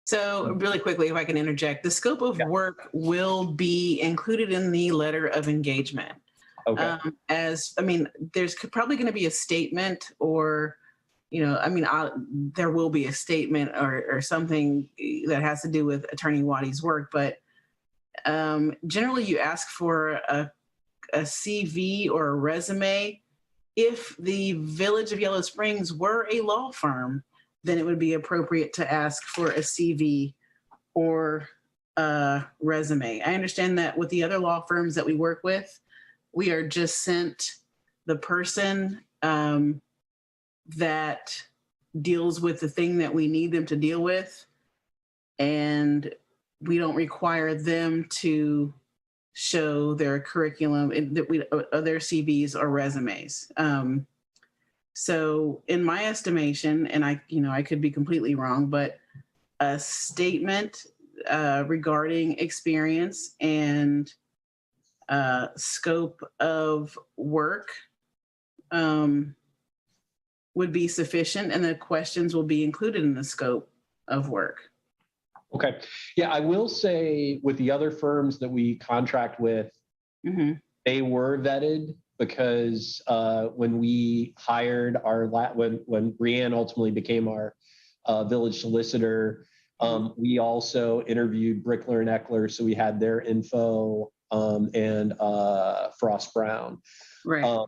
So really quickly, if I can interject, the scope of work will be included in the letter of engagement. Okay. There's probably going to be a statement or, there will be a statement or something that has to do with Attorney Waddy's work, but generally you ask for a CV or a resume. If the Village of Yellow Springs were a law firm, then it would be appropriate to ask for a CV or a resume. I understand that with the other law firms that we work with, we are just sent the person that deals with the thing that we need them to deal with, and we don't require them to show their curriculum, their CVs or resumes. So in my estimation, and I could be completely wrong, but a statement regarding experience and scope of work would be sufficient, and the questions will be included in the scope of work. Okay. Yeah, I will say with the other firms that we contract with, they were vetted because when we hired when Brianne ultimately became our village solicitor, we also interviewed Brickler and Eckler, so we had their info and Frost Brown. Right.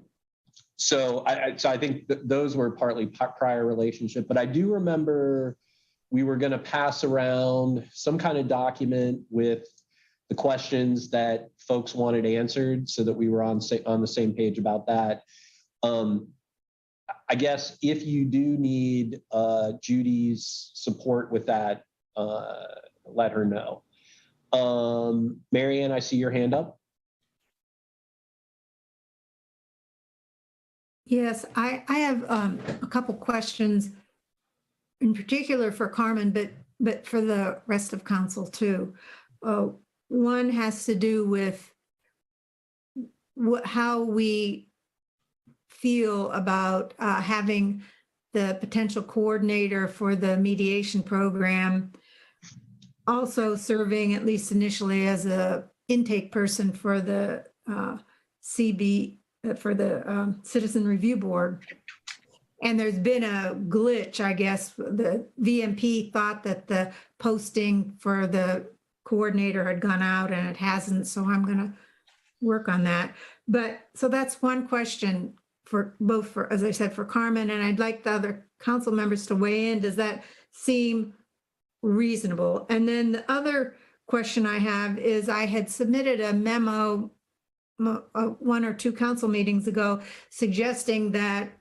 So I think those were partly prior relationship, but I do remember we were going to pass around some kind of document with the questions that folks wanted answered so that we were on the same page about that. I guess if you do need Judy's support with that, let her know. Marianne, I see your hand up. Yes, I have a couple questions in particular for Carmen, but for the rest of council too. One has to do with how we feel about having the potential coordinator for the mediation program also serving, at least initially, as a intake person for the CB, for the Citizen Review Board. And there's been a glitch, I guess. The VMP thought that the posting for the coordinator had gone out and it hasn't, so I'm going to work on that. But so that's one question for both, for, as I said, for Carmen, and I'd like the other council members to weigh in. Does that seem reasonable? And then the other question I have is, I had submitted a memo one or two council meetings ago suggesting that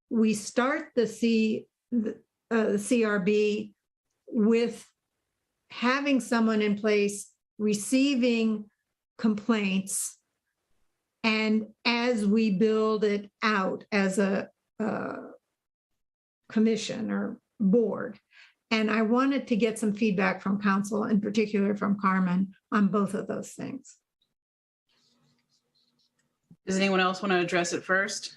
we start the CRB with having someone in place receiving complaints, and as we build it out as a commission or board. And I wanted to get some feedback from council, in particular from Carmen, on both of those things. Does anyone else want to address it first?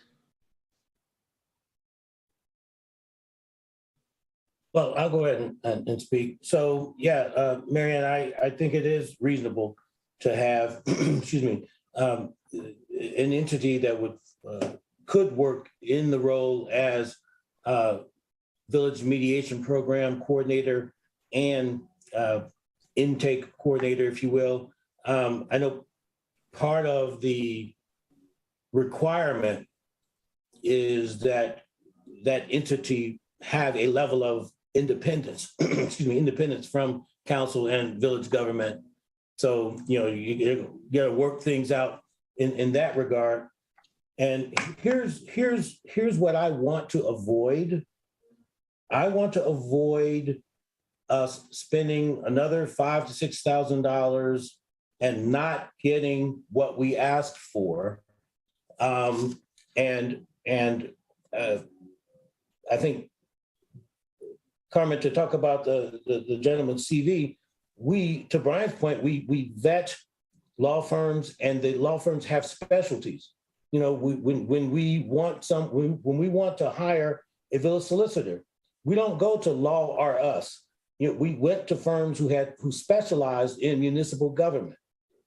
Well, I'll go ahead and speak. So yeah, Marianne, I think it is reasonable to have, excuse me, an entity that would could work in the role as village mediation program coordinator and intake coordinator, if you will. I know part of the requirement is that that entity have a level of independence, excuse me, independence from council and village government. So, you know, you gotta work things out in that regard. And here's what I want to avoid. I want to avoid us spending another $5,000 to $6,000 and not getting what we asked for. And I think, Carmen, to talk about the gentleman's CV, to Brian's point, we vet law firms, and the law firms have specialties. You know, when we want to hire a village solicitor, we don't go to Law R Us. You know, we went to firms who specialized in municipal government.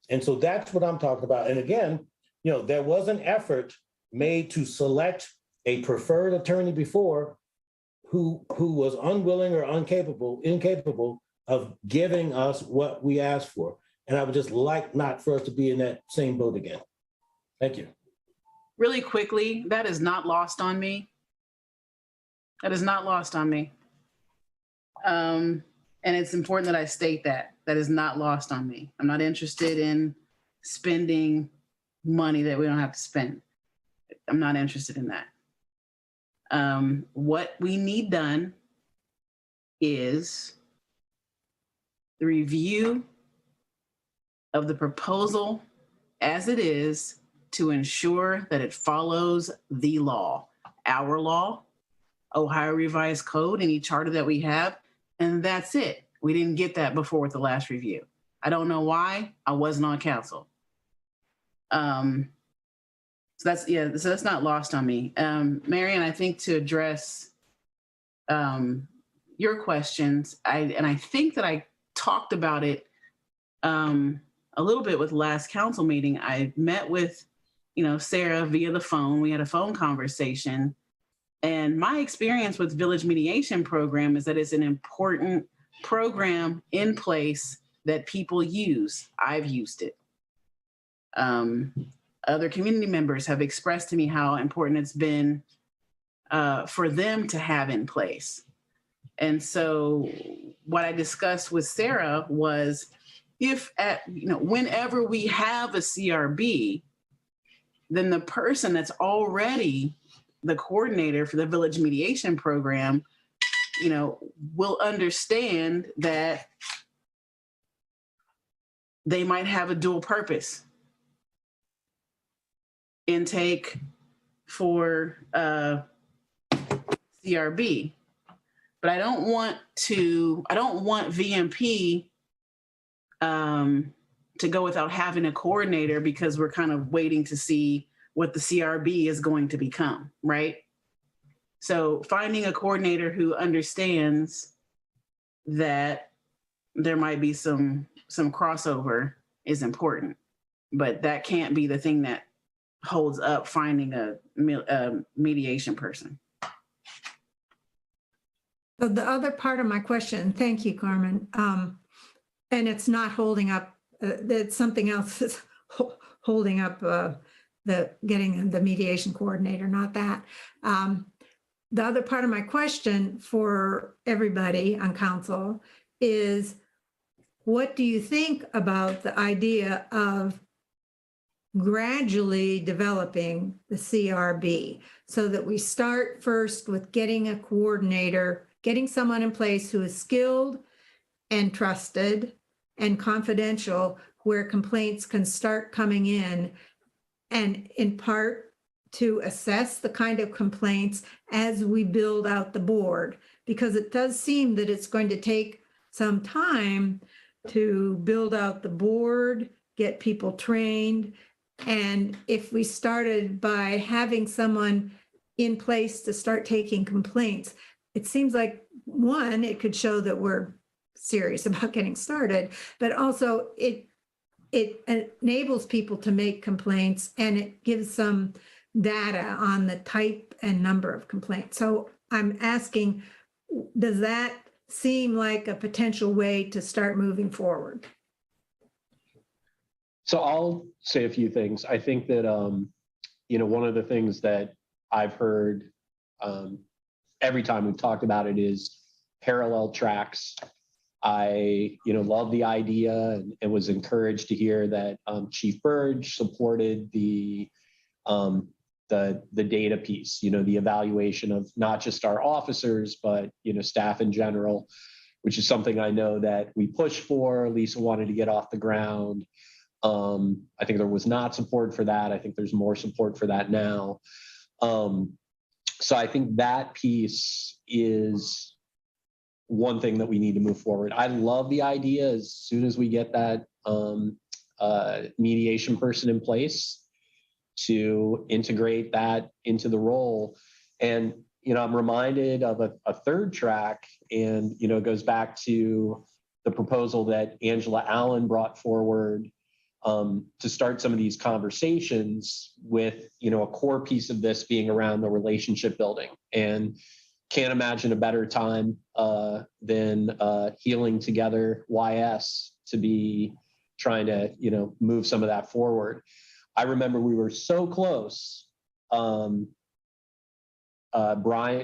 And so that's what I'm talking about. And again, you know, there was an effort made to select a preferred attorney before who was unwilling or incapable of giving us what we asked for. And I would just like not for us to be in that same boat again. Thank you. Really quickly, that is not lost on me. That is not lost on me. And it's important that I state that. That is not lost on me. I'm not interested in spending money that we don't have to spend. I'm not interested in that. What we need done is the review of the proposal as it is to ensure that it follows the law, our law, Ohio Revised Code, any charter that we have, and that's it. We didn't get that before with the last review. I don't know why. I wasn't on council. So that's not lost on me. Marianne, I think to address your questions, I think that I talked about it a little bit with last council meeting. I met with, Sarah via the phone. We had a phone conversation. And my experience with Village Mediation Program is that it's an important program in place that people use. I've used it. Other community members have expressed to me how important it's been for them to have in place. And so what I discussed with Sarah was, whenever we have a CRB, then the person that's already the coordinator for the Village Mediation Program, will understand that they might have a dual purpose. Intake for CRB, but I don't want VMP to go without having a coordinator because we're kind of waiting to see what the CRB is going to become, right? So finding a coordinator who understands that there might be some crossover is important, but that can't be the thing that holds up finding a mediation person. So the other part of my question, thank you, Carmen, and it's not holding up, that's something else that's holding up the getting the mediation coordinator, not that. The other part of my question for everybody on council is, what do you think about the idea of gradually developing the CRB so that we start first with getting a coordinator, getting someone in place who is skilled and trusted and confidential, where complaints can start coming in, and in part to assess the kind of complaints as we build out the board, because it does seem that it's going to take some time to build out the board, get people trained. And if we started by having someone in place to start taking complaints, it seems like, one, it could show that we're serious about getting started, but also it enables people to make complaints, and it gives some data on the type and number of complaints. So I'm asking, does that seem like a potential way to start moving forward? So I'll say a few things. I think that, one of the things that I've heard every time we've talked about it is parallel tracks. I, love the idea and was encouraged to hear that Chief Burge supported the data piece, the evaluation of not just our officers, but, staff in general, which is something I know that we pushed for. Lisa wanted to get off the ground. I think there was not support for that. I think there's more support for that now. So I think that piece is one thing that we need to move forward. I love the idea as soon as we get that mediation person in place to integrate that into the role. And, I'm reminded of a third track, and, it goes back to the proposal that Angela Allen brought forward to start some of these conversations with, a core piece of this being around the relationship building. And can't imagine a better time than Healing Together YS to be trying to, move some of that forward. I remember we were so close.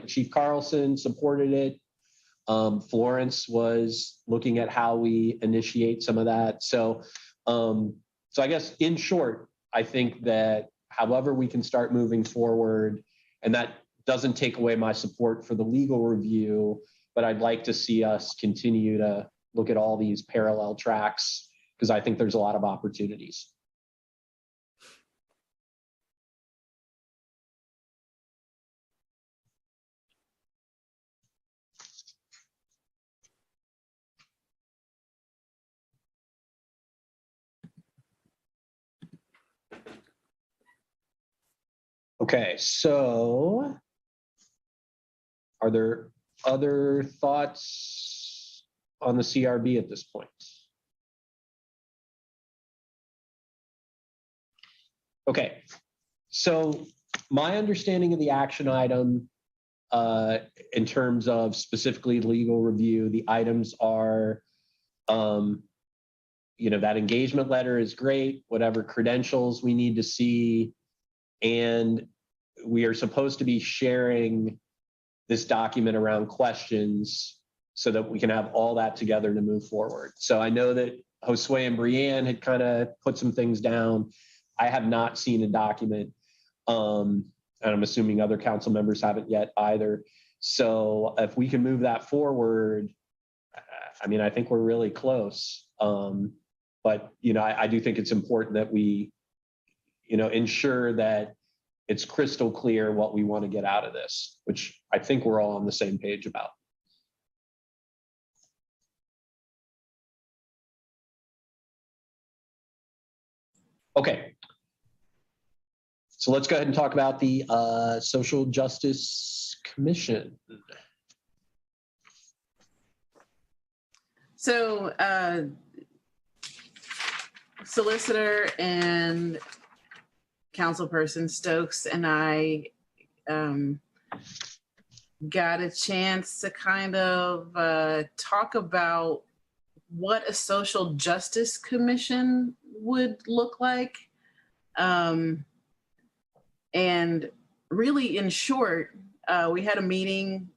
Chief Carlson supported it. Florence was looking at how we initiate some of that. So I guess in short, I think that however we can start moving forward, and that doesn't take away my support for the legal review, but I'd like to see us continue to look at all these parallel tracks, because I think there's a lot of opportunities. Okay, so are there other thoughts on the CRB at this point? Okay, so my understanding of the action item in terms of specifically legal review, the items are, that engagement letter is great, whatever credentials we need to see, and we are supposed to be sharing this document around questions so that we can have all that together to move forward. So I know that Josue and Marianne had kind of put some things down. I have not seen a document, and I'm assuming other council members haven't yet either. So if we can move that forward, I think we're really close. But I do think it's important that we, ensure that it's crystal clear what we want to get out of this, which I think we're all on the same page about. Okay. So let's go ahead and talk about the Social Justice Commission. So solicitor and councilperson Stokes and I got a chance to kind of talk about what a social justice commission would look like. And really, in short, we had a meeting,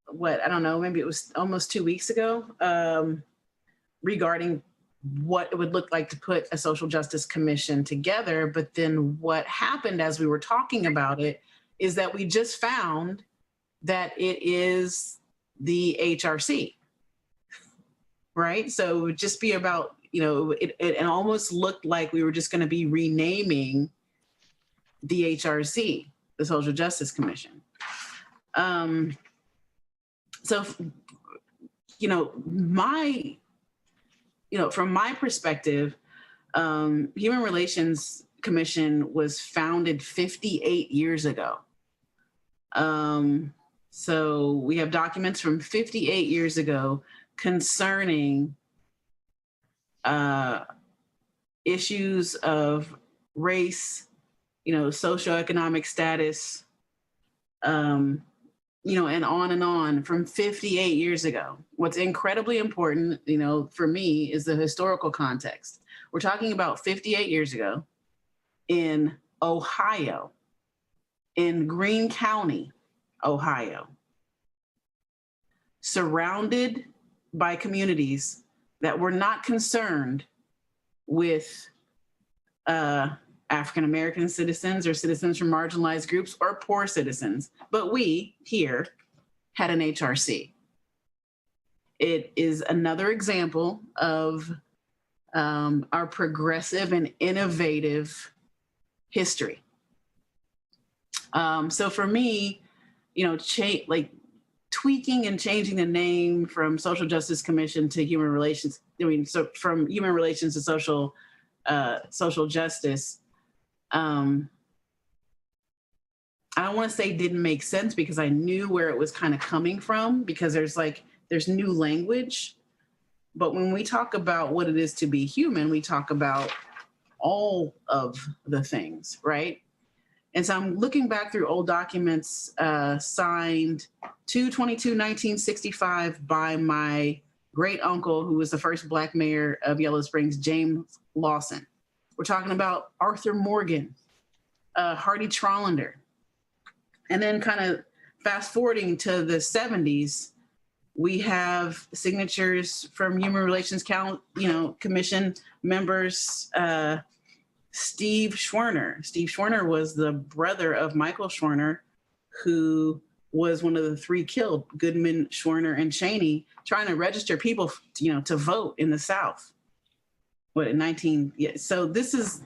I don't know, maybe it was almost 2 weeks ago, regarding what it would look like to put a social justice commission together. But then what happened as we were talking about it is that we just found that it is the HRC, right? So it would just be about, it almost looked like we were just going to be renaming the HRC, the Social Justice Commission. So, from my perspective, Human Relations Commission was founded 58 years ago. So we have documents from 58 years ago concerning issues of race, socioeconomic status, and on from 58 years ago. What's incredibly important, for me, is the historical context. We're talking about 58 years ago in Ohio, in Greene County, Ohio, surrounded by communities that were not concerned with African-American citizens or citizens from marginalized groups or poor citizens, but we here had an HRC. It is another example of our progressive and innovative history. So for me, tweaking and changing the name from Social Justice Commission to Human Relations, so from Human Relations to Social Justice, I don't want to say didn't make sense because I knew where it was kind of coming from, because there's new language. But when we talk about what it is to be human, we talk about all of the things, right? And so I'm looking back through old documents signed 2/22/1965 by my great uncle, who was the first Black mayor of Yellow Springs, James Lawson. We're talking about Arthur Morgan, Hardy Trollander. And then kind of fast forwarding to the 70s, we have signatures from Human Relations Commission members, Steve Schwerner. Steve Schwerner was the brother of Michael Schwerner, who was one of the three killed, Goodman, Schwerner, and Cheney, trying to register people, to vote in the South. So this is,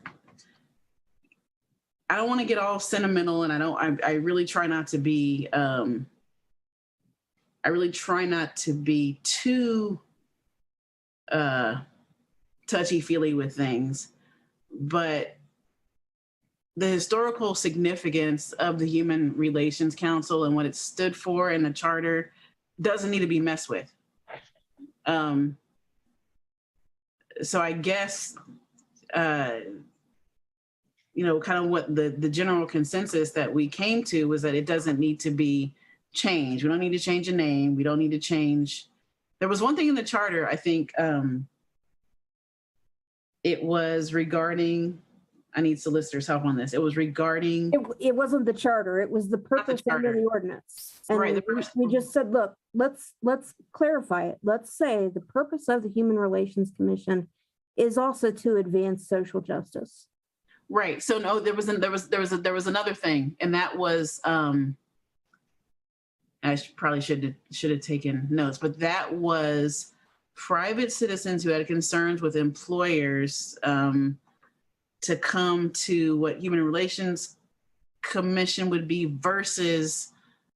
I don't want to get all sentimental, and I really try not to be, too touchy-feely with things. But the historical significance of the Human Relations Council and what it stood for in the charter doesn't need to be messed with. So I guess, kind of what the general consensus that we came to was that it doesn't need to be changed. We don't need to change the name. We don't need to change. There was one thing in the charter, I think, it was regarding, I need solicitors' help on this. It was regarding. It wasn't the charter. It was the purpose under the ordinance. And right. We just said, look, let's clarify it. Let's say the purpose of the Human Relations Commission is also to advance social justice. Right. So no, there was another thing, and that was I probably should have taken notes, but that was private citizens who had concerns with employers to come to what Human Relations commission would be versus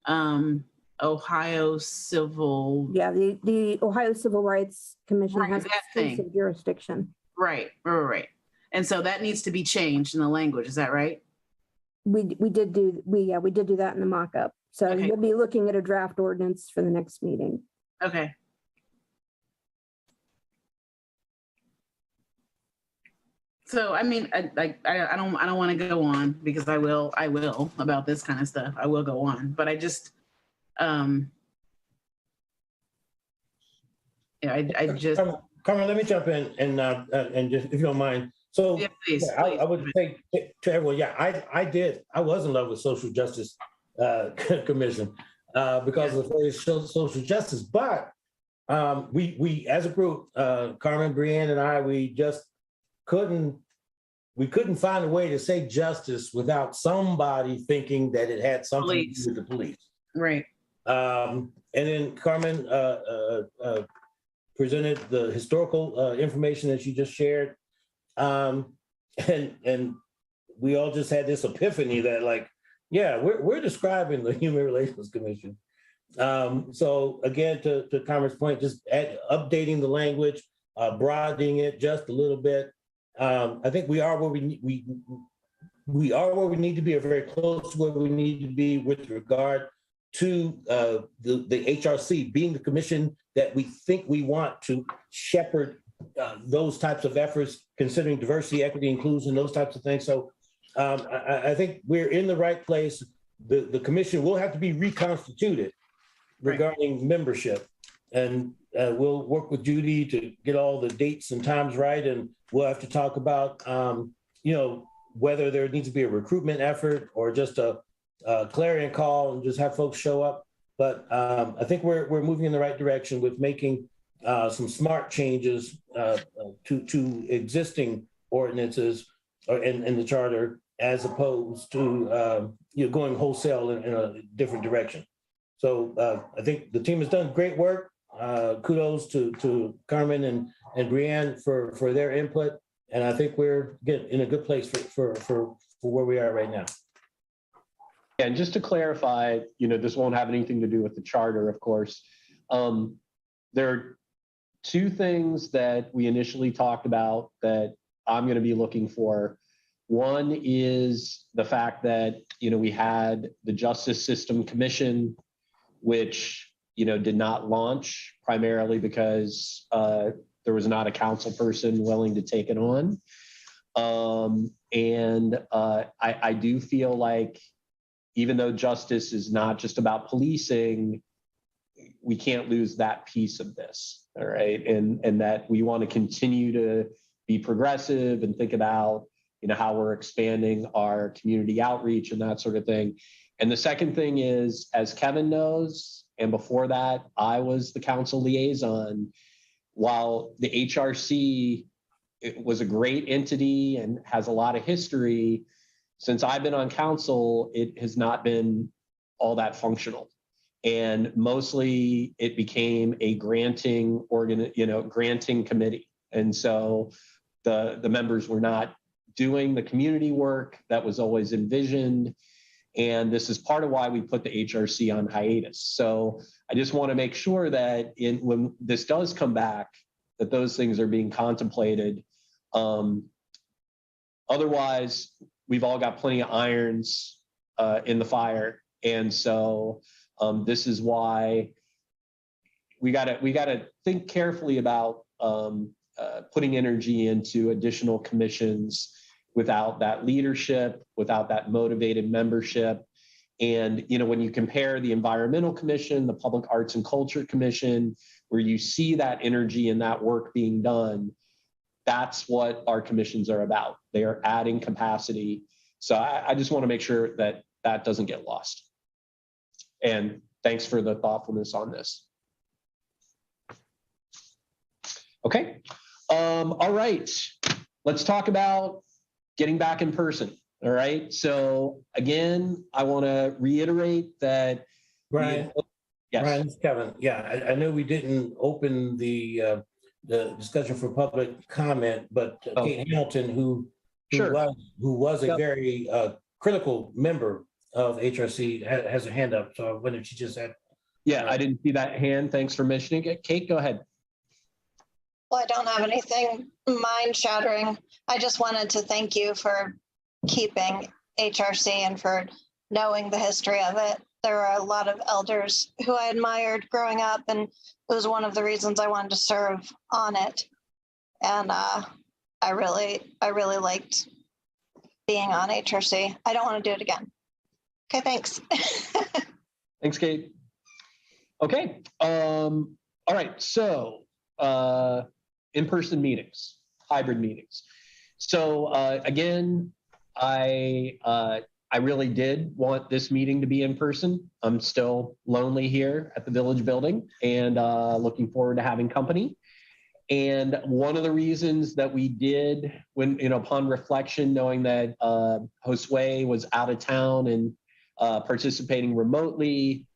Ohio Civil. Yeah, the Ohio Civil Rights Commission Right, has that thing. exclusive jurisdiction. Right. And so that needs to be changed in the language. Is that right? We did do that in the mock-up. So Okay. you'll be looking at a draft ordinance for the next meeting. Okay. So I mean, I don't want to go on because I will about this kind of stuff. I will go on, but I just I just Carmen, let me jump in and just, if you don't mind. So yeah, please, I would say to everyone, yeah, I was in love with social justice commission because of the phrase social justice, but we as a group, Carmen, Brianne, and I, we just couldn't find a way to say justice without somebody thinking that it had something to do with the police. Right. And then Carmen presented the historical information that you just shared. And we all just had this epiphany that, like, yeah, we're describing the Human Relations Commission. So again, to Carmen's point, just updating the language, broadening it just a little bit. I think we are where we need to be, or very close to where we need to be with regard to the HRC being the commission that we think we want to shepherd those types of efforts, considering diversity, equity, inclusion, those types of things. So I think we're in the right place. The commission will have to be reconstituted regarding membership, and we'll work with Judy to get all the dates and times right, and we'll have to talk about whether there needs to be a recruitment effort or just a clarion call and just have folks show up. But I think we're moving in the right direction with making some smart changes to existing ordinances in the charter, as opposed to going wholesale in a different direction. So I think the team has done great work. Kudos to Carmen and Brianne for their input, and I think we're getting in a good place for where we are right now. And just to clarify, this won't have anything to do with the charter, of course. There are two things that we initially talked about that I'm going to be looking for. One is the fact that, we had the Justice System Commission, which, did not launch, primarily because there was not a council person willing to take it on. I do feel like, even though justice is not just about policing, we can't lose that piece of this, all right? And that we want to continue to be progressive and think about, how we're expanding our community outreach and that sort of thing. And the second thing is, as Kevin knows, and before that, I was the council liaison. While the HRC was a great entity and has a lot of history, since I've been on council, it has not been all that functional. And mostly it became a granting committee. And so the members were not doing the community work that was always envisioned. And this is part of why we put the HRC on hiatus. So I just want to make sure that when this does come back, that those things are being contemplated. Otherwise, we've all got plenty of irons in the fire. And so this is why we gotta think carefully about putting energy into additional commissions without that leadership, without that motivated membership. And when you compare the Environmental Commission, the Public Arts and Culture Commission, where you see that energy and that work being done, that's what our commissions are about. They are adding capacity. So I just want to make sure that that doesn't get lost. And thanks for the thoughtfulness on this. Okay. All right. Let's talk about getting back in person. All right. So again, I want to reiterate that. Brian, yes. Brian, it's Kevin. Yeah, I know we didn't open the discussion for public comment, but Kate Hamilton, who was a very critical member of HRC has her hand up. So I wondered if she just had. Yeah, I didn't see that hand. Thanks for mentioning it. Kate, go ahead. Well, I don't have anything mind shattering. I just wanted to thank you for keeping HRC and for knowing the history of it. There are a lot of elders who I admired growing up, and it was one of the reasons I wanted to serve on it. And I really liked being on HRC. I don't want to do it again. Okay, thanks. Thanks, Kate. Okay. All right. So in-person meetings, hybrid meetings. So again, I really did want this meeting to be in person. I'm still lonely here at the Village Building and looking forward to having company. And one of the reasons that we did, when upon reflection, knowing that Josue was out of town and participating remotely,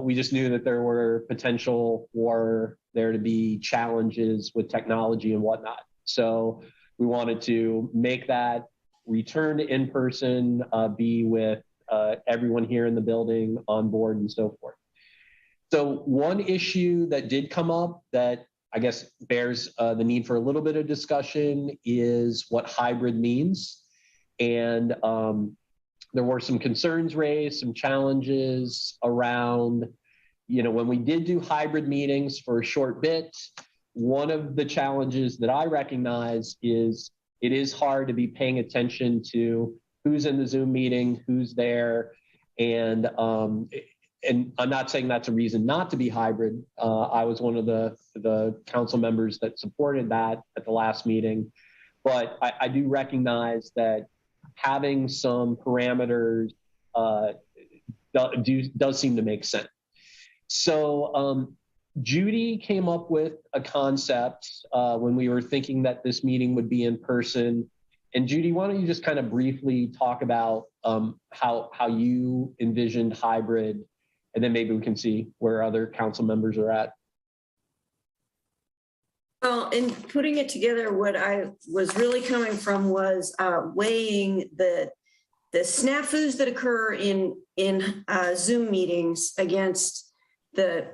we just knew that there were potential for there to be challenges with technology and whatnot. So we wanted to make that return to in-person, be with everyone here in the building on board and so forth. So one issue that did come up that I guess bears the need for a little bit of discussion is what hybrid means. And there were some concerns raised, some challenges around, when we did do hybrid meetings for a short bit, one of the challenges that I recognize is it is hard to be paying attention to who's in the Zoom meeting, who's there. And I'm not saying that's a reason not to be hybrid. I was one of the council members that supported that at the last meeting. But I do recognize that having some parameters does seem to make sense. So Judy came up with a concept when we were thinking that this meeting would be in person. And Judy, why don't you just kind of briefly talk about how you envisioned hybrid, and then maybe we can see where other council members are at. Well, in putting it together, what I was really coming from was weighing the snafus that occur in Zoom meetings against the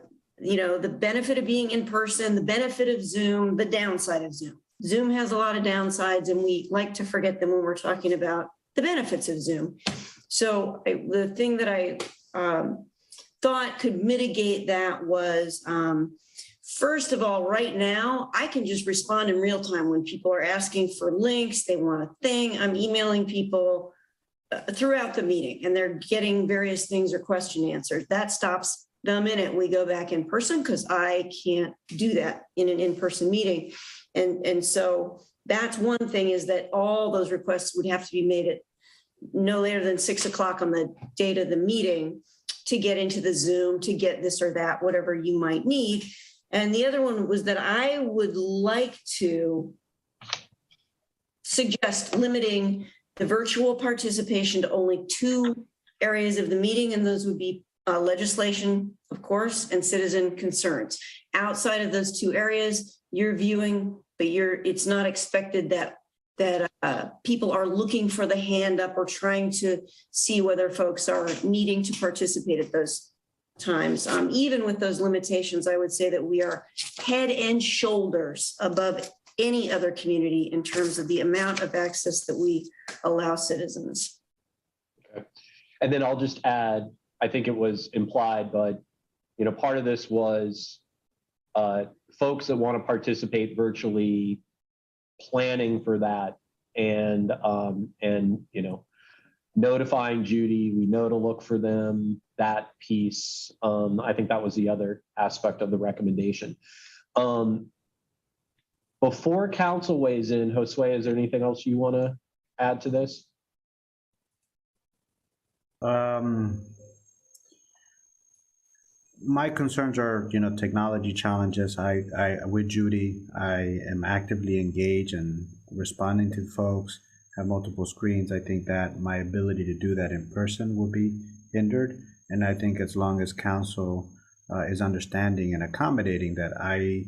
benefit of being in person, the benefit of Zoom, the downside of Zoom. Zoom has a lot of downsides, and we like to forget them when we're talking about the benefits of Zoom. So the thing that I thought could mitigate that was, first of all, right now, I can just respond in real time when people are asking for links, they want a thing. I'm emailing people throughout the meeting, and they're getting various things or question answers. That stops the minute we go back in person, because I can't do that in an in-person meeting. And so that's one thing, is that all those requests would have to be made at no later than 6 o'clock on the date of the meeting to get into the Zoom, to get this or that, whatever you might need. And the other one was that I would like to suggest limiting the virtual participation to only 2 areas of the meeting, and those would be legislation, of course, and citizen concerns. Outside of those 2 areas, you're viewing, but it's not expected that people are looking for the hand up or trying to see whether folks are needing to participate at those times. Even with those limitations, I would say that we are head and shoulders above any other community in terms of the amount of access that we allow citizens. Okay. And then I'll just add, I think it was implied, but part of this was folks that want to participate virtually, planning for that, and notifying Judy, we know to look for them, that piece. I think that was the other aspect of the recommendation. Before council weighs in, Josue, is there anything else you want to add to this? My concerns are, technology challenges. With Judy, I am actively engaged and responding to folks, have multiple screens. I think that my ability to do that in person will be hindered. And I think as long as council is understanding and accommodating that, I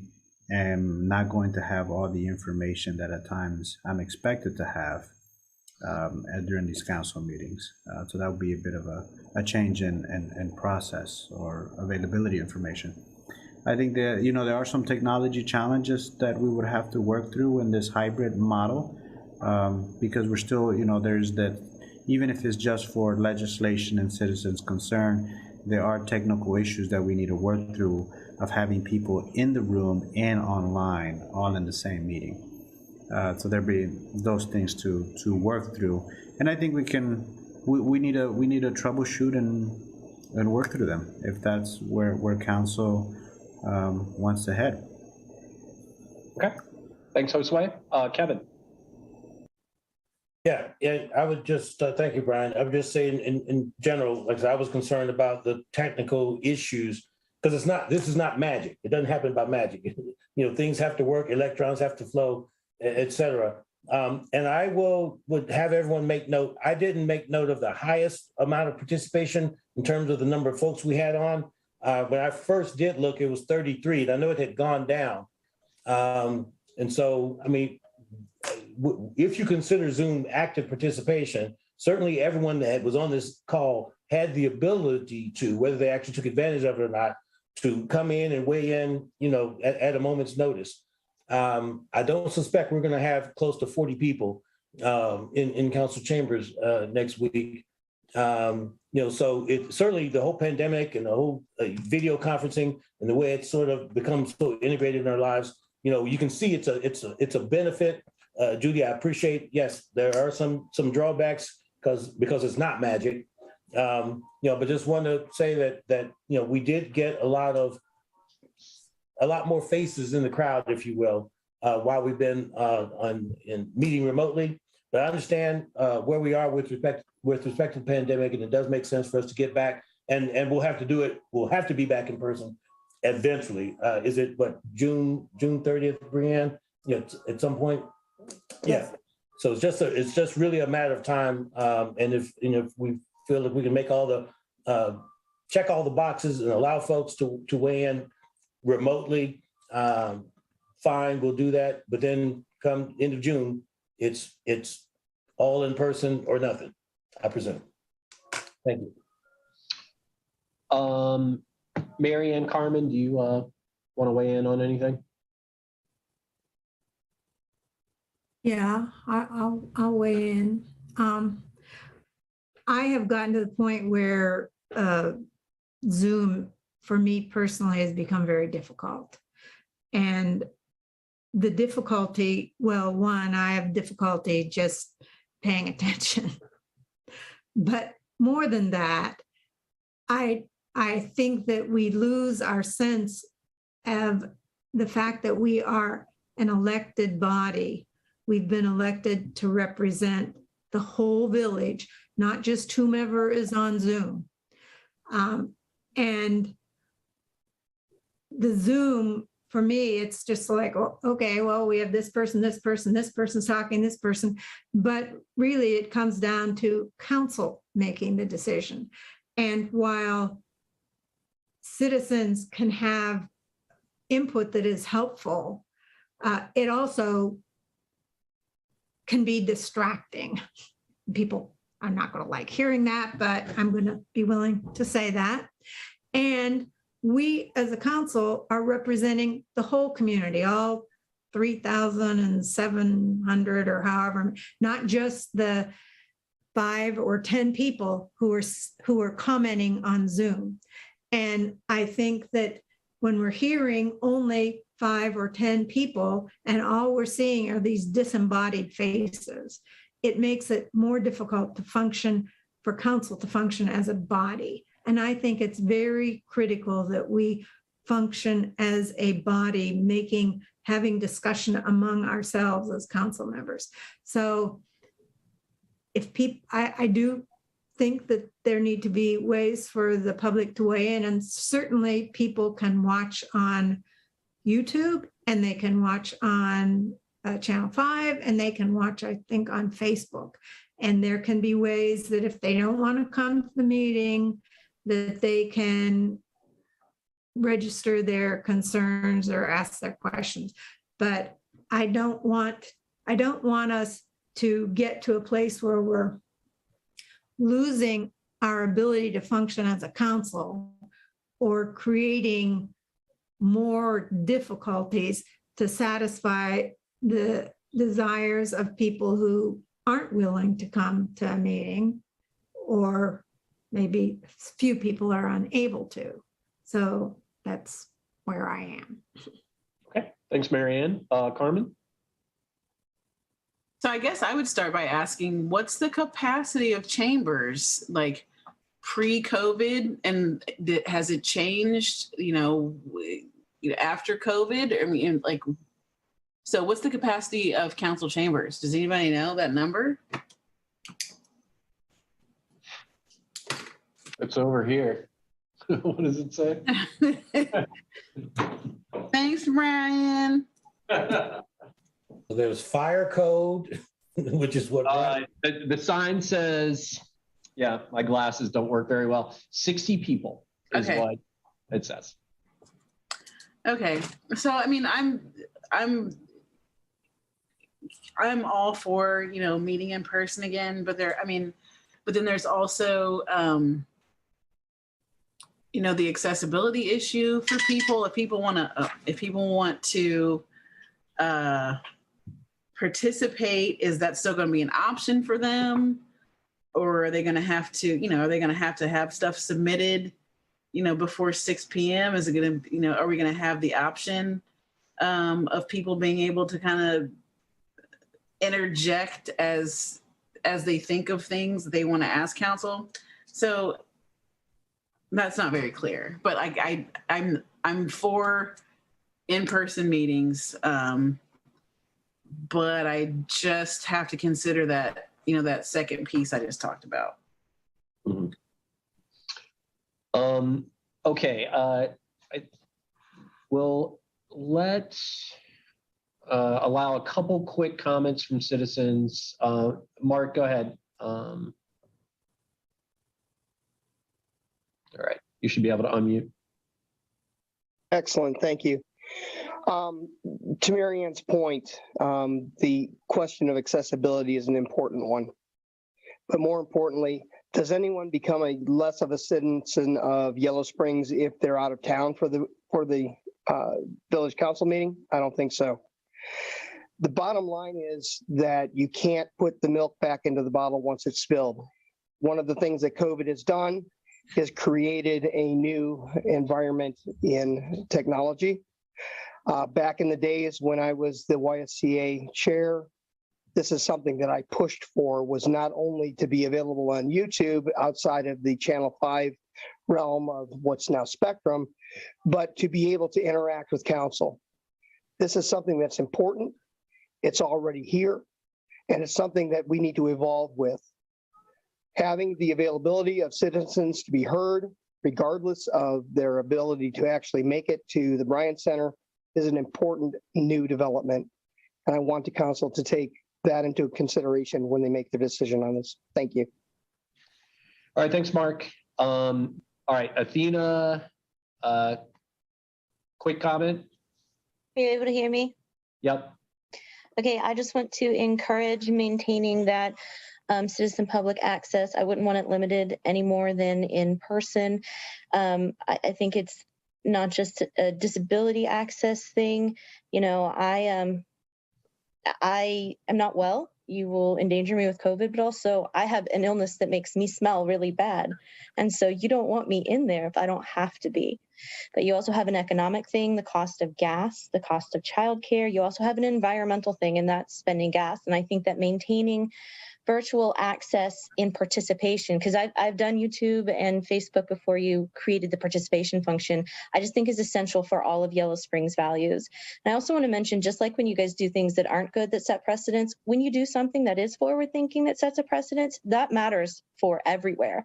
am not going to have all the information that at times I'm expected to have during these council meetings. So that would be a bit of a change in process or availability information. I think that, there are some technology challenges that we would have to work through in this hybrid model, because we're still, there's that, even if it's just for legislation and citizens' concern, there are technical issues that we need to work through of having people in the room and online all in the same meeting. So there'll be those things to work through, and I think we need to troubleshoot and work through them if that's where council wants to head. Okay, thanks, Josue. Kevin. Yeah, I would just thank you, Brian. I would just say in general, like I was concerned about the technical issues, because this is not magic. It doesn't happen by magic. Things have to work, electrons have to flow, et cetera. And I would have everyone make note. I didn't make note of the highest amount of participation in terms of the number of folks we had on. When I first did look, it was 33, and I know it had gone down. And so, if you consider Zoom active participation, certainly everyone that was on this call had the ability to, whether they actually took advantage of it or not, to come in and weigh in, at a moment's notice. I don't suspect we're going to have close to 40 people in council chambers next week. So it certainly, the whole pandemic and the whole video conferencing and the way it's sort of become so integrated in our lives, you can see it's a benefit. Judy, I appreciate, yes, there are some drawbacks because it's not magic. But just want to say that we did get a lot more faces in the crowd, if you will, while we've been in meeting remotely. But I understand where we are with respect to the pandemic, and it does make sense for us to get back, and we'll have to do it. We'll have to be back in person eventually. Is it June 30th, Brianne? At some point. Yeah. So it's just really a matter of time. And if we feel that we can make check all the boxes and allow folks to weigh in remotely, fine, we'll do that. But then come end of June, it's all in person or nothing, I presume. Thank you. Marianne, Carmen, do you want to weigh in on anything? Yeah, I'll weigh in. I have gotten to the point where Zoom, for me personally, has become very difficult. And the difficulty, one, I have difficulty just paying attention. But more than that, I think that we lose our sense of the fact that we are an elected body. We've been elected to represent the whole village, not just whomever is on Zoom. And the Zoom, for me, it's just like, okay, well, we have this person's talking, this person, but really it comes down to council making the decision. And while citizens can have input that is helpful, it also can be distracting. People are not going to like hearing that, but I'm going to be willing to say that. And we as a council are representing the whole community, all 3,700 or however, not just the 5 or 10 people who are commenting on Zoom. And I think that when we're hearing only 5 or 10 people and all we're seeing are these disembodied faces, it makes it more difficult to function, for council to function as a body. And I think it's very critical that we function as a body, having discussion among ourselves as council members. So if I do think that there need to be ways for the public to weigh in, and certainly people can watch on YouTube, and they can watch on Channel 5, and they can watch, I think, on Facebook. And there can be ways that if they don't want to come to the meeting, that they can register their concerns or ask their questions. But I don't want us to get to a place where we're losing our ability to function as a council or creating more difficulties to satisfy the desires of people who aren't willing to come to a meeting, or maybe few people are unable to. So that's where I am. Okay, thanks, Marianne. Carmen? So I guess I would start by asking, what's the capacity of chambers, like pre-COVID, and has it changed, after COVID? I mean, like, so what's the capacity of council chambers? Does anybody know that number? It's over here. What does it say? Thanks, Brian. There's fire code, which is what the sign says. Yeah, my glasses don't work very well. 60 people is Okay. what it says. Okay, so I mean, I'm all for, meeting in person again, but then there's also, the accessibility issue for people. If people want to participate, is that still going to be an option for them? Or are they going to have to, have stuff submitted, before 6 p.m.? Is it going to, are we going to have the option of people being able to kind of interject as they think of things that they want to ask council? So that's not very clear, but I'm for in-person meetings, but I just have to consider that, that second piece I just talked about. Mm-hmm. Okay, we'll allow a couple quick comments from citizens. Mark, go ahead. All right, you should be able to unmute. Excellent, thank you. To Marianne's point, the question of accessibility is an important one. But more importantly, does anyone become less of a citizen of Yellow Springs if they're out of town for the village council meeting? I don't think so. The bottom line is that you can't put the milk back into the bottle once it's spilled. One of the things that COVID has done is created a new environment in technology. Back in the days when I was the YSCA chair, this is something that I pushed for, was not only to be available on YouTube outside of the Channel 5 realm of what's now Spectrum, but to be able to interact with council. This is something that's important. It's already here, and it's something that we need to evolve with. Having the availability of citizens to be heard, regardless of their ability to actually make it to the Bryant Center, is an important new development. And I want the council to take that into consideration when they make their decision on this. Thank you. All right, thanks, Mark. All right, Athena, quick comment. Are you able to hear me? Yep. Okay, I just want to encourage maintaining that citizen public access. I wouldn't want it limited any more than in person. I think it's not just a disability access thing. I am not well. You will endanger me with COVID, but also I have an illness that makes me smell really bad. And so you don't want me in there if I don't have to be. But you also have an economic thing, the cost of gas, the cost of childcare. You also have an environmental thing, and that's spending gas. And I think that maintaining virtual access in participation, because I've done YouTube and Facebook before you created the participation function, I just think is essential for all of Yellow Springs values. And I also want to mention, just like when you guys do things that aren't good that set precedents, when you do something that is forward thinking that sets a precedent, that matters for everywhere.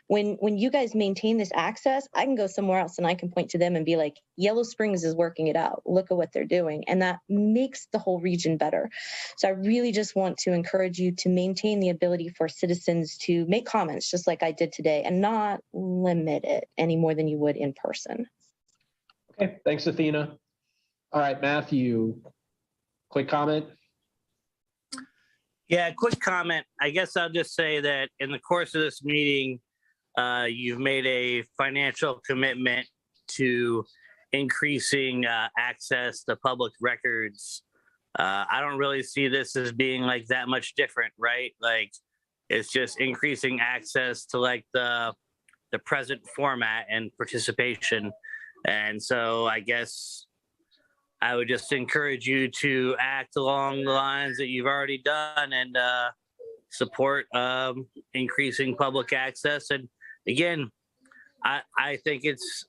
When you guys maintain this access, I can go somewhere else and I can point to them and be like, Yellow Springs is working it out. Look at what they're doing. And that makes the whole region better. So I really just want to encourage you to maintain the ability for citizens to make comments just like I did today and not limit it any more than you would in person. Okay, thanks, Athena. All right, Matthew, quick comment. Yeah, quick comment. I guess I'll just say that in the course of this meeting, you've made a financial commitment to increasing access to public records. I don't really see this as being like that much different, right? Like, it's just increasing access to like the present format and participation. And so I guess I would just encourage you to act along the lines that you've already done and support increasing public access. And again, I think it's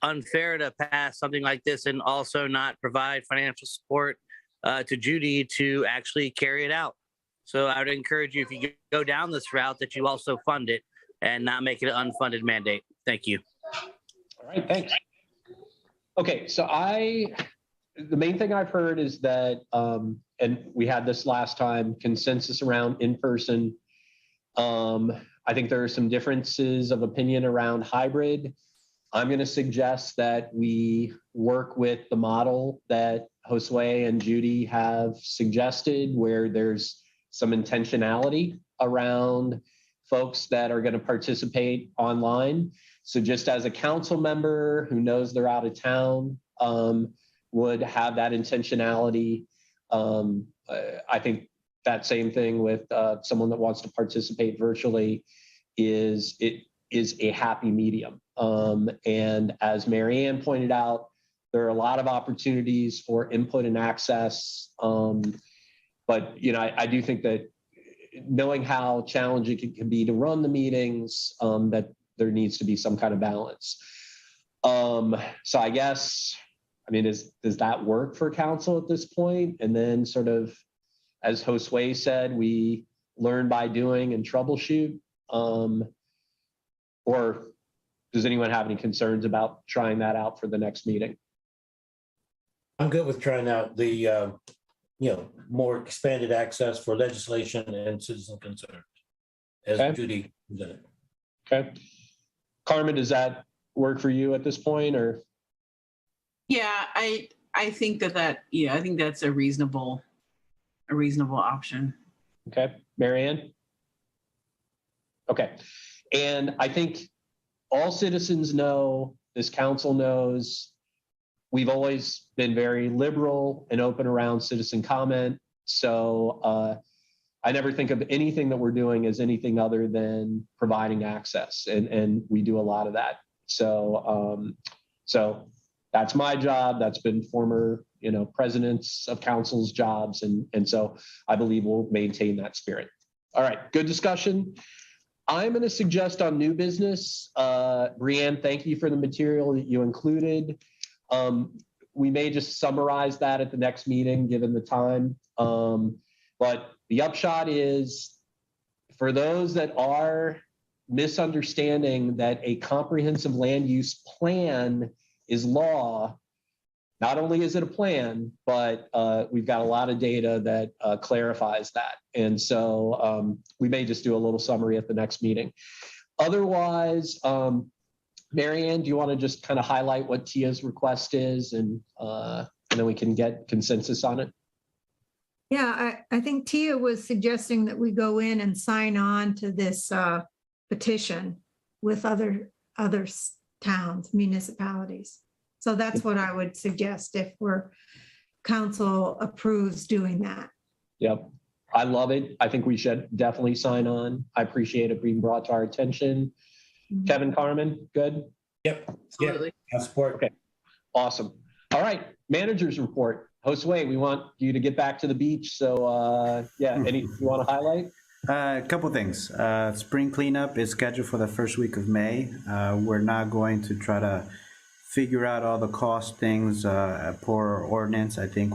unfair to pass something like this and also not provide financial support to Judy to actually carry it out. So I would encourage you, if you go down this route, that you also fund it and not make it an unfunded mandate. Thank you. All right, thanks. Okay, so the main thing I've heard is that, and we had this last time, consensus around in-person. I think there are some differences of opinion around hybrid. I'm going to suggest that we work with the model that Josue and Judy have suggested, where there's some intentionality around folks that are going to participate online. So just as a council member who knows they're out of town, would have that intentionality. I think that same thing with someone that wants to participate virtually is a happy medium. And as Marianne pointed out, there are a lot of opportunities for input and access. But I do think that knowing how challenging it can be to run the meetings, that there needs to be some kind of balance. So I guess, does that work for council at this point? And then sort of, as Josue said, we learn by doing and troubleshoot. Or does anyone have any concerns about trying that out for the next meeting? I'm good with trying out the, more expanded access for legislation and citizen concerns, as Judy presented. Okay. Carmen, does that work for you at this point, or? Yeah, I think I think that's a reasonable option. Okay, Marianne? Okay, and I think all citizens know, this council knows, we've always been very liberal and open around citizen comment. So I never think of anything that we're doing as anything other than providing access, and we do a lot of that. So so that's my job. That's been former presidents of councils' jobs, and so I believe we'll maintain that spirit. All right, good discussion. I'm going to suggest on new business, Brianne, thank you for the material that you included. We may just summarize that at the next meeting, given the time. But the upshot is, for those that are misunderstanding that a comprehensive land use plan is law, not only is it a plan, but we've got a lot of data that clarifies that. And so we may just do a little summary at the next meeting. Otherwise, Marianne, do you want to just kind of highlight what Tia's request is, and then we can get consensus on it? Yeah, I think Tia was suggesting that we go in and sign on to this petition with other towns, municipalities. So that's what I would suggest if council approves doing that. Yep, I love it. I think we should definitely sign on. I appreciate it being brought to our attention. Mm-hmm. Kevin, Carmen, good? Yep, absolutely. Yeah, support. Okay, awesome. All right, manager's report. Josue, we want you to get back to the beach. So yeah, you want to highlight? A couple things. Spring cleanup is scheduled for the first week of May. We're not going to try to figure out all the cost things per ordinance. I think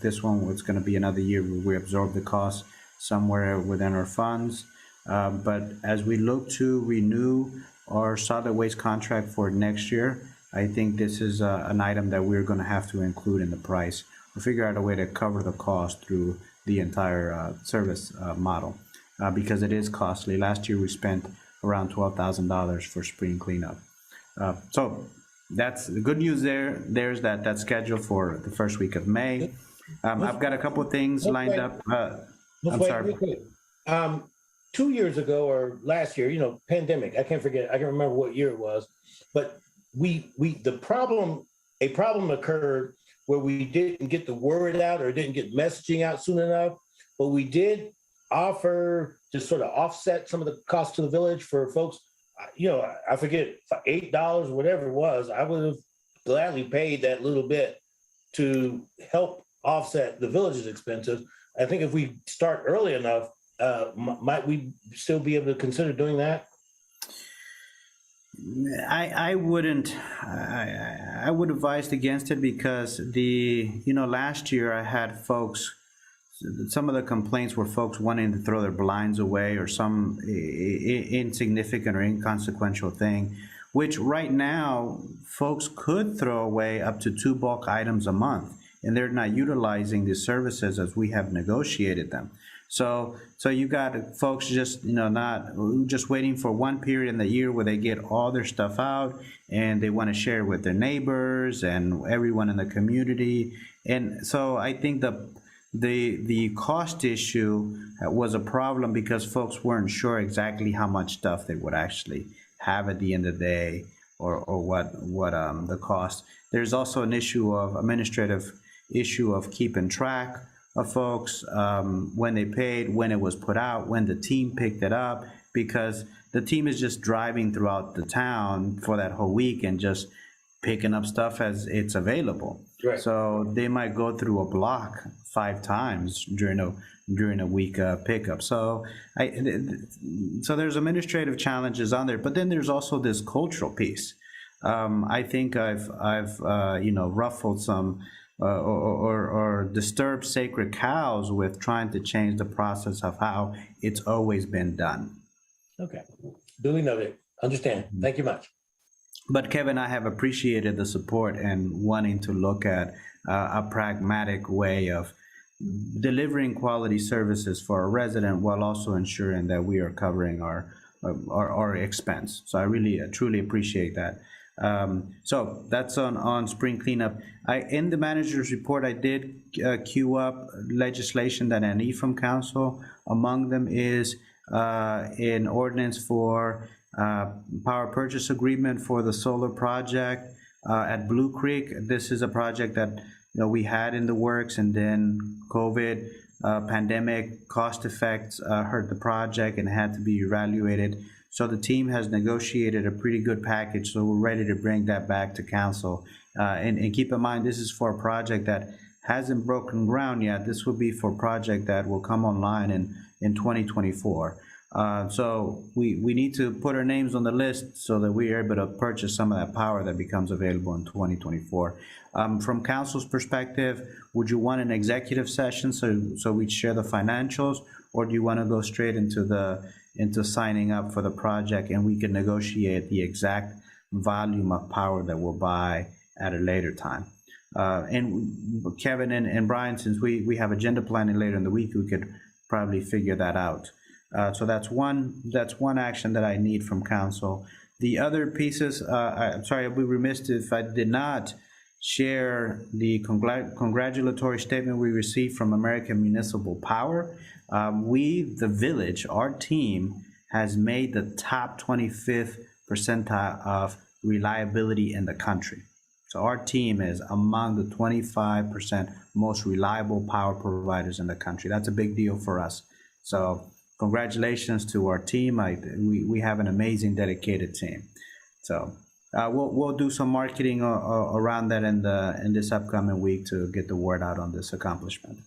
this one was going to be another year where we absorb the cost somewhere within our funds. But as we look to renew our solid waste contract for next year, I think this is an item that we're going to have to include in the price. We'll figure out a way to cover the cost through the entire service model because it is costly. Last year we spent around $12,000 for spring cleanup. So that's the good news there. There's that's scheduled for the first week of May. I've got a couple of things lined up. Let's I'm wait sorry. real quick. 2 years ago or last year, pandemic, I can't remember what year it was, but a problem occurred where we didn't get the word out or didn't get messaging out soon enough, but we did offer to sort of offset some of the costs to the village for folks. I forget, $8 or whatever it was, I would have gladly paid that little bit to help offset the village's expenses. I think if we start early enough, might we still be able to consider doing that? I wouldn't. I would advise against it because last year I had folks. Some of the complaints were folks wanting to throw their blinds away or some insignificant or inconsequential thing, which right now folks could throw away up to 2 bulk items a month, and they're not utilizing the services as we have negotiated them. So you got folks just not just waiting for one period in the year where they get all their stuff out and they want to share it with their neighbors and everyone in the community. And so I think the cost issue was a problem because folks weren't sure exactly how much stuff they would actually have at the end of the day or what the cost. There's also an administrative issue of keeping track of folks, when they paid, when it was put out, when the team picked it up, because the team is just driving throughout the town for that whole week and just picking up stuff as it's available. Right. So they might go through a block 5 times during a week pickup. So there's administrative challenges on there, but then there's also this cultural piece. I think I've ruffled some or disturb sacred cows with trying to change the process of how it's always been done. Okay, duly noted. Understand. Thank you much. But Kevin, I have appreciated the support and wanting to look at a pragmatic way of delivering quality services for a resident while also ensuring that we are covering our expense. So I really truly appreciate that. So that's on spring cleanup. In the manager's report, I did queue up legislation that I need from council. Among them is an ordinance for power purchase agreement for the solar project at Blue Creek. This is a project that we had in the works, and then COVID pandemic cost effects hurt the project and had to be evaluated. So the team has negotiated a pretty good package, so we're ready to bring that back to council. And keep in mind, this is for a project that hasn't broken ground yet. This will be for a project that will come online in 2024. So we need to put our names on the list so that we are able to purchase some of that power that becomes available in 2024. From council's perspective, would you want an executive session so we share the financials, or do you want to go straight into signing up for the project and we can negotiate the exact volume of power that we'll buy at a later time? And Kevin and Brian, since we have agenda planning later in the week, we could probably figure that out. So that's one action that I need from council. The other pieces, I'm sorry, I'd be remiss if I did not share the congratulatory statement we received from American Municipal Power. We, the village, our team, has made the top 25th percentile of reliability in the country. So our team is among the 25% most reliable power providers in the country. That's a big deal for us. So congratulations to our team. We have an amazing, dedicated team. So we'll do some marketing around that in this upcoming week to get the word out on this accomplishment.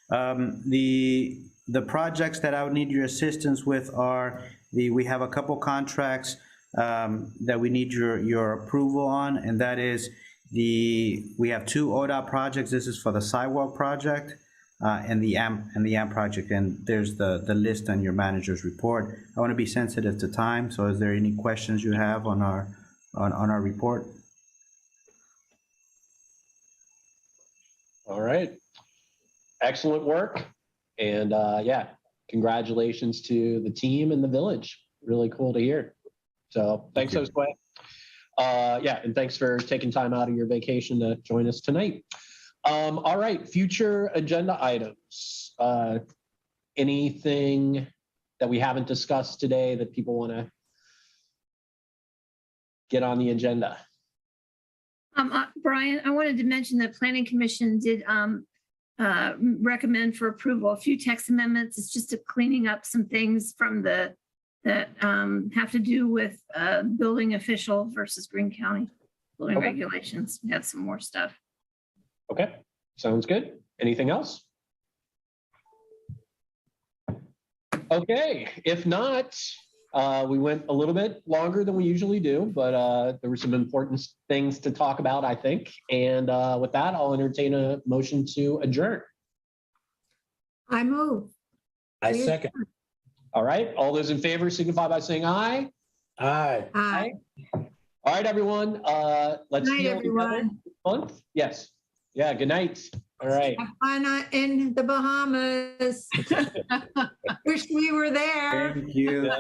The projects that I would need your assistance with are we have a couple contracts that we need your approval on, and that is we have 2 ODOT projects. This is for the sidewalk project and the AMP project, and there's the list on your manager's report. I want to be sensitive to time, so is there any questions you have on our report? All right. Excellent work. And yeah, congratulations to the team and the village. Really cool to hear. So thanks, Josue. Yeah, and thanks for taking time out of your vacation to join us tonight. All right, future agenda items. Anything that we haven't discussed today that people want to get on the agenda? Brian, I wanted to mention that Planning Commission did recommend for approval a few text amendments. It's just a cleaning up some things from that have to do with building official versus Greene County building regulations. We have some more stuff. Okay, sounds good. Anything else? Okay, if not, we went a little bit longer than we usually do, but there were some important things to talk about, I think. And with that, I'll entertain a motion to adjourn. I move. I second. All right, all those in favor signify by saying aye. Aye. Aye. All right, everyone, let's Good night, heal together everyone. this month. Yes. Yeah, good night. All right. Have fun in the Bahamas. Wish we were there. Thank you.